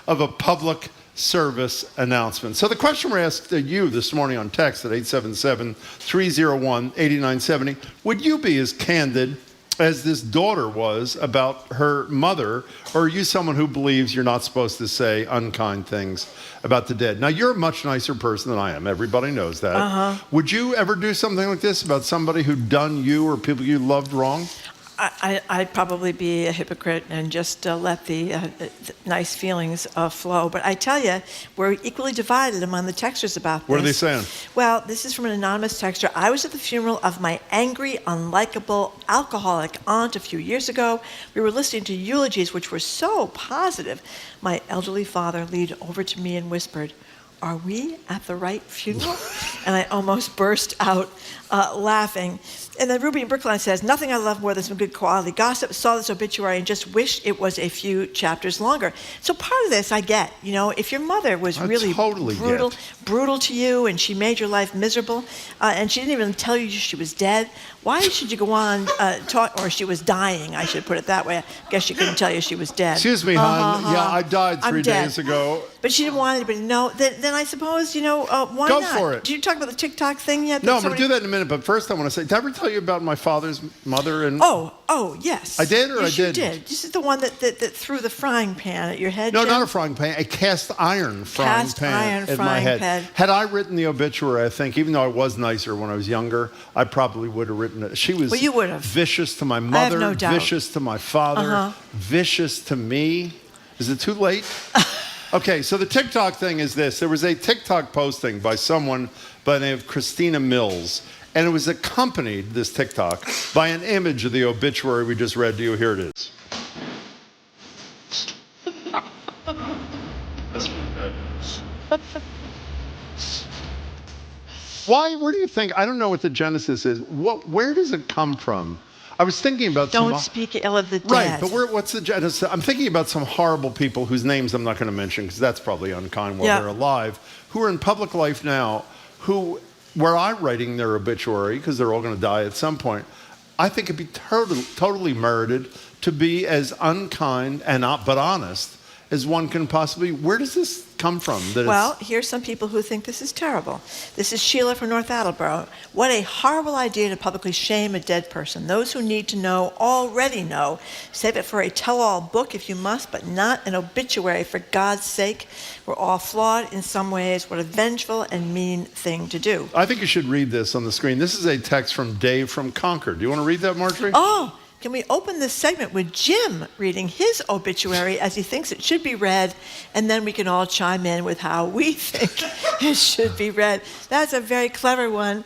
of a public service announcement. So the question we're asking you this morning on text at 877-301-8970, would you be as candid as this daughter was about her mother, or are you someone who believes you're not supposed to say unkind things about the dead? Now, you're a much nicer person than I am. Everybody knows that. Uh-huh. Would you ever do something like this about somebody who'd done you or people you loved wrong? I'd probably be a hypocrite and just let the nice feelings flow. But I tell you, we're equally divided among the texters about this. What are they saying? Well, this is from an anonymous texter. I was at the funeral of my angry, unlikable, alcoholic aunt a few years ago. We were listening to eulogies, which were so positive. My elderly father leaned over to me and whispered, "Are we at the right funeral?" And I almost burst out laughing. And then Ruby in Brookline says, "Nothing I love more than some good quality gossip. Saw this obituary and just wished it was a few chapters longer." So part of this I get. You know, if your mother was really brutal to you and she made your life miserable and she didn't even tell you she was dead, why should you go on or she was dying, I should put it that way. I guess she couldn't tell you she was dead. Excuse me, hon. Yeah, I died 3 days ago. But she didn't want anybody to know. Then I suppose, why Go not? for it. Did you talk about the TikTok thing yet? No, I'm going to do that in a minute. But first I want to say, did I ever tell you about my father's mother? And Oh, Oh, yes. I did or yes, I didn't? You did. This is the one that threw the frying pan at your head, No, Jim? not a frying pan, a cast iron frying pan at my head. Pan. Had I written the obituary, I think, even though I was nicer when I was younger, I probably would have written it. She was you would have. Vicious to my mother, I have no doubt. vicious to my father, vicious to me. Is it too late? Okay, so the TikTok thing is this. There was a TikTok posting by someone by the name of Christina Mills, and it was accompanied, this TikTok, by an image of the obituary we just read to you. Here it is. Why? Where do you think? I don't know what the genesis is. Where does it come from? I was thinking about Don't speak ill of the dead. Right, but what's the genesis? I'm thinking about some horrible people whose names I'm not going to mention because that's probably unkind while they're alive, who are in public life now, who, were I writing their obituary, because they're all going to die at some point, I think it'd be totally merited to be as unkind and but honest as one can possibly. Where does this come from? Well, here's some people who think this is terrible. This is Sheila from North Attleboro. What a horrible idea to publicly shame a dead person. Those who need to know already know. Save it for a tell-all book if you must, but not an obituary, for God's sake. We're all flawed in some ways. What a vengeful and mean thing to do. I think you should read this on the screen. This is a text from Dave from Concord. Do you want to read that, Marjorie? Oh! Can we open this segment with Jim reading his obituary as he thinks it should be read, and then we can all chime in with how we think it should be read. That's a very clever one,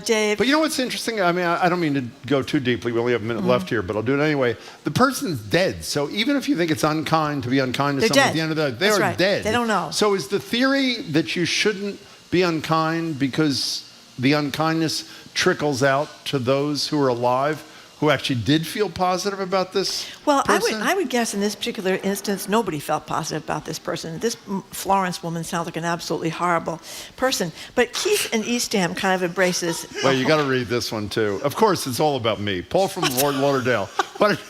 Dave. But you know what's interesting? I mean, I don't mean to go too deeply. We only have a minute left here, but I'll do it anyway. The person's dead, so even if you think it's unkind to be unkind to someone at the end of the day, they are dead. They don't know. So is the theory that you shouldn't be unkind because the unkindness trickles out to those who are alive, who actually did feel positive about this person? I would guess in this particular instance, nobody felt positive about this person. This Florence woman sounds like an absolutely horrible person. But Keith in Eastham kind of embraces... Well, you got to read this one, too. Of course, it's all about me. Paul from Fort Lauderdale. What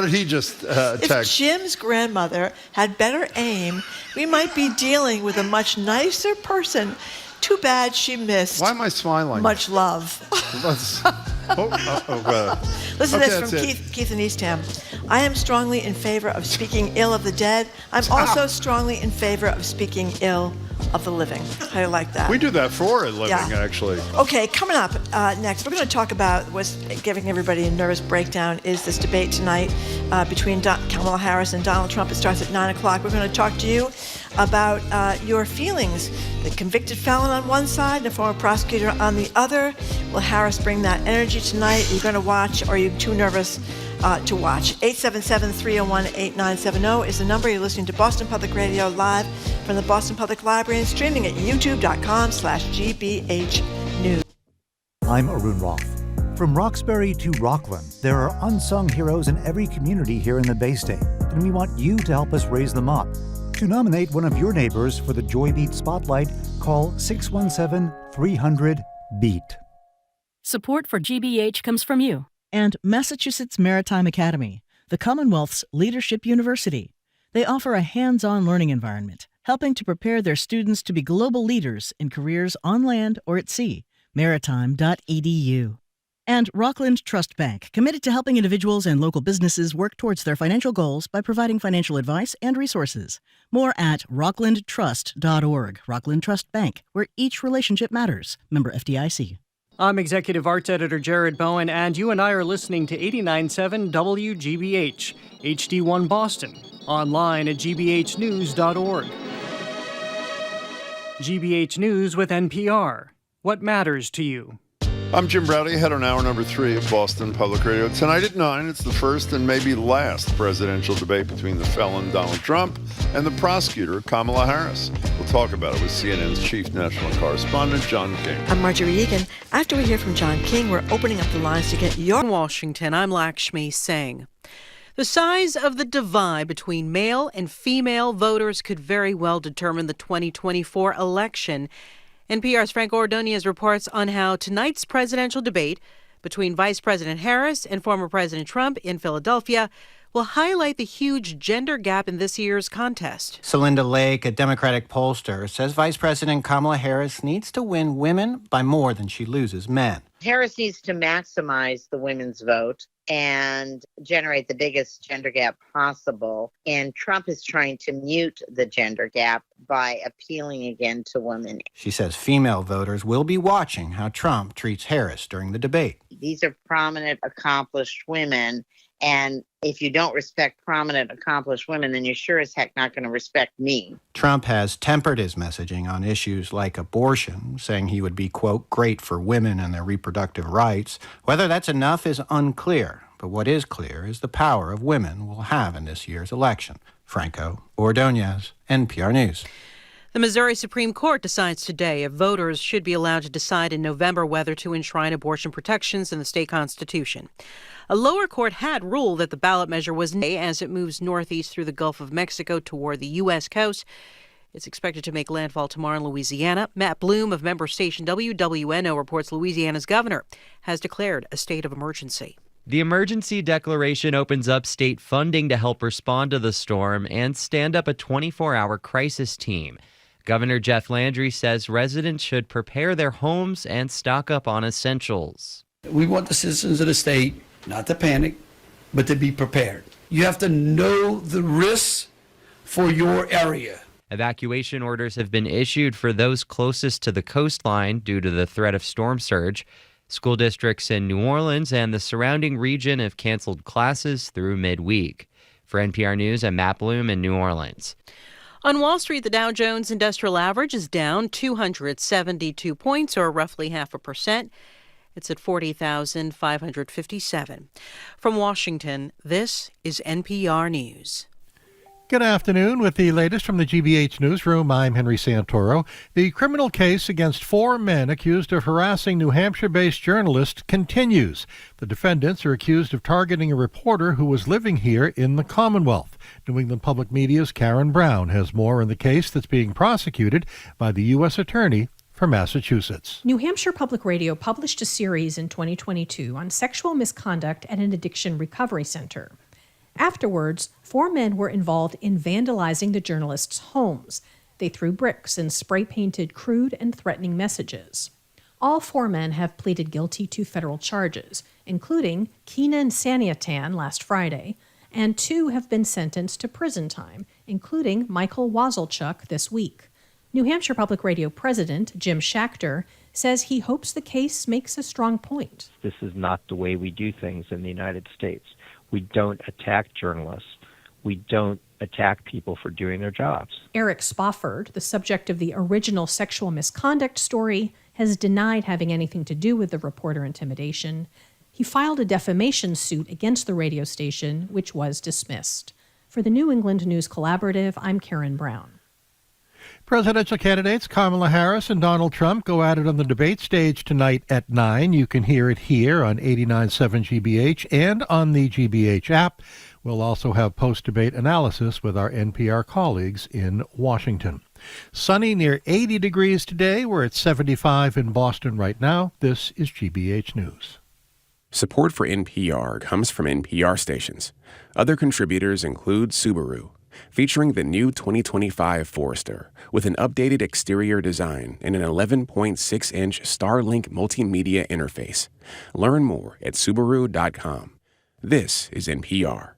did he just text? If Jim's grandmother had better aim, we might be dealing with a much nicer person. Too bad she missed. Why am I smiling? Much love. Listen to this from Keith in Eastham. I am strongly in favor of speaking ill of the dead. I'm also strongly in favor of speaking ill of the living. How do you like that? We do that for a living, actually. Okay, coming up next, we're going to talk about what's giving everybody a nervous breakdown is this debate tonight between Kamala Harris and Donald Trump. It starts at 9 o'clock. We're going to talk to you about your feelings. The convicted felon on one side and a former prosecutor on the other. Will Harris bring that energy tonight? Are you going to watch, or are you too nervous to watch? 877-301-8970 is the number. You're listening to Boston Public Radio live from the Boston Public Library and streaming at youtube.com/GBH News. I'm Arun Roth. From Roxbury to Rockland, there are unsung heroes in every community here in the Bay State, and we want you to help us raise them up. To nominate one of your neighbors for the Joy Beat Spotlight, call 617-300-BEAT. Support for GBH comes from you and Massachusetts Maritime Academy, the Commonwealth's leadership university. They offer a hands-on learning environment, helping to prepare their students to be global leaders in careers on land or at sea. Maritime.edu. And Rockland Trust Bank, committed to helping individuals and local businesses work towards their financial goals by providing financial advice and resources. More at rocklandtrust.org. Rockland Trust Bank, where each relationship matters. Member FDIC. I'm Executive Arts Editor Jared Bowen, and you and I are listening to 89.7 WGBH, HD1 Boston, online at gbhnews.org. GBH News with NPR. What matters to you? I'm Jim Browdy, head on hour number 3 of Boston Public Radio. Tonight at 9, it's the first and maybe last presidential debate between the felon Donald Trump and the prosecutor Kamala Harris. We'll talk about it with CNN's chief national correspondent, John King. I'm Marjorie Egan. After we hear from John King, we're opening up the lines to get your... In Washington, I'm Lakshmi Singh. The size of the divide between male and female voters could very well determine the 2024 election. NPR's Frank Ordonez reports on how tonight's presidential debate between Vice President Harris and former President Trump in Philadelphia will highlight the huge gender gap in this year's contest. Celinda Lake, a Democratic pollster, says Vice President Kamala Harris needs to win women by more than she loses men. Harris needs to maximize the women's vote and generate the biggest gender gap possible. And Trump is trying to mute the gender gap by appealing again to women. She says female voters will be watching how Trump treats Harris during the debate. These are prominent, accomplished women. And if you don't respect prominent, accomplished women, then you're sure as heck not going to respect me. Trump has tempered his messaging on issues like abortion, saying he would be, quote, great for women and their reproductive rights. Whether that's enough is unclear, but what is clear is the power of women will have in this year's election. Franco Ordonez, NPR News. The Missouri Supreme Court decides today if voters should be allowed to decide in November whether to enshrine abortion protections in the state constitution. A lower court had ruled that the ballot measure was nay as it moves northeast through the Gulf of Mexico toward the U.S. coast. It's expected to make landfall tomorrow in Louisiana. Matt Bloom of member station WWNO reports Louisiana's governor has declared a state of emergency. The emergency declaration opens up state funding to help respond to the storm and stand up a 24-hour crisis team. Governor Jeff Landry says residents should prepare their homes and stock up on essentials. We want the citizens of the state not to panic, but to be prepared. You have to know the risks for your area. Evacuation orders have been issued for those closest to the coastline due to the threat of storm surge. School districts in New Orleans and the surrounding region have canceled classes through midweek. For NPR News, I'm Matt Bloom in New Orleans. On Wall Street, the Dow Jones Industrial Average is down 272 points, or roughly 0.5%. It's at 40,557. From Washington, this is NPR News. Good afternoon. With the latest from the GBH newsroom, I'm Henry Santoro. The criminal case against 4 men accused of harassing New Hampshire-based journalists continues. The defendants are accused of targeting a reporter who was living here in the Commonwealth. New England Public Media's Karen Brown has more on the case that's being prosecuted by the U.S. Attorney for Massachusetts. New Hampshire Public Radio published a series in 2022 on sexual misconduct at an addiction recovery center. Afterwards, 4 men were involved in vandalizing the journalists' homes. They threw bricks and spray-painted crude and threatening messages. All 4 men have pleaded guilty to federal charges, including Keenan Saniatan last Friday, and 2 have been sentenced to prison time, including Michael Wazelchuk this week. New Hampshire Public Radio President Jim Schachter says he hopes the case makes a strong point. This is not the way we do things in the United States. We don't attack journalists. We don't attack people for doing their jobs. Eric Spofford, the subject of the original sexual misconduct story, has denied having anything to do with the reporter intimidation. He filed a defamation suit against the radio station, which was dismissed. For the New England News Collaborative, I'm Karen Brown. Presidential candidates Kamala Harris and Donald Trump go at it on the debate stage tonight at 9. You can hear it here on 89.7 GBH and on the GBH app. We'll also have post-debate analysis with our NPR colleagues in Washington. Sunny near 80 degrees today. We're at 75 in Boston right now. This is GBH News. Support for NPR comes from NPR stations. Other contributors include Subaru, featuring the new 2025 Forester with an updated exterior design and an 11.6-inch Starlink multimedia interface. Learn more at Subaru.com. This is NPR.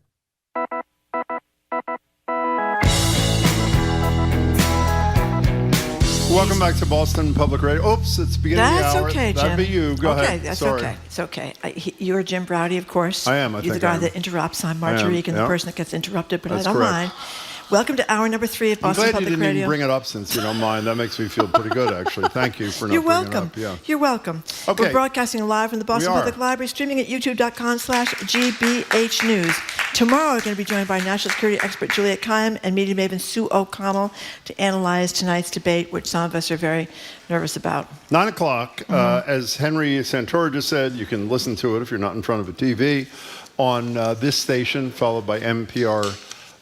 Welcome back to Boston Public Radio. Oops, it's beginning of the hour. That's okay, Jim. That'd be you. Go ahead. That's Sorry. okay. It's okay. You're Jim Browdy, of course. I am. You're the guy that interrupts. I'm Marguerite, and the person that gets interrupted, but That's I don't correct. mind. Welcome to hour number 3 of I'm Boston glad Public you didn't Radio. even bring it up since you don't mind. That makes me feel pretty good, actually. Thank you for not You're bringing welcome. it up. Yeah. You're welcome. Okay. We're broadcasting live from the Boston We are. Public Library, streaming at youtube.com/GBH News. Tomorrow, we're going to be joined by national security expert Juliet Kayyem and media maven Sue O'Connell to analyze tonight's debate, which some of us are very nervous about. 9 o'clock, as Henry Santoro just said, you can listen to it if you're not in front of a TV on this station, followed by NPR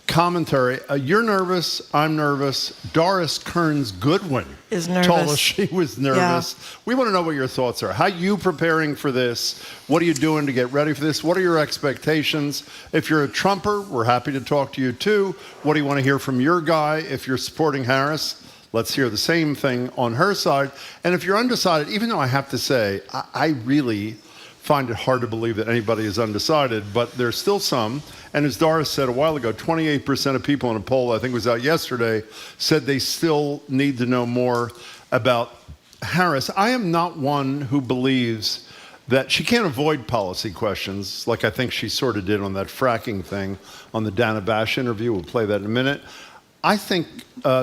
commentary. You're nervous. I'm nervous. Doris Kearns Goodwin is nervous. Told us she was nervous. Yeah. We want to know what your thoughts are. How are you preparing for this? What are you doing to get ready for this? What are your expectations? If you're a Trumper, we're happy to talk to you too. What do you want to hear from your guy? If you're supporting Harris, Let's hear the same thing on her side. And if you're undecided, even though I have to say, I really find it hard to believe that anybody is undecided, but there's still some. And as Doris said a while ago, 28% of people in a poll, I think was out yesterday, said they still need to know more about Harris. I am not one who believes that she can't avoid policy questions, like I think she sort of did on that fracking thing on the Dana Bash interview. We'll play that in a minute. I think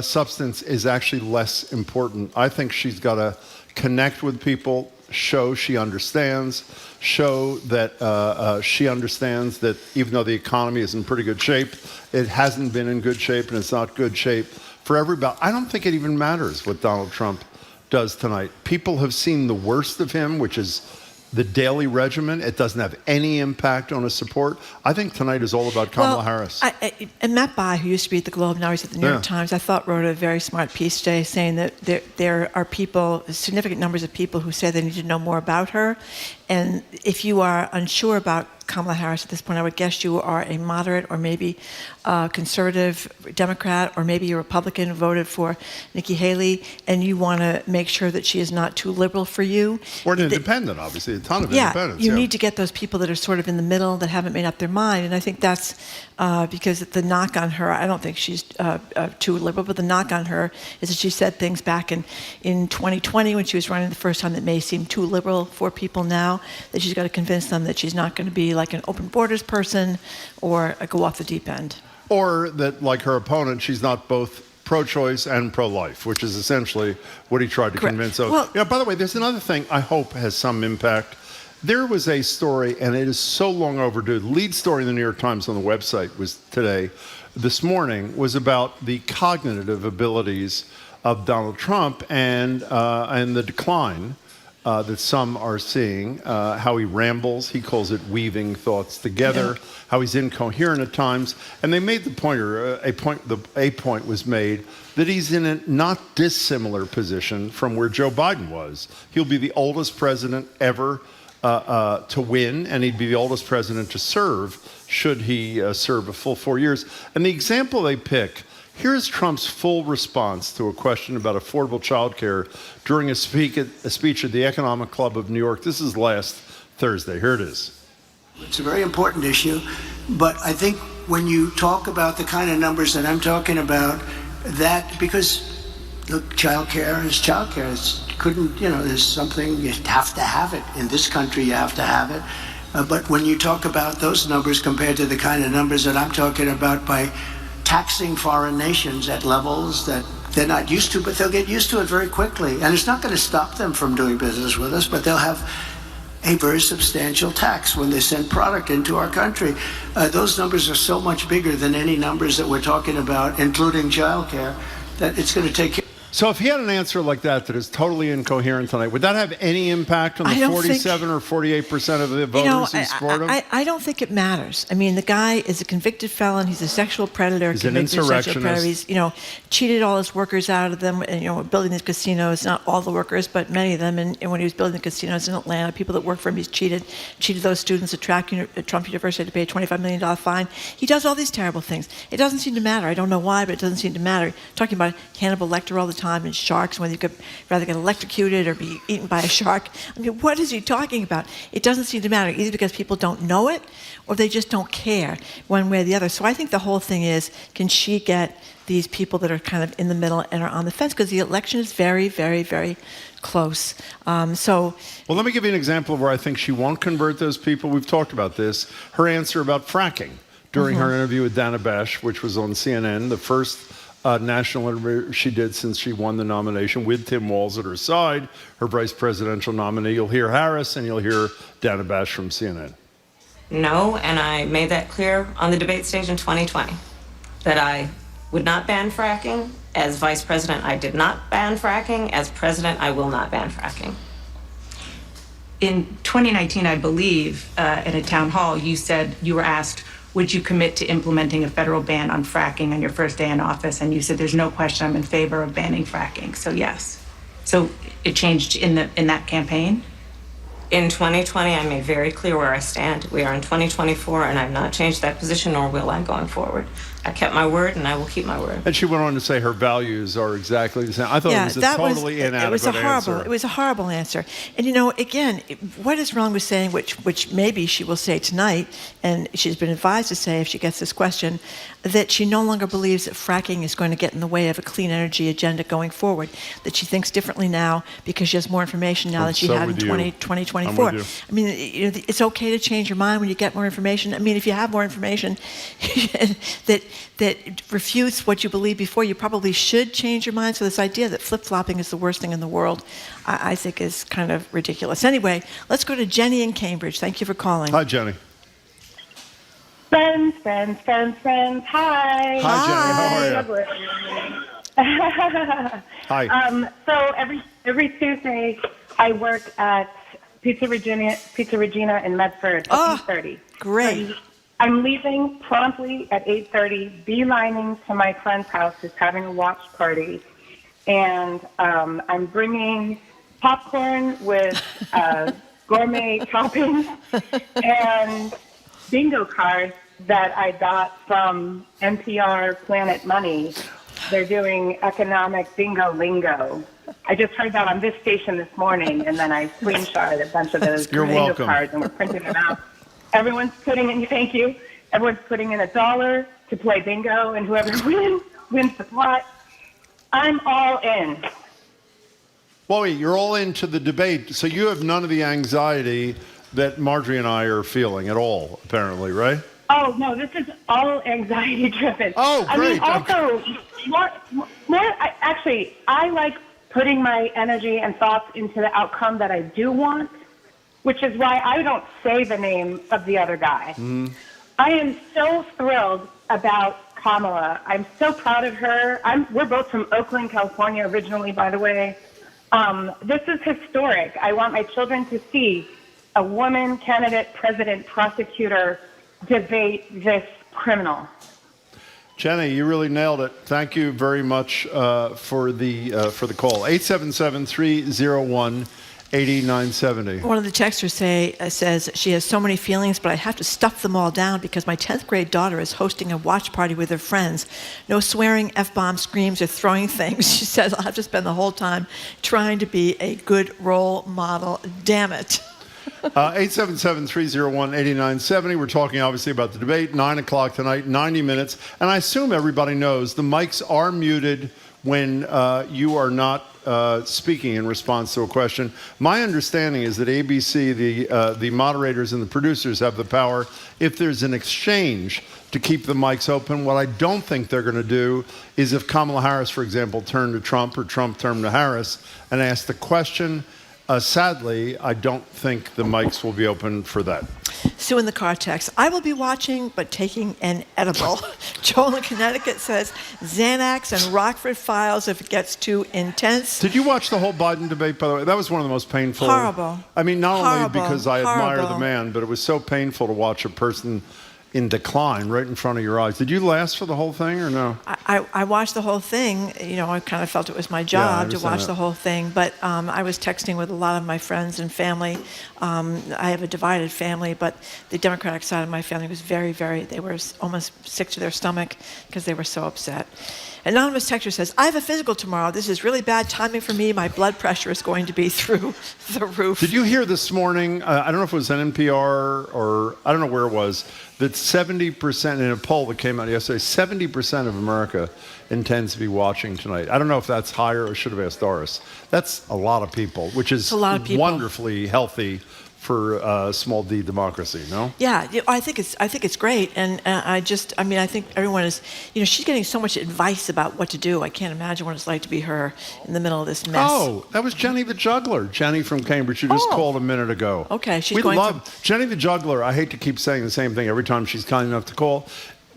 substance is actually less important. I think she's got to connect with people, show she understands, show that she understands that even though the economy is in pretty good shape, it hasn't been in good shape and it's not good shape for everybody. I don't think it even matters what Donald Trump does tonight. People have seen the worst of him, which is the daily regimen. It doesn't have any impact on his support. I think tonight is all about Kamala Harris. And Matt Bai, who used to be at the Globe, now he's at the New York Times, I thought wrote a very smart piece today saying that there are people, significant numbers of people who say they need to know more about her. And if you are unsure about Kamala Harris at this point, I would guess you are a moderate or maybe a conservative Democrat or maybe a Republican who voted for Nikki Haley, and you want to make sure that she is not too liberal for you. Or an independent, obviously, a ton of independents. You need to get those people that are sort of in the middle that haven't made up their mind, and I think that's because the knock on her, I don't think she's too liberal, but the knock on her is that she said things back in 2020 when she was running the first time that may seem too liberal for people now, that she's got to convince them that she's not going to be like an open borders person or go off the deep end. Or that, like her opponent, she's not both pro-choice and pro-life, which is essentially what he tried to convince. So, well, by the way, there's another thing I hope has some impact. There was a story, and it is so long overdue. The lead story in the New York Times on the website was this morning, was about the cognitive abilities of Donald Trump and the decline that some are seeing, how he rambles. He calls it weaving thoughts together, how he's incoherent at times. And they made the point, or a point was made, that he's in a not dissimilar position from where Joe Biden was. He'll be the oldest president ever to win, and he'd be the oldest president to serve, should he serve a full 4 years. And the example they pick, here's Trump's full response to a question about affordable child care during a speech at the Economic Club of New York. This is last Thursday. Here it is. It's a very important issue, but I think when you talk about the kind of numbers that I'm talking about, that, because look, child care is child care. There's something, you have to have it. In this country, you have to have it. But when you talk about those numbers compared to the kind of numbers that I'm talking about by taxing foreign nations at levels that they're not used to, but they'll get used to it very quickly. And it's not going to stop them from doing business with us, but they'll have a very substantial tax when they send product into our country. Those numbers are so much bigger than any numbers that we're talking about, including childcare, that it's going to take care. So if he had an answer like that is totally incoherent tonight, would that have any impact on the 47 or 48% of the voters who support him? I don't think it matters. I mean, the guy is a convicted felon. He's a sexual predator. He's an insurrectionist. He's, cheated all his workers out of them. And, building these casinos, not all the workers, but many of them. And when he was building the casinos in Atlanta, people that work for him, he's cheated those students at Trump University to pay a $25 million fine. He does all these terrible things. It doesn't seem to matter. I don't know why, but it doesn't seem to matter. Talking about Hannibal Lecter all the time and sharks, whether you could rather get electrocuted or be eaten by a shark. I mean, what is he talking about? It doesn't seem to matter, either because people don't know it or they just don't care one way or the other. So I think the whole thing is, can she get these people that are kind of in the middle and are on the fence? Because the election is very, very, very close. Well, let me give you an example of where I think she won't convert those people. We've talked about this. Her answer about fracking during her interview with Dana Bash, which was on CNN, the first national interview she did since she won the nomination, with Tim Walz at her side, her vice presidential nominee. You'll hear Harris and you'll hear Dana Bash from CNN. No, and I made that clear on the debate stage in 2020, that I would not ban fracking. As vice president, I did not ban fracking. As president, I will not ban fracking. In 2019, I believe, in a town hall, you said you were asked, would you commit to implementing a federal ban on fracking on your first day in office? And you said, there's no question, I'm in favor of banning fracking. So yes. So it changed in that campaign? In 2020, I made very clear where I stand. We are in 2024, and I've not changed that position, nor will I going forward. I kept my word, and I will keep my word. And she went on to say her values are exactly the same. I thought it was a totally inadequate answer. It was a horrible answer. And again, what is wrong with saying, which maybe she will say tonight, and she's been advised to say if she gets this question, that she no longer believes that fracking is going to get in the way of a clean energy agenda going forward, that she thinks differently now because she has more information now than she had in 2024. I mean, it's okay to change your mind when you get more information. I mean, if you have more information that refutes what you believed before, you probably should change your mind. So this idea that flip-flopping is the worst thing in the world, I think is kind of ridiculous. Anyway, let's go to Jenny in Cambridge. Thank you for calling. Hi, Jenny. Friends. Hi. Hi, Jenny. How are you? Hi. So every Tuesday, I work at Pizza Regina in Medford at 8:30. Great. So I'm leaving promptly at 8:30, beelining to my friend's house who's having a watch party, and I'm bringing popcorn with gourmet toppings and bingo cards that I got from NPR Planet Money. They're doing economic bingo lingo. I just heard that on this station this morning, and then I screenshotted a bunch of those bingo cards, and we're printing them out. Everyone's putting in, thank you, everyone's putting in $1 to play bingo, and whoever wins the pot. I'm all in. Well, wait, you're all into the debate, so you have none of the anxiety that Marjorie and I are feeling at all, apparently, right? Oh, no, this is all anxiety-driven. Oh, great. I mean, actually, I like putting my energy and thoughts into the outcome that I do want, which is why I don't say the name of the other guy. Mm-hmm. I am so thrilled about Kamala. I'm so proud of her. We're both from Oakland, California, originally, by the way. This is historic. I want my children to see a woman candidate, president, prosecutor debate this criminal. Jenny, you really nailed it. Thank you very much for the call. 877-301-8970. One of the texters says she has so many feelings, but I have to stuff them all down because my 10th grade daughter is hosting a watch party with her friends. No swearing, F-bomb screams, or throwing things. She says I'll have to spend the whole time trying to be a good role model. Damn it. 877-301-8970. We're talking obviously about the debate, 9 o'clock tonight, 90 minutes. And I assume everybody knows the mics are muted when you are not speaking in response to a question. My understanding is that ABC, the moderators and the producers have the power, if there's an exchange, to keep the mics open. What I don't think they're going to do is if Kamala Harris, for example, turned to Trump or Trump turned to Harris and asked the question, sadly, I don't think the mics will be open for that. Sue in the car text, I will be watching but taking an edible. Joel in Connecticut says Xanax and Rockford Files if it gets too intense. Did you watch the whole Biden debate, by the way? That was one of the most painful. Horrible. I mean, not only because I admire the man, but it was so painful to watch a person in decline right in front of your eyes. Did you last for the whole thing or no? I watched the whole thing. I kind of felt it was my job to watch the whole thing. But I was texting with a lot of my friends and family. I have a divided family, but the Democratic side of my family was very, they were almost sick to their stomach because they were so upset. Anonymous texter says, I have a physical tomorrow. This is really bad timing for me. My blood pressure is going to be through the roof. Did you hear this morning, I don't know if it was an NPR or I don't know where it was, that 70% in a poll that came out yesterday, 70% of America intends to be watching tonight. I don't know if that's higher or should have asked Doris. That's a lot of people, which is wonderfully healthy for small d democracy, no? Yeah, I think it's great, and I think everyone is, she's getting so much advice about what to do. I can't imagine what it's like to be her in the middle of this mess. Oh, that was Jenny the Juggler, Jenny from Cambridge, who just called a minute ago. Okay, we love Jenny the Juggler. I hate to keep saying the same thing every time she's kind enough to call.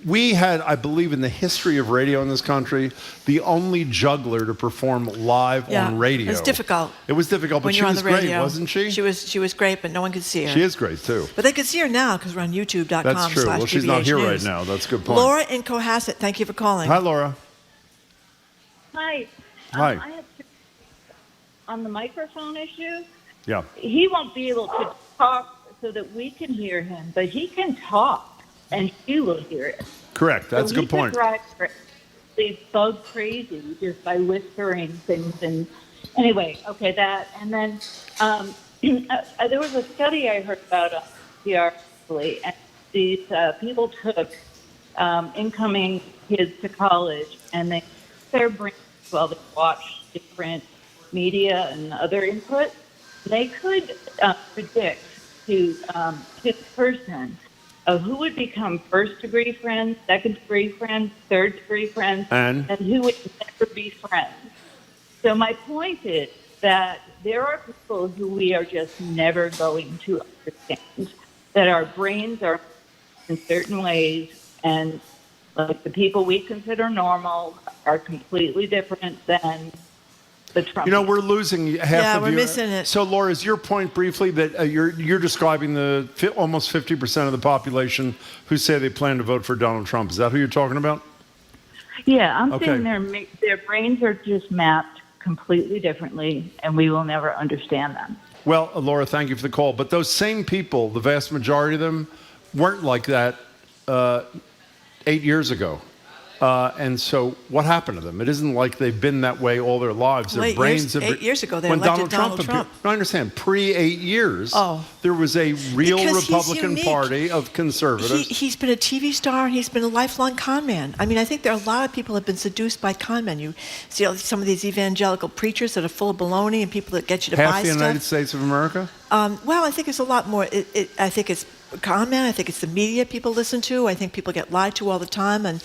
We had, I believe, in the history of radio in this country, the only juggler to perform live on radio. It's difficult. It was difficult, but she was great, wasn't she? She was great, but no one could see her. She is great, too. But they could see her now because we're on YouTube.com/GBH That's true. Well, she's not here right now. That's a good point. Laura in Cohasset, thank you for calling. Hi, Laura. Hi. Hi. I have on the microphone issue. Yeah. He won't be able to talk so that we can hear him, but he can talk, and she will hear it. Correct. That's a good point. They bug crazy just by whispering things. And anyway, okay, that. And then there was a study I heard about on PR recently, and these people took incoming kids to college, and they their brains while they watched different media and other input. They could predict to this person who would become first-degree friends, second-degree friends, third-degree friends, and who would never be friends. So my point is that there are people who we are just never going to understand, that our brains are in certain ways, and like the people we consider normal are completely different than the Trump. We're losing half of you. Yeah, we're missing it. So, Laura, is your point briefly that you're describing the almost 50% of the population who say they plan to vote for Donald Trump? Is that who you're talking about? Yeah, I'm saying their brains are just mapped completely differently, and we will never understand them. Well, Laura, thank you for the call. But those same people, the vast majority of them, weren't like that 8 years ago. And so what happened to them? It isn't like they've been that way all their lives. Their brains 8 years ago, they when elected Donald Trump. No, I understand. Pre-8 years, there was a real Because Republican Party of conservatives. He's been a TV star, and he's been a lifelong con man. I mean, I think there are a lot of people who have been seduced by con men. You see some of these evangelical preachers that are full of baloney and people that get you to buy stuff. Half the United States of America? Well, I think it's a lot more. I think it's con men. I think it's the media people listen to. I think people get lied to all the time, and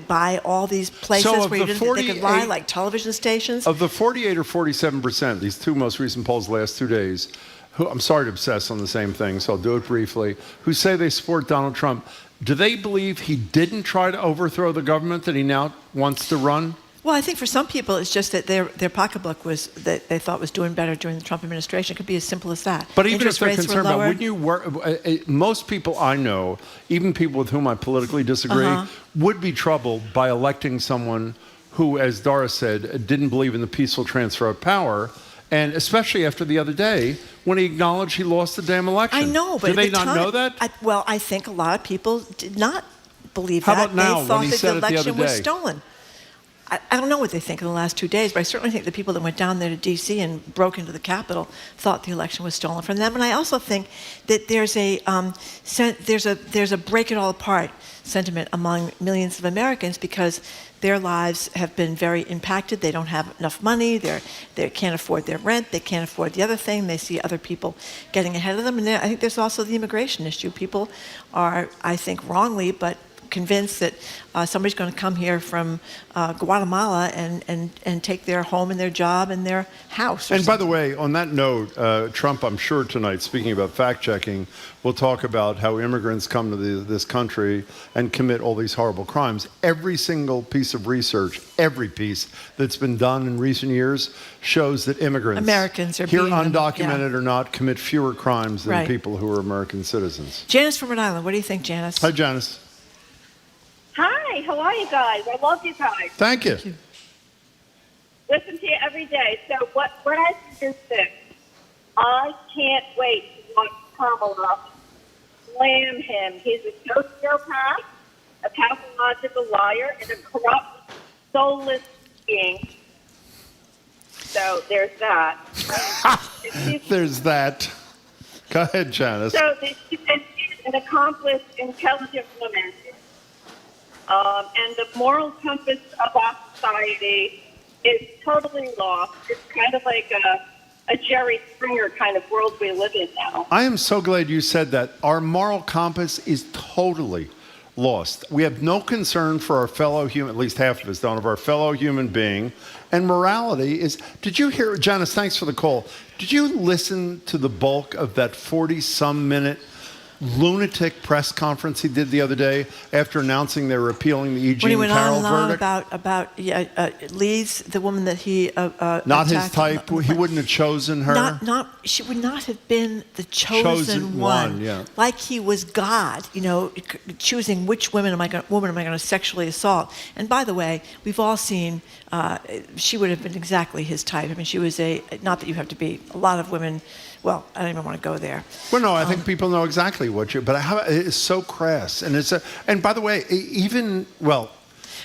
buy all these places where you didn't think they could lie, like television stations. Of the 48 or 47%, these two most recent polls the last 2 days, who, I'm sorry to obsess on the same thing, so I'll do it briefly, who say they support Donald Trump, do they believe he didn't try to overthrow the government that he now wants to run? Well, I think for some people, it's just that their pocketbook was that they thought was doing better during the Trump administration. It could be as simple as that. But even if they're concerned about, wouldn't you work? Most people I know, even people with whom I politically disagree, would be troubled by electing someone who, as Doris said, didn't believe in the peaceful transfer of power. And especially after the other day, when he acknowledged he lost the damn election. I know, but did they not know that? I think a lot of people did not believe that. How about now, they thought when he that said the it the other election day? was stolen. I don't know what they think in the last 2 days, but I certainly think the people that went down there to D.C. and broke into the Capitol thought the election was stolen from them. And I also think that there's a break it all apart sentiment among millions of Americans because their lives have been very impacted. They don't have enough money. They can't afford their rent. They can't afford the other thing. They see other people getting ahead of them. And I think there's also the immigration issue. People are, I think, wrongly, but convinced that somebody's going to come here from Guatemala and take their home and their job and their house. And by the way, on that note, Trump, I'm sure tonight, speaking about fact-checking, will talk about how immigrants come to this country and commit all these horrible crimes. Every single piece of research, every piece that's been done in recent years shows that immigrants, Americans are here being undocumented or not, commit fewer crimes than people who are American citizens. Janice from Rhode Island, what do you think, Janice? Hi, Janice. Hi, how are you guys? I love you guys. Thank you. Listen to you every day. So what I think is this. I can't wait to watch Kamala slam him. He's a sociopath, a pathological liar, and a corrupt, soulless being. So there's that. There's that. Go ahead, Janice. So she's an accomplished, intelligent woman. And the moral compass of our society is totally lost. It's kind of like a Jerry Springer kind of world we live in now. I am so glad you said that. Our moral compass is totally lost. We have no concern for our fellow human, at least half of us don't, of our fellow human being. And morality is, did you hear, Janice, thanks for the call. Did you listen to the bulk of that 40-some minute lunatic press conference he did the other day after announcing they were appealing the E. Jean Carroll verdict? About Lee's, the woman that he not his type. He wouldn't have chosen her. She would not have been the chosen one. Yeah. Like he was God, choosing which woman am I going to sexually assault. And by the way, we've all seen she would have been exactly his type. I mean, she was not that you have to be. A lot of women well, I don't even want to go there. Well, no, I think people know exactly what you. But it's so crass, and and by the way, even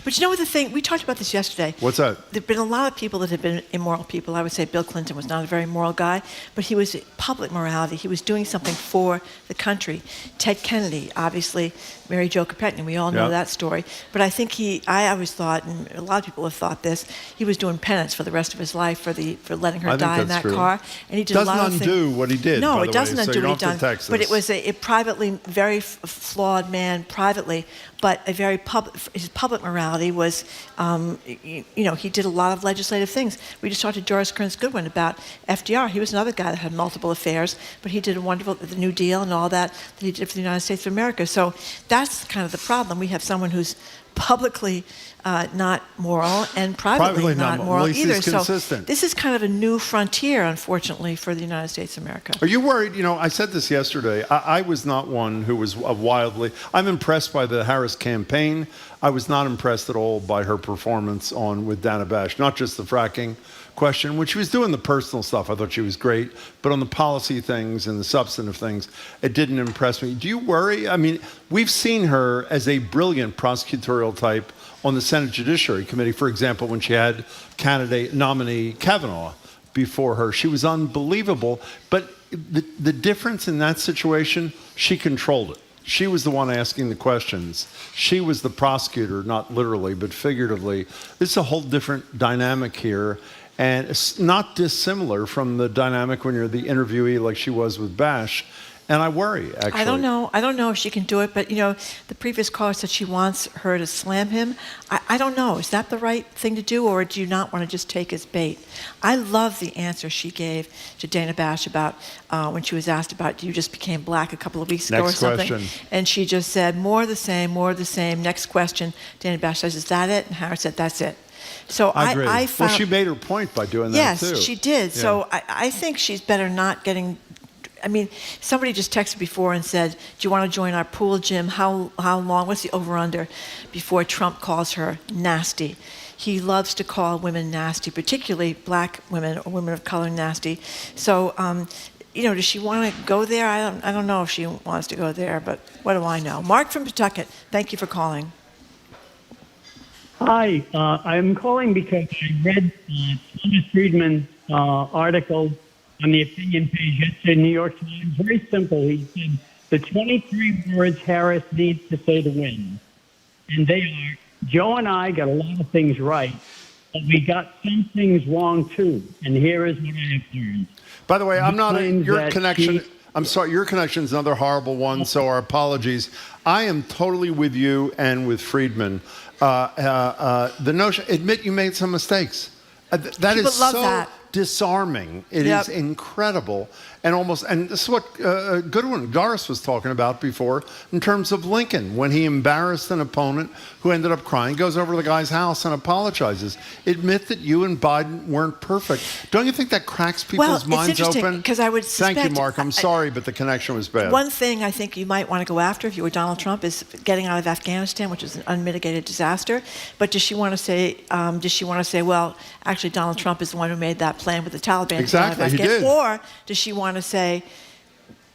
But you know what the thing, we talked about this yesterday. What's that? There have been a lot of people that have been immoral people. I would say Bill Clinton was not a very moral guy, but he was public morality. He was doing something for the country. Ted Kennedy, obviously, Mary Jo Kopechne, we all know that story. But I think I always thought, and a lot of people have thought this, he was doing penance for the rest of his life for letting her die in that car. And he did a lot of things. Doesn't undo what he did. No, by it the doesn't way, undo so you what he don't have done. to text But us. it was a privately very flawed man privately, but a very his public morality was, he did a lot of legislative things. We just talked to Doris Kearns Goodwin about FDR. He was another guy that had multiple affairs, but he did a wonderful, the New Deal and all that he did for the United States of America. So that's kind of the problem. We have someone who's publicly not moral and privately not moral either. So this is kind of a new frontier, unfortunately, for the United States of America. Are you worried? I said this yesterday. I was not one who was I'm impressed by the Harris campaign. I was not impressed at all by her performance with Dana Bash, not just the fracking question. When she was doing the personal stuff, I thought she was great. But on the policy things and the substantive things, it didn't impress me. Do you worry? I mean, we've seen her as a brilliant prosecutorial type on the Senate Judiciary Committee, for example, when she had nominee Kavanaugh before her. She was unbelievable. But the difference in that situation, she controlled it. She was the one asking the questions. She was the prosecutor, not literally, but figuratively. This is a whole different dynamic here. And it's not dissimilar from the dynamic when you're the interviewee like she was with Bash. And I worry, actually. I don't know if she can do it, but, the previous caller said she wants her to slam him. I don't know. Is that the right thing to do, or do you not want to just take his bait? I love the answer she gave to Dana Bash about when she was asked about, you just became black a couple of weeks ago or something. Next question. And she just said, more of the same, more of the same. Next question. Dana Bash says, is that it? And Harris said, that's it. So I found... Well, she made her point by doing that, too. Yes, she did. Yeah. So I think she's better not getting... I mean, somebody just texted before and said, do you want to join our pool, Jim? How long? What's the over-under before Trump calls her nasty? He loves to call women nasty, particularly black women or women of color nasty. So, does she want to go there? I don't know if she wants to go there, but what do I know? Mark from Pawtucket, thank you for calling. Hi, I'm calling because I read Thomas Friedman's article on the opinion page yesterday in New York Times. Very simple. He said the 23 words Harris needs to say to win. And they are, Joe and I got a lot of things right, but we got some things wrong too. And here is what I have learned. By the way, I'm not your connection. I'm sorry, your connection is another horrible one, so our apologies. I am totally with you and with Friedman. The notion, admit you made some mistakes. That is so disarming. It is incredible. And this is what Doris was talking about before in terms of Lincoln. When he embarrassed an opponent who ended up crying, goes over to the guy's house and apologizes. Admit that you and Biden weren't perfect. Don't you think that cracks people's minds open? Because I would suspect... Thank you, Mark. I'm sorry, but the connection was bad. One thing I think you might want to go after if you were Donald Trump is getting out of Afghanistan, which is an unmitigated disaster. But does she want to say, well, actually Donald Trump is the one who made that plan with the Taliban? Exactly, he did. Or does she want to say,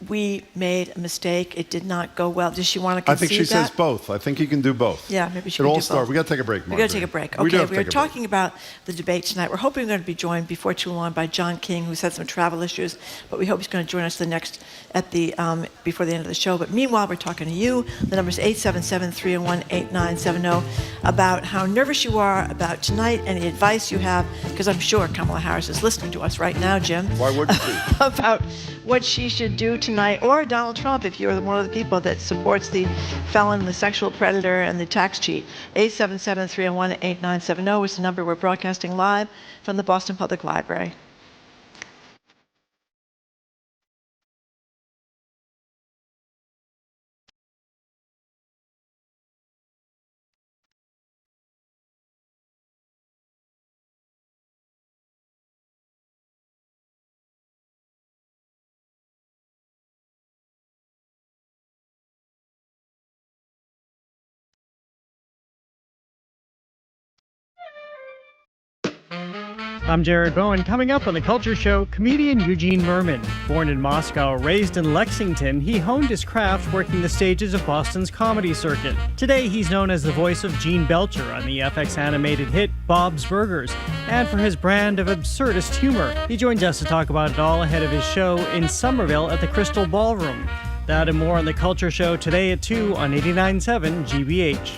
we made a mistake, it did not go well? Does she want to concede that? I think she says both. I think you can do both. Yeah, maybe she can do both. We got to take a break, Mark. We got to take a break. Okay, we're talking about the debate tonight. We're hoping we're going to be joined before too long by John King, who's had some travel issues, but we hope he's going to join us before the end of the show. But meanwhile, we're talking to you. The number is 877-301-8970 about how nervous you are about tonight, any advice you have, because I'm sure Kamala Harris is listening to us right now, Jim. Why wouldn't she? About what she should do tonight, or Donald Trump, if you're one of the people that supports the felon, the sexual predator, and the tax cheat. 877-301-8970 is the number. We're broadcasting live from the Boston Public Library. I'm Jared Bowen. Coming up on The Culture Show, comedian Eugene Merman. Born in Moscow, raised in Lexington, he honed his craft working the stages of Boston's comedy circuit. Today, he's known as the voice of Gene Belcher on the FX animated hit Bob's Burgers, and for his brand of absurdist humor. He joins us to talk about it all ahead of his show in Somerville at the Crystal Ballroom. That and more on The Culture Show today at 2 on 89.7 GBH.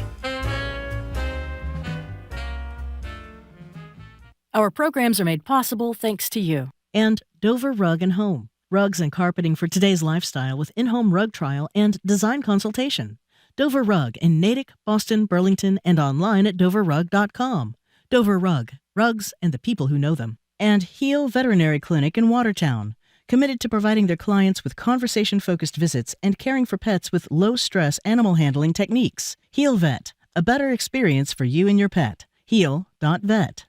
Our programs are made possible thanks to you. And Dover Rug and Home. Rugs and carpeting for today's lifestyle with in-home rug trial and design consultation. Dover Rug in Natick, Boston, Burlington, and online at doverrug.com. Dover Rug. Rugs and the people who know them. And Heal Veterinary Clinic in Watertown. Committed to providing their clients with conversation-focused visits and caring for pets with low-stress animal handling techniques. Heal Vet. A better experience for you and your pet. Heal.vet.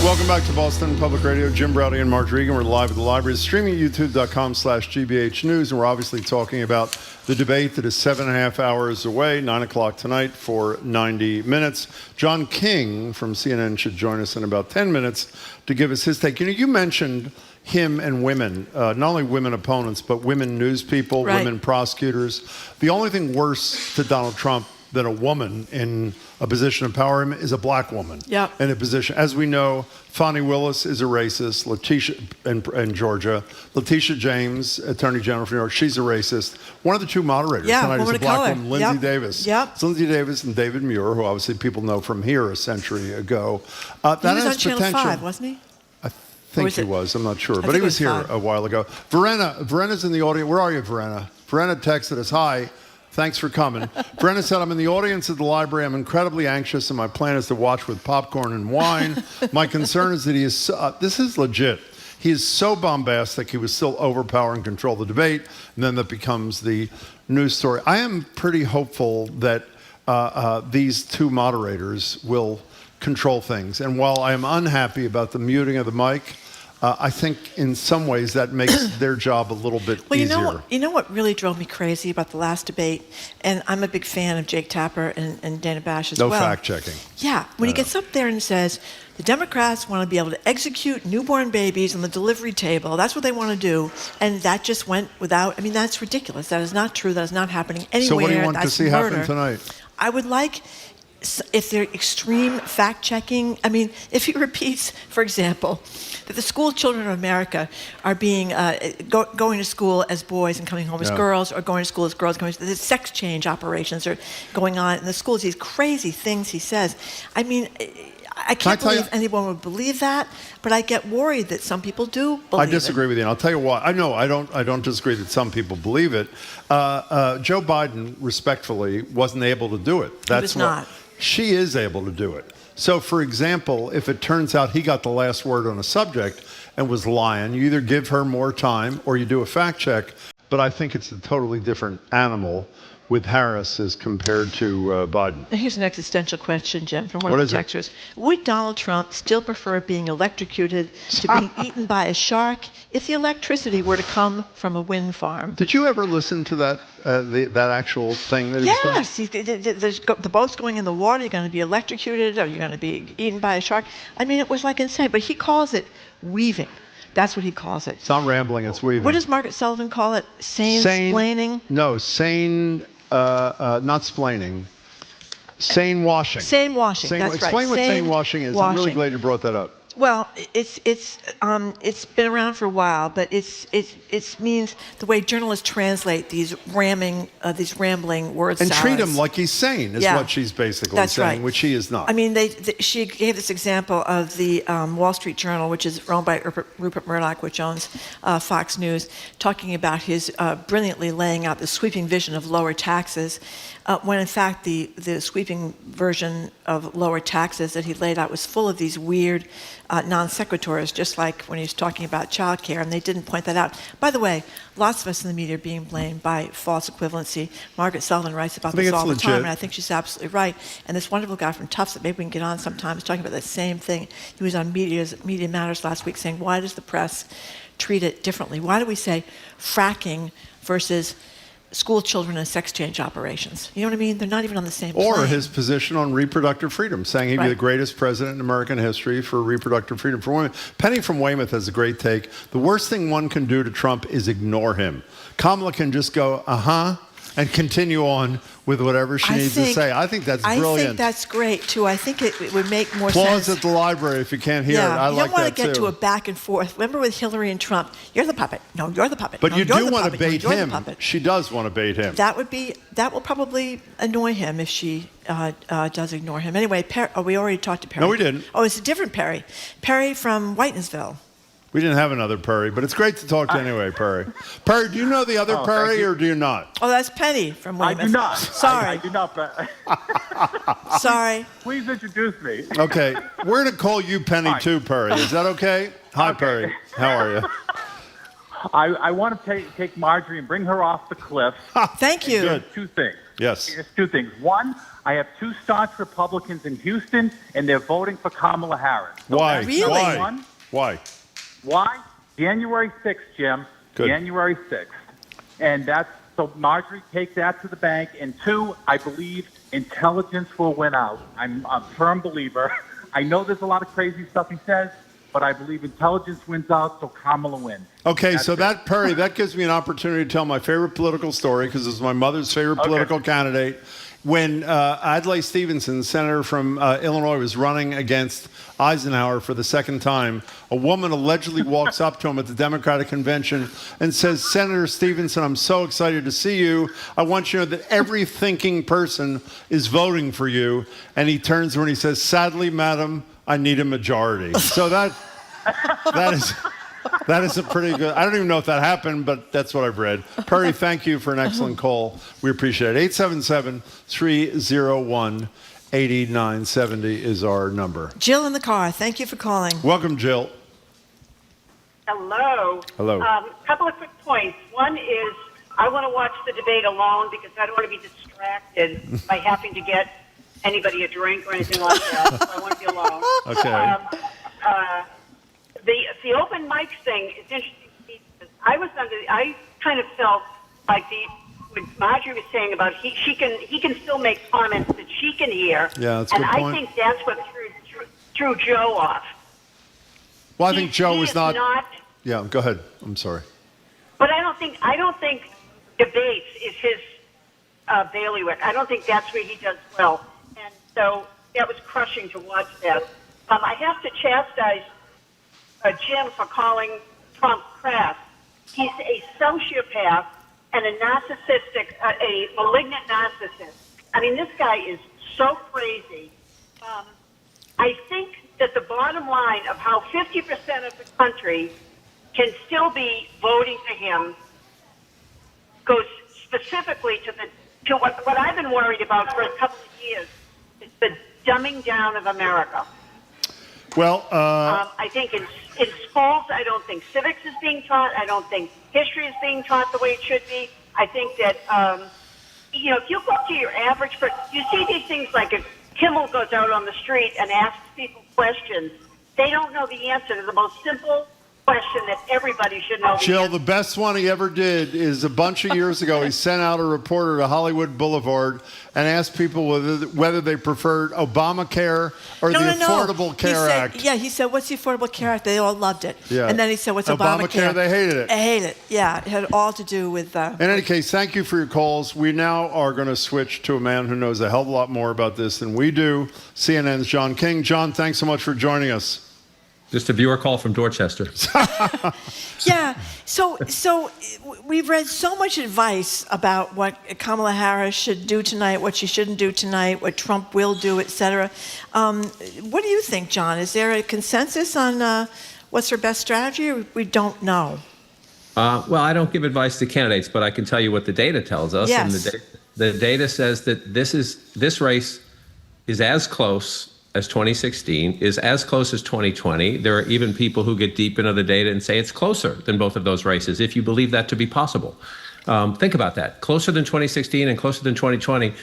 Welcome back to Boston Public Radio. Jim Browdy and Mark Regan. We're live at the library, streaming at youtube.com/GBH News. And we're obviously talking about the debate that is 7.5 hours away, 9 o'clock tonight for 90 minutes. John King from CNN should join us in about 10 minutes to give us his take. You know, you mentioned him and women, not only women opponents, but women news people, right. Women prosecutors. The only thing worse to Donald Trump than a woman in a position of power is a black woman in a position. As we know, Fani Willis is a racist. Letitia in Georgia. Letitia James, Attorney General for New York, she's a racist. One of the two moderators tonight is a black woman, Lindsay Davis. It's Lindsay Davis and David Muir, who obviously people know from here a century ago. That he was has on Channel potential. 5, wasn't he? I think he was. I'm not sure. But think he it was was here 5. a while ago. Verena's in the audience. Where are you, Verena? Verena texted us, "Hi. Thanks for coming." Brenna said, "I'm in the audience at the library. I'm incredibly anxious, and my plan is to watch with popcorn and wine. My concern is that he is, this is legit. He is so bombastic, he would still overpower and control the debate, and then that becomes the news story." I am pretty hopeful that these two moderators will control things. And while I am unhappy about the muting of the mic, I think in some ways that makes their job a little bit easier. You know what really drove me crazy about the last debate, and I'm a big fan of Jake Tapper and Dana Bash as well. No fact checking. Yeah, when he gets up there and says, the Democrats want to be able to execute newborn babies on the delivery table. That's what they want to do. And that just went without, I mean, that's ridiculous. That is not true. That is not happening anywhere. So what do you want to That's see murder. happen tonight? I would like, if they're extreme fact-checking, I mean, if he repeats, for example, that the school children of America are being going to school as boys and coming home as girls, or going to school as girls, the sex change operations are going on in the schools, these crazy things he says. I mean, I can't believe anyone would believe that, but I get worried that some people do believe it. I disagree with you, and I'll tell you why. I don't disagree that some people believe it. Joe Biden, respectfully, wasn't able to do it. He was not. She is able to do it. So, for example, if it turns out he got the last word on a subject and was lying, you either give her more time or you do a fact check. But I think it's a totally different animal with Harris as compared to Biden. Here's an existential question, Jim, from one of the texters. Would Donald Trump still prefer being electrocuted to being eaten by a shark if the electricity were to come from a wind farm? Did you ever listen to that that actual thing that he said? Yes. The boat's going in the water. You're going to be electrocuted, or you're going to be eaten by a shark. I mean, it was like insane. But he calls it weaving. That's what he calls it. It's not rambling. It's weaving. What does Margaret Sullivan call it? Sane-splaining? No, sane. Not splaining. Sane washing. Sane washing. That's right. Explain what sane washing is. I'm really glad you brought that up. Well, it's been around for a while, but it means the way journalists translate these rambling word and salads. treat him like he's sane is what she's basically saying, right. which he is not. I mean, she gave this example of the Wall Street Journal, which is owned by Rupert Murdoch, which owns Fox News, talking about his brilliantly laying out the sweeping vision of lower taxes, when in fact the sweeping version of lower taxes that he laid out was full of these weird non sequiturs, just like when he was talking about child care, and they didn't point that out. By the way, lots of us in the media are being blamed by false equivalency. Margaret Sullivan writes about this all the time, and I think she's absolutely right. And this wonderful guy from Tufts that maybe we can get on sometime is talking about the same thing. He was on Media Matters last week saying, why does the press treat it differently? Why do we say fracking versus school children and sex change operations. You know what I mean? They're not even on the same plane. Or his position on reproductive freedom, saying he'd be the greatest president in American history for reproductive freedom for women. Penny from Weymouth has a great take. The worst thing one can do to Trump is ignore him. Kamala can just go, and continue on with whatever she needs to say. I think that's brilliant. I think that's great, too. I think it would make more Applause sense. at the library if you can't hear it. I like that, too. You don't want to get to a back and forth. Remember with Hillary and Trump, you're the puppet. No, you're the puppet. But no, you you're do the want puppet. to bait no, you're him. The puppet. She does want to bait him. That will probably annoy him if she does ignore him. Anyway, we already talked to Perry. No, we didn't. Oh, it's a different Perry. Perry from Whitensville. We didn't have another Perry, but it's great to talk to anyway, Perry. Perry, do you know the other Perry or do you not? Oh, that's Penny from Weymouth. I do not. Sorry. I do not. Sorry. Please introduce me. Okay. We're going to call you Penny too, Perry. Is that okay? Hi, Perry. How are you? I want to take Marjorie and bring her off the cliff. Thank you. Good. Two things. Yes. It's two things. One, I have two staunch Republicans in Houston, and they're voting for Kamala Harris. So Why? Really? Why? Why? January 6th, Jim. Good. January 6th. And so Marjorie, take that to the bank. And two, I believe intelligence will win out. I'm a firm believer. I know there's a lot of crazy stuff he says, but I believe intelligence wins out, so Kamala wins. Okay, so that, Perry, that gives me an opportunity to tell my favorite political story, because it's my mother's favorite political candidate. When Adlai Stevenson, senator from Illinois, was running against Eisenhower for the second time, a woman allegedly walks up to him at the Democratic convention and says, Senator Stevenson, I'm so excited to see you. I want you to know that every thinking person is voting for you. And he turns to her and he says, sadly, madam, I need a majority. So that is a pretty good, I don't even know if that happened, but that's what I've read. Perry, thank you for an excellent call. We appreciate it. 877-301-8970 is our number. Jill in the car, thank you for calling. Welcome, Jill. Hello. Hello. Couple of quick points. One is I want to watch the debate alone because I don't want to be distracted by having to get anybody a drink or anything like that. So I want to be alone. Okay. The open mic thing is interesting to me because I kind of felt like what Marjorie was saying about he can still make comments that she can hear. Yeah, that's a good point. And I think that's what threw Joe off. Well, I think Joe He was is not. Yeah, go ahead. I'm sorry. But I don't think debates is his bailiwick. I don't think that's where he does well. And so that was crushing to watch that. I have to chastise Jim for calling Trump crass. He's a sociopath and a narcissistic, a malignant narcissist. I mean, this guy is so crazy. I think that the bottom line of how 50% of the country can still be voting for him goes specifically to what I've been worried about for a couple of years. It's the dumbing down of America. Well, I think in schools, I don't think civics is being taught. I don't think history is being taught the way it should be. I think that, if you go to your average person, you see these things like if Kimmel goes out on the street and asks people questions, they don't know the answer to the most simple question that everybody should know. Jill, the best one he ever did is a bunch of years ago. He sent out a reporter to Hollywood Boulevard and asked people whether they preferred Obamacare or the Affordable Care Act. Yeah, he said, what's the Affordable Care Act? They all loved it. Yeah. And then he said, what's Obamacare? They hated it. I hate it. Yeah, it had all to do with... In any case, thank you for your calls. We now are going to switch to a man who knows a hell of a lot more about this than we do, CNN's John King. John, thanks so much for joining us. Just a viewer call from Dorchester. Yeah, so we've read so much advice about what Kamala Harris should do tonight, what she shouldn't do tonight, what Trump will do, etc. What do you think, John? Is there a consensus on what's her best strategy, or we don't know? Well, I don't give advice to candidates, but I can tell you what the data tells us. Yes. And the data says that this race is as close as 2016, is as close as 2020. There are even people who get deep into the data and say it's closer than both of those races, if you believe that to be possible. Think about that. Closer than 2016 and closer than 2020.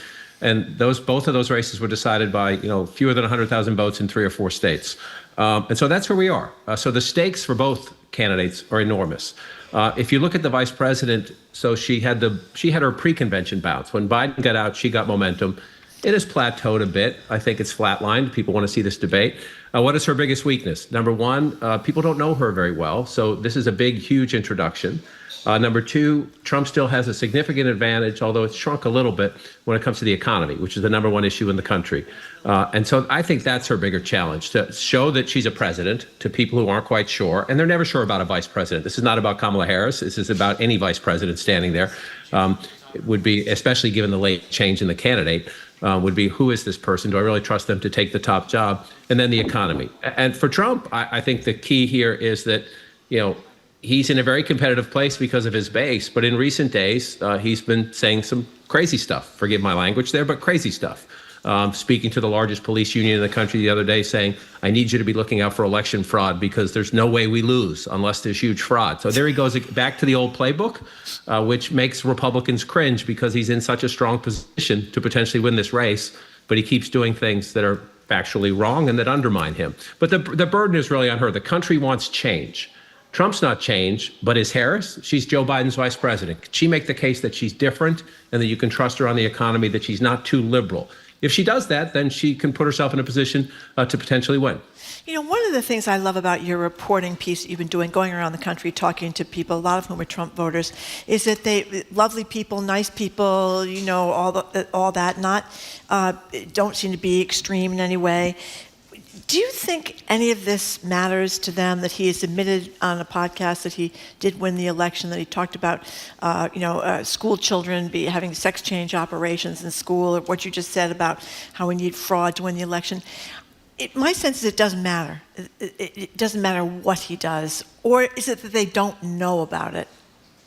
And both of those races were decided by fewer than 100,000 votes in 3 or 4 states. And so that's where we are. So the stakes for both candidates are enormous. If you look at the vice president, so she had her pre-convention bounce. When Biden got out, she got momentum. It has plateaued a bit. I think it's flatlined. People want to see this debate. What is her biggest weakness? Number one, people don't know her very well. So this is a big, huge introduction. Number two, Trump still has a significant advantage, although it's shrunk a little bit when it comes to the economy, which is the number one issue in the country. And so I think that's her bigger challenge, to show that she's a president to people who aren't quite sure. And they're never sure about a vice president. This is not about Kamala Harris. This is about any vice president standing there. It would be, especially given the late change in the candidate, would be, who is this person? Do I really trust them to take the top job? And then the economy. And for Trump, I think the key here is that, he's in a very competitive place because of his base. But in recent days, he's been saying some crazy stuff. Forgive my language there, but crazy stuff. Speaking to the largest police union in the country the other day, saying, I need you to be looking out for election fraud because there's no way we lose unless there's huge fraud. So there he goes back to the old playbook, which makes Republicans cringe because he's in such a strong position to potentially win this race. But he keeps doing things that are factually wrong and that undermine him. But the burden is really on her. The country wants change. Trump's not change, but is Harris? She's Joe Biden's vice president. Could she make the case that she's different and that you can trust her on the economy, that she's not too liberal? If she does that, then she can put herself in a position to potentially win. One of the things I love about your reporting piece that you've been doing, going around the country, talking to people, a lot of whom are Trump voters, is that they, lovely people, nice people, all that, not don't seem to be extreme in any way. Do you think any of this matters to them, that he has admitted on a podcast that he did win the election, that he talked about, school children having sex change operations in school, or what you just said about how we need fraud to win the election? My sense is it doesn't matter. It doesn't matter what he does. Or is it that they don't know about it?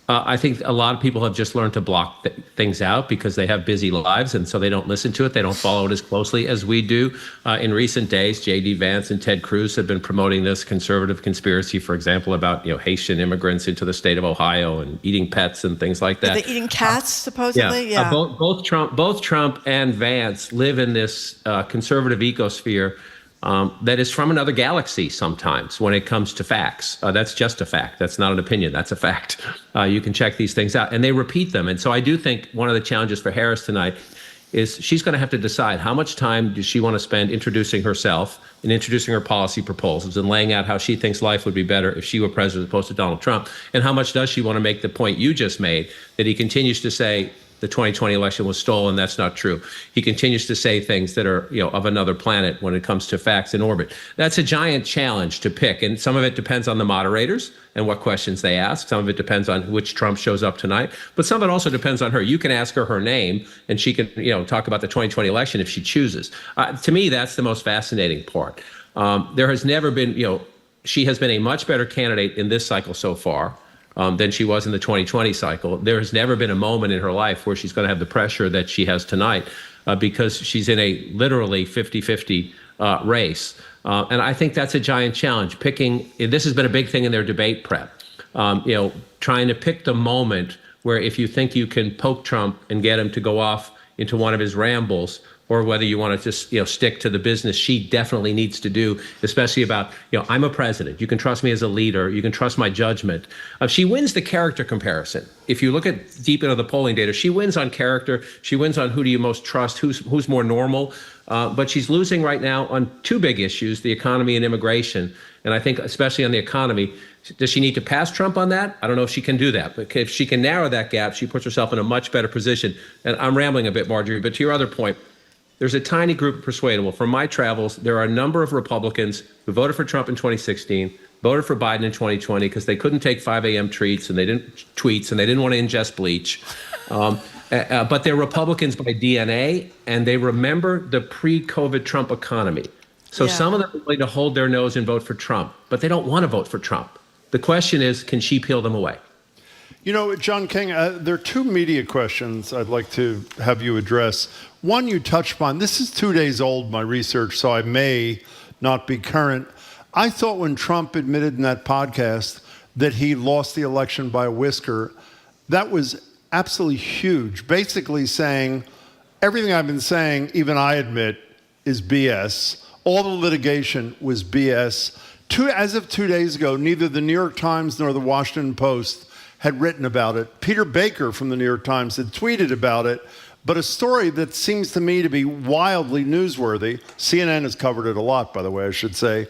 I think a lot of people have just learned to block things out because they have busy lives, and so they don't listen to it. They don't follow it as closely as we do. In recent days, J.D. Vance and Ted Cruz have been promoting this conservative conspiracy, for example, about Haitian immigrants into the state of Ohio and eating pets and things like that. Are they eating cats, supposedly? Yeah. Both Trump and Vance live in this conservative ecosphere that is from another galaxy sometimes when it comes to facts. That's just a fact. That's not an opinion. That's a fact. You can check these things out. And they repeat them. And so I do think one of the challenges for Harris tonight is she's going to have to decide how much time does she want to spend introducing herself and introducing her policy proposals and laying out how she thinks life would be better if she were president as opposed to Donald Trump. And how much does she want to make the point you just made, that he continues to say the 2020 election was stolen. That's not true. He continues to say things that are, of another planet when it comes to facts in orbit. That's a giant challenge to pick. And some of it depends on the moderators and what questions they ask. Some of it depends on which Trump shows up tonight. But some of it also depends on her. You can ask her name and she can, talk about the 2020 election if she chooses. To me, that's the most fascinating part. There has never been, she has been a much better candidate in this cycle so far than she was in the 2020 cycle. There has never been a moment in her life where she's going to have the pressure that she has tonight because she's in a literally 50-50 race. And I think that's a giant challenge. This has been a big thing in their debate prep, trying to pick the moment where if you think you can poke Trump and get him to go off into one of his rambles, or whether you want to just stick to the business she definitely needs to do, especially about, I'm a president. You can trust me as a leader. You can trust my judgment. She wins the character comparison. If you look at deep into the polling data, she wins on character. She wins on who do you most trust, who's more normal. But she's losing right now on two big issues, the economy and immigration. And I think especially on the economy, does she need to pass Trump on that? I don't know if she can do that. But if she can narrow that gap, she puts herself in a much better position. And I'm rambling a bit, Marjorie, but to your other point, there's a tiny group of persuadable. From my travels, there are a number of Republicans who voted for Trump in 2016, voted for Biden in 2020 because they couldn't take 5 a.m. tweets and they didn't want to ingest bleach. But they're Republicans by DNA, and they remember the pre-COVID Trump economy. So some of them are willing to hold their nose and vote for Trump, but they don't want to vote for Trump. The question is, can she peel them away? John King, there are two media questions I'd like to have you address. One you touched upon. This is 2 days old, my research, so I may not be current. I thought when Trump admitted in that podcast that he lost the election by a whisker, that was absolutely huge. Basically saying, everything I've been saying, even I admit, is BS. All the litigation was BS. As of 2 days ago, neither the New York Times nor the Washington Post had written about it. Peter Baker from the New York Times had tweeted about it, but a story that seems to me to be wildly newsworthy. CNN has covered it a lot, by the way, I should say.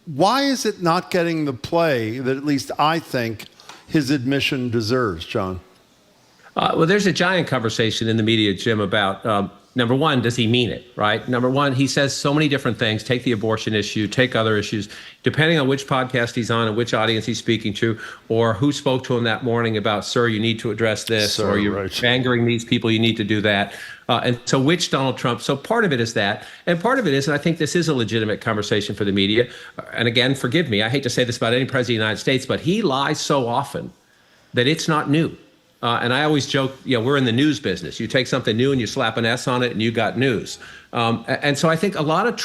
Why is it not getting the play that at least I think his admission deserves, John? Well, there's a giant conversation in the media, Jim, about, number one, does he mean it, right? Number one, he says so many different things. Take the abortion issue, take other issues, depending on which podcast he's on and which audience he's speaking to, or who spoke to him that morning about, sir, you need to address this, or you're angering these people, you need to do that. And so which Donald Trump? So part of it is that. And part of it is, and I think this is a legitimate conversation for the media. And again, forgive me, I hate to say this about any president of the United States, but he lies so often that it's not new. And I always joke, we're in the news business. You take something new and you slap an S on it and you got news. And so I think a lot of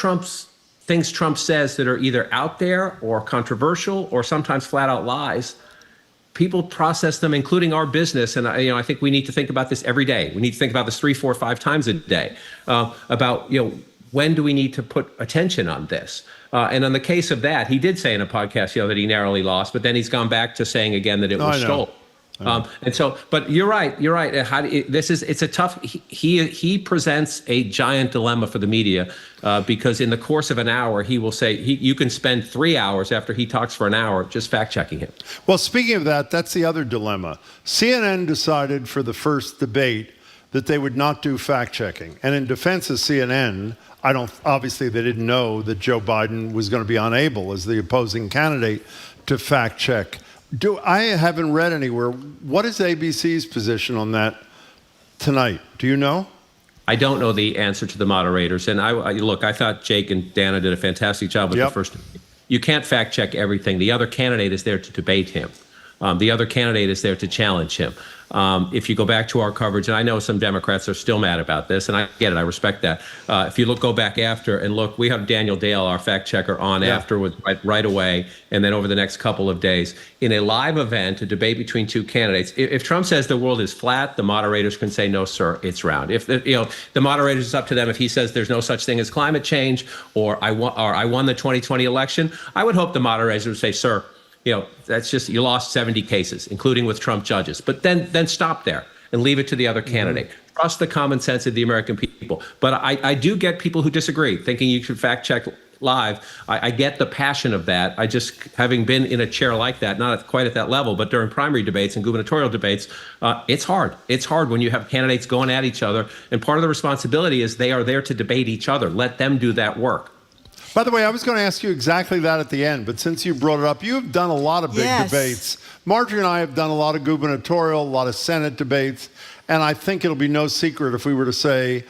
things Trump says that are either out there or controversial or sometimes flat out lies, people process them, including our business. And I think we need to think about this every day. We need to think about this 3, 4, 5 times a day about, when do we need to put attention on this? And on the case of that, he did say in a podcast, that he narrowly lost, but then he's gone back to saying again that it was stolen. And so, but you're right. It's a tough, he presents a giant dilemma for the media because in the course of an hour, he will say, you can spend 3 hours after he talks for an hour just fact checking him. Well, speaking of that, that's the other dilemma. CNN decided for the first debate that they would not do fact checking. And in defense of CNN, obviously they didn't know that Joe Biden was going to be unable as the opposing candidate to fact check. I haven't read anywhere. What is ABC's position on that tonight? Do you know? I don't know the answer to the moderators. And I thought Jake and Dana did a fantastic job with the first. You can't fact check everything. The other candidate is there to debate him. The other candidate is there to challenge him. If you go back to our coverage, and I know some Democrats are still mad about this, and I get it, I respect that. If you go back after and look, we have Daniel Dale, our fact checker, on afterwards right away, and then over the next couple of days. In a live event, a debate between two candidates, if Trump says the world is flat, the moderators can say, no, sir, it's round. If the moderators, it's up to them. If he says there's no such thing as climate change, or I won the 2020 election, I would hope the moderators would say, sir, that's just, you lost 70 cases, including with Trump judges. But then stop there and leave it to the other candidate. Trust the common sense of the American people. But I do get people who disagree, thinking you should fact check live. I get the passion of that. I just, having been in a chair like that, not quite at that level, but during primary debates and gubernatorial debates, it's hard. It's hard when you have candidates going at each other. And part of the responsibility is they are there to debate each other. Let them do that work. By the way, I was going to ask you exactly that at the end, but since you brought it up, you have done a lot of big debates. Marjorie and I have done a lot of gubernatorial, a lot of Senate debates, and I think it'll be no secret if we were to say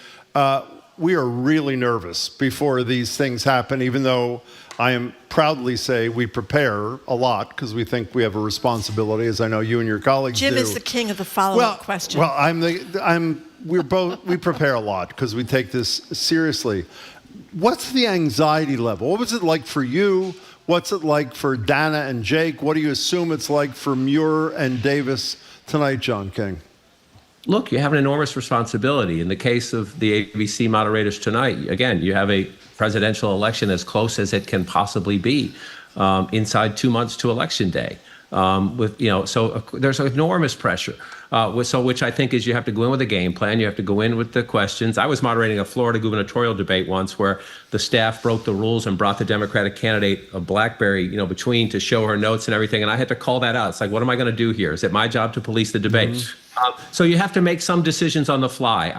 we are really nervous before these things happen, even though I am proudly say we prepare a lot because we think we have a responsibility, as I know you and your colleagues do. Jim is the king of the follow-up question. Well, we prepare a lot because we take this seriously. What's the anxiety level? What was it like for you? What's it like for Dana and Jake? What do you assume it's like for Muir and Davis tonight, John King? Look, you have an enormous responsibility. In the case of the ABC moderators tonight, again, you have a presidential election as close as it can possibly be inside 2 months to Election Day. So there's enormous pressure. Which I think is you have to go in with a game plan. You have to go in with the questions. I was moderating a Florida gubernatorial debate once where the staff broke the rules and brought the Democratic candidate a BlackBerry, between to show her notes and everything. And I had to call that out. It's like, what am I going to do here? Is it my job to police the debate? So you have to make some decisions on the fly.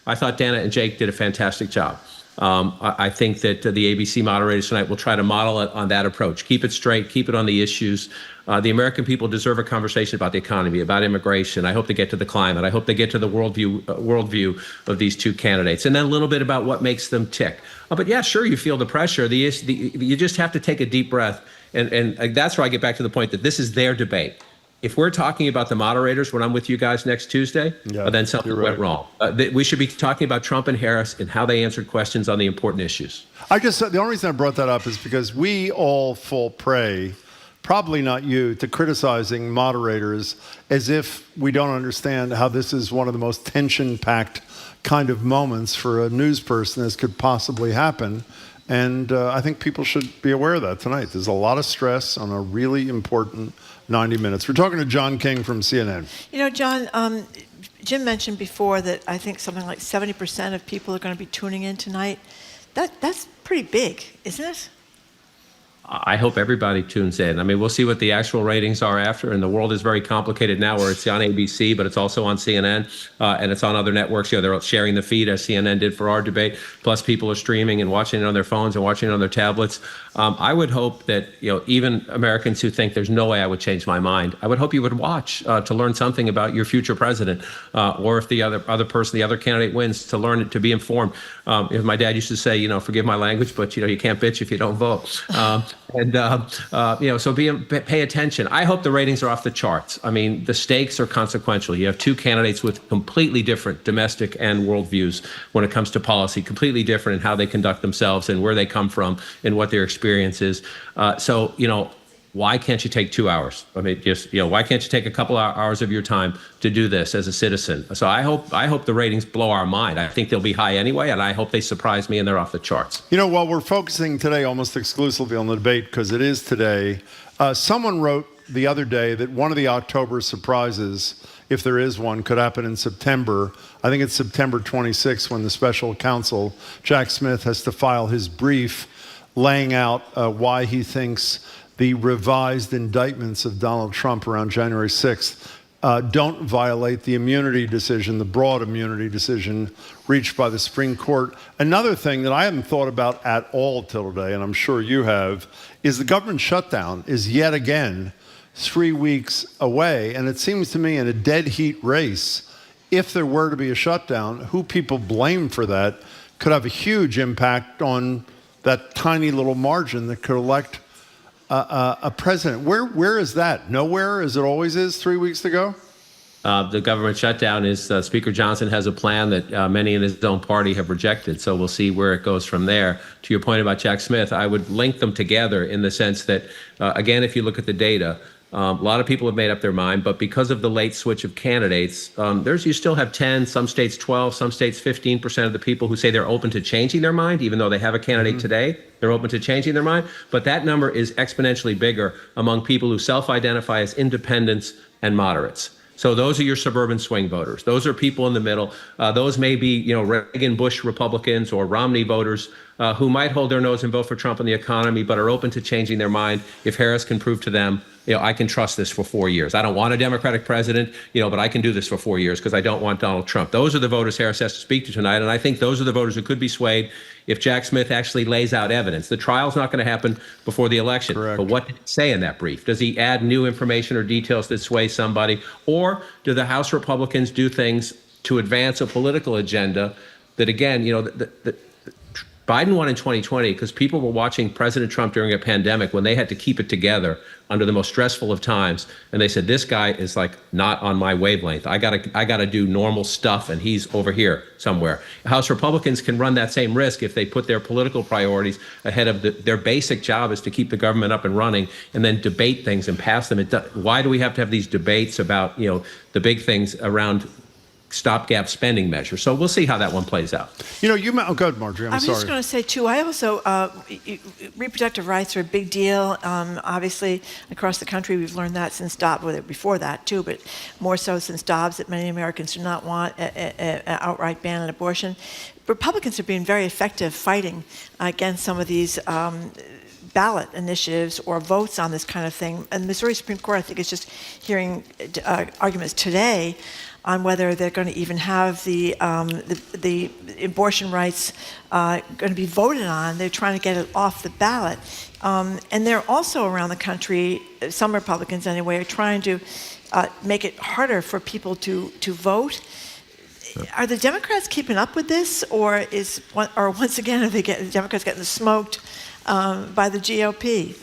I thought Dana and Jake did a fantastic job. I think that the ABC moderators tonight will try to model it on that approach. Keep it straight, keep it on the issues. The American people deserve a conversation about the economy, about immigration. I hope they get to the climate. I hope they get to the worldview of these two candidates. And then a little bit about what makes them tick. But yeah, sure, you feel the pressure. You just have to take a deep breath. And that's where I get back to the point that this is their debate. If we're talking about the moderators when I'm with you guys next Tuesday, then something went wrong. We should be talking about Trump and Harris and how they answered questions on the important issues. The only reason I brought that up is because we all fall prey, probably not you, to criticizing moderators as if we don't understand how this is one of the most tension-packed kind of moments for a news person as could possibly happen. And I think people should be aware of that tonight. There's a lot of stress on a really important 90 minutes. We're talking to John King from CNN. You know, John, Jim mentioned before that I think something like 70% of people are going to be tuning in tonight. That's pretty big, isn't it? I hope everybody tunes in. I mean, we'll see what the actual ratings are after, and the world is very complicated now where it's on ABC, but it's also on CNN, and it's on other networks. You know, they're sharing the feed as CNN did for our debate, plus people are streaming and watching it on their phones and watching it on their tablets. I would hope that, you know, even Americans who think there's no way I would change my mind, I would hope you would watch to learn something about your future president, or if the other person, the other candidate wins, to learn it, to be informed. If my dad used to say, you know, forgive my language, but, you know, you can't bitch if you don't vote. And, you know, so pay attention. I hope the ratings are off the charts. I mean, the stakes are consequential. You have two candidates with completely different domestic and world views when it comes to policy, completely different in how they conduct themselves and where they come from and what their experience is. So, you know, why can't you take 2 hours? I mean, just, you know, why can't you take a couple hours of your time to do this as a citizen? So I hope the ratings blow our mind. I think they'll be high anyway, and I hope they surprise me and they're off the charts. You know, while we're focusing today almost exclusively on the debate, because it is today, someone wrote the other day that one of the October surprises, if there is one, could happen in September. I think it's September 26th when the special counsel, Jack Smith, has to file his brief laying out why he thinks the revised indictments of Donald Trump around January 6th don't violate the immunity decision, the broad immunity decision reached by the Supreme Court. Another thing that I haven't thought about at all till today, and I'm sure you have, is the government shutdown is yet again 3 weeks away. And it seems to me in a dead heat race, if there were to be a shutdown, who people blame for that could have a huge impact on that tiny little margin that could elect a president. Where is that? Nowhere, as it always is, 3 weeks to go? The government shutdown is, Speaker Johnson has a plan that many in his own party have rejected. So we'll see where it goes from there. To your point about Jack Smith, I would link them together in the sense that, again, if you look at the data, a lot of people have made up their mind, but because of the late switch of candidates, you still have 10, some states 12, some states 15% of the people who say they're open to changing their mind, even though they have a candidate today, they're open to changing their mind. But that number is exponentially bigger among people who self-identify as independents and moderates. So those are your suburban swing voters. Those are people in the middle. Those may be, you know, Reagan, Bush Republicans or Romney voters who might hold their nose and vote for Trump on the economy, but are open to changing their mind if Harris can prove to them, you know, I can trust this for 4 years. I don't want a Democratic president, you know, but I can do this for 4 years because I don't want Donald Trump. Those are the voters Harris has to speak to tonight, and I think those are the voters who could be swayed if Jack Smith actually lays out evidence. The trial's not going to happen before the election. Correct. But what did he say in that brief? Does he add new information or details that sway somebody? Or do the House Republicans do things to advance a political agenda that, again, you know, Biden won in 2020 because people were watching President Trump during a pandemic when they had to keep it together under the most stressful of times. And they said, this guy is like not on my wavelength. I gotta do normal stuff, and he's over here somewhere. House Republicans can run that same risk if they put their political priorities ahead of their basic job is to keep the government up and running and then debate things and pass them. Why do we have to have these debates about, you know, the big things around stopgap spending measure? So we'll see how that one plays out. You know, go ahead, Marjorie. I'm sorry. just going to say, too, I also, reproductive rights are a big deal. Obviously, across the country, we've learned that since Dobbs, well, before that, too, but more so since Dobbs, that many Americans do not want an outright ban on abortion. Republicans have been very effective fighting against some of these ballot initiatives or votes on this kind of thing. And the Missouri Supreme Court, I think, is just hearing arguments today on whether they're going to even have the abortion rights going to be voted on. They're trying to get it off the ballot. And they're also around the country, some Republicans anyway, are trying to make it harder for people to vote. Are the Democrats keeping up with this, or once again, are the Democrats getting smoked by the GOP?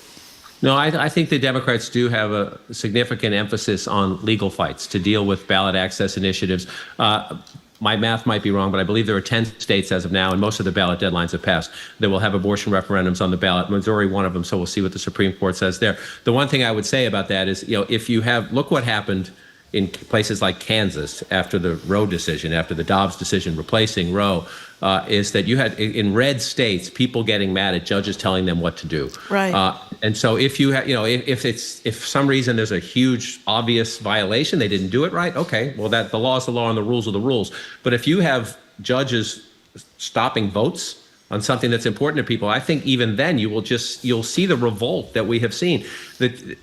No, I think the Democrats do have a significant emphasis on legal fights to deal with ballot access initiatives. My math might be wrong, but I believe there are 10 states as of now, and most of the ballot deadlines have passed, that will have abortion referendums on the ballot. Missouri, one of them, so we'll see what the Supreme Court says there. The one thing I would say about that is, you know, if you have, look what happened in places like Kansas after the Roe decision, after the Dobbs decision replacing Roe, is that you had in red states people getting mad at judges telling them what to do. Right. And so if you have, if for some reason there's a huge obvious violation, they didn't do it right. Okay, well the law is the law and the rules are the rules. But if you have judges stopping votes on something that's important to people, I think even then you'll see the revolt that we have seen.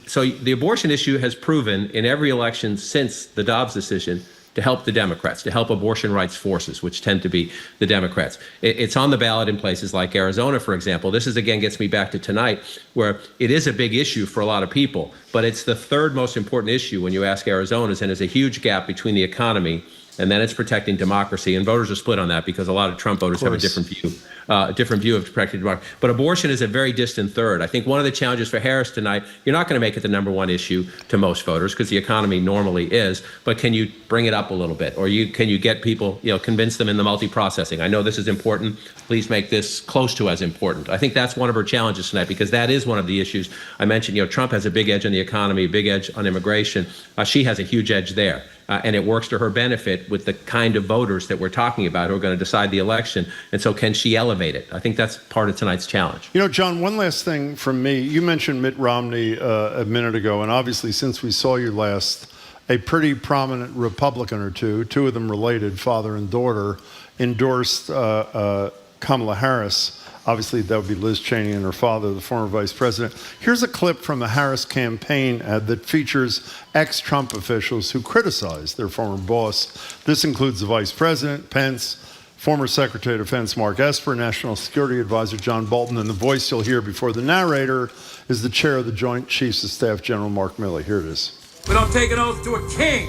So the abortion issue has proven in every election since the Dobbs decision to help the Democrats, to help abortion rights forces, which tend to be the Democrats. It's on the ballot in places like Arizona, for example. This again gets me back to tonight, where it is a big issue for a lot of people, but it's the third most important issue when you ask Arizonans, and there's a huge gap between the economy and then it's protecting democracy. And voters are split on that because a lot of Trump voters have a different view of protecting democracy. But abortion is a very distant third. I think one of the challenges for Harris tonight, you're not going to make it the number one issue to most voters because the economy normally is, but can you bring it up a little bit? Or can you get people, convince them in the multi-processing? I know this is important. Please make this close to as important. I think that's one of her challenges tonight because that is one of the issues. I mentioned, Trump has a big edge on the economy, a big edge on immigration. She has a huge edge there. And it works to her benefit with the kind of voters that we're talking about who are going to decide the election. And so can she elevate it? I think that's part of tonight's challenge. John, one last thing from me. You mentioned Mitt Romney a minute ago, and obviously since we saw you last, a pretty prominent Republican or two of them related, father and daughter, endorsed Kamala Harris. Obviously, that would be Liz Cheney and her father, the former vice president. Here's a clip from the Harris campaign ad that features ex-Trump officials who criticized their former boss. This includes the vice president, Pence, former Secretary of Defense Mark Esper, National Security Advisor John Bolton, and the voice you'll hear before the narrator is the chair of the Joint Chiefs of Staff, General Mark Milley. Here it is. We don't take an oath to a king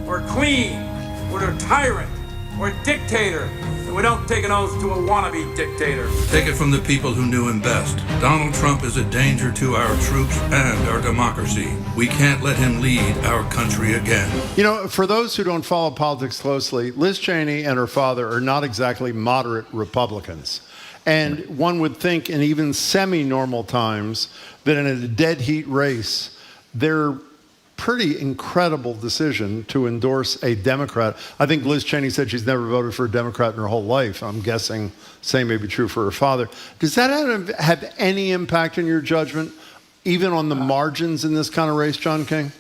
or a queen or to a tyrant or a dictator. And we don't take an oath to a wannabe dictator. Take it from the people who knew him best. Donald Trump is a danger to our troops and our democracy. We can't let him lead our country again. For those who don't follow politics closely, Liz Cheney and her father are not exactly moderate Republicans. And one would think in even semi-normal times that in a dead heat race, they're pretty incredible decision to endorse a Democrat. I think Liz Cheney said she's never voted for a Democrat in her whole life. I'm guessing same may be true for her father. Does that have any impact on your judgment, even on the margins in this kind of race, John King?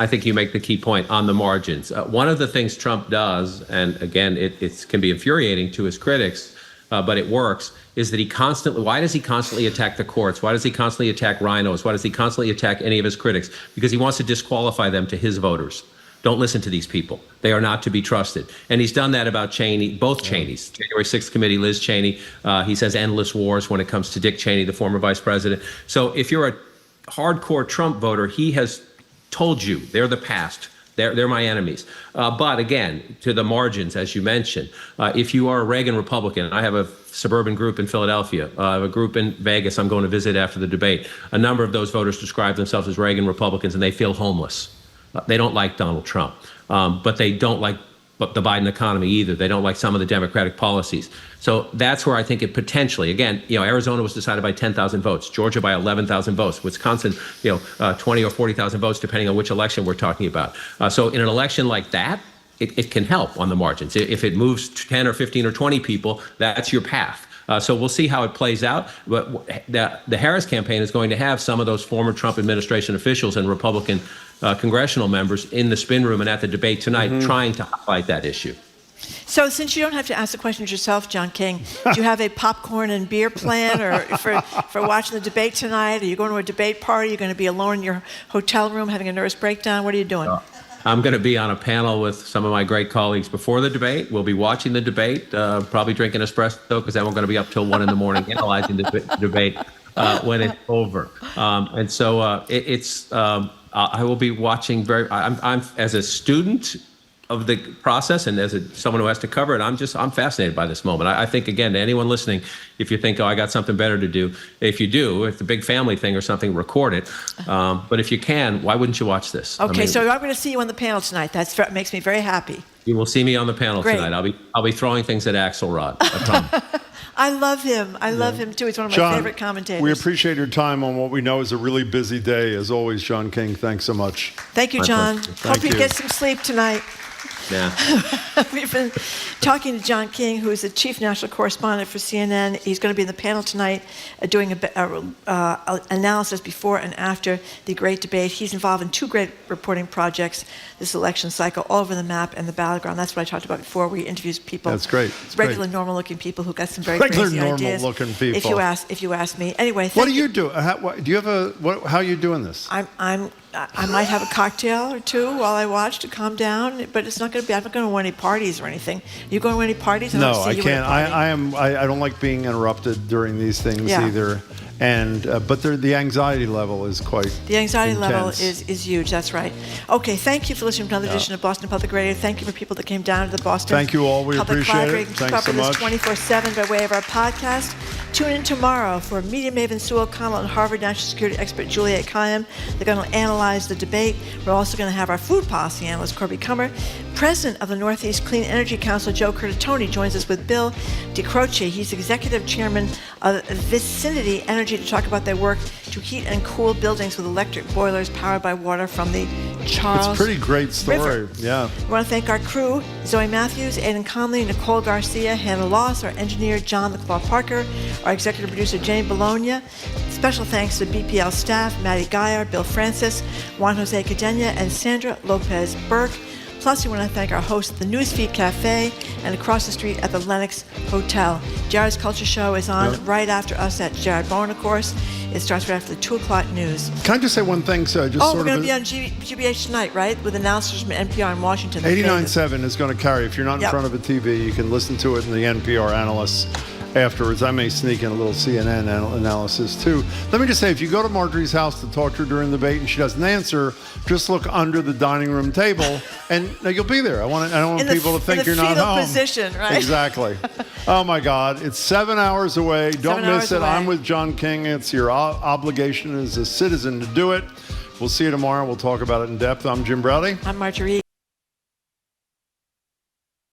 I think you make the key point on the margins. One of the things Trump does, and again, it can be infuriating to his critics, but it works, is that why does he constantly attack the courts? Why does he constantly attack rhinos? Why does he constantly attack any of his critics? Because he wants to disqualify them to his voters. Don't listen to these people. They are not to be trusted. And he's done that about Cheney, both Cheneys. January 6th committee, Liz Cheney. He says endless wars when it comes to Dick Cheney, the former vice president. So if you're a hardcore Trump voter, he has told you they're the past. They're my enemies. But again, to the margins, as you mentioned, if you are a Reagan Republican, I have a suburban group in Philadelphia, I have a group in Vegas I'm going to visit after the debate. A number of those voters describe themselves as Reagan Republicans, and they feel homeless. They don't like Donald Trump, but they don't like the Biden economy either. They don't like some of the Democratic policies. So that's where I think it potentially, again, Arizona was decided by 10,000 votes, Georgia by 11,000 votes, Wisconsin, 20 or 40,000 votes, depending on which election we're talking about. So in an election like that, it can help on the margins. If it moves 10 or 15 or 20 people, that's your path. So we'll see how it plays out. But the Harris campaign is going to have some of those former Trump administration officials and Republican congressional members in the spin room and at the debate tonight trying to highlight that issue. So since you don't have to ask the questions yourself, John King, do you have a popcorn and beer plan or for watching the debate tonight? Are you going to a debate party? Are you going to be alone in your hotel room having a nervous breakdown? What are you doing? I'm going to be on a panel with some of my great colleagues before the debate. We'll be watching the debate, probably drinking espresso because then we're going to be up till 1 in the morning analyzing the debate when it's over. And so I will be watching I'm as a student of the process and as someone who has to cover it, I'm fascinated by this moment. I think, again, to anyone listening, if you think, I got something better to do, if it's a big family thing or something, record it. But if you can, why wouldn't you watch this? Okay, so I'm going to see you on the panel tonight. That makes me very happy. You will see me on the panel Great. tonight. I'll be throwing things at Axelrod. I promise. I love him. I love him, too. He's one of my John, favorite commentators. We appreciate your time on what we know is a really busy day. As always, John King, thanks so much. Thank you, John. Thank Hope you get some sleep tonight. Yeah. We've been talking to John King, who is the chief national correspondent for CNN. He's going to be in the panel tonight doing an analysis before and after the great debate. He's involved in 2 great reporting projects this election cycle, all over the map and the battleground. That's what I talked about before. We interviewed people. That's great. Regular, normal-looking people who got some very Regular, crazy ideas. normal-looking people. If you ask me. Anyway, what do you do? Do you have how are you doing this? I might have a cocktail or 2 while I watch to calm down, but it's not going to be. I'm not going to any parties or anything. You going to any parties? No, I can't. I don't like being interrupted during these things either. And but the anxiety level is quite. The anxiety intense. level is huge. That's right. Okay, thank you for listening to another edition of Boston Public Radio. Thank you for people that came down to the Boston. Thank you all. We Public appreciate Library. it. Keep Thanks up so with much. us 24/7 by way of our podcast. Tune in tomorrow for media maven Sue O'Connell and Harvard national security expert Juliette Kayyem. They're going to analyze the debate. We're also going to have our food policy analyst Corby Cummer. President of the Northeast Clean Energy Council Joe Curtatone joins us with Bill DeCroce. He's executive chairman of Vicinity Energy to talk about their work to heat and cool buildings with electric boilers powered by water from the Charles It's a pretty great story. River. Yeah. We want to thank our crew, Zoe Matthews, Aidan Conley, Nicole Garcia, Hannah Loss, our engineer, John LeClaw Parker, our executive producer, Jane Bologna. Special thanks to BPL staff, Maddie Geyer, Bill Francis, Juan Jose Cadena, and Sandra Lopez Burke. Plus, we want to thank our host at the Newsfeed Cafe and across the street at the Lenox Hotel. Jared's Culture Show is on right after us at Jared Bowen, of course. It starts right after the 2 o'clock news. Can I just say one thing? So we're going to be on GBH tonight, right? With announcers from NPR in Washington. 89.7 is going to carry. If you're not in front of a TV, you can listen to it in the NPR analysts afterwards. I may sneak in a little CNN analysis too. Let me just say, if you go to Marjorie's house to talk to her during the debate and she doesn't answer, just look under the dining room table and you'll be there. I don't want people to think you're not home. Position, right? Exactly. Oh my God, it's 7 hours away. Don't miss it. I'm with John King. It's your obligation as a citizen to do it. We'll see you tomorrow. We'll talk about it in depth. I'm Jim Browdy. I'm Marjorie.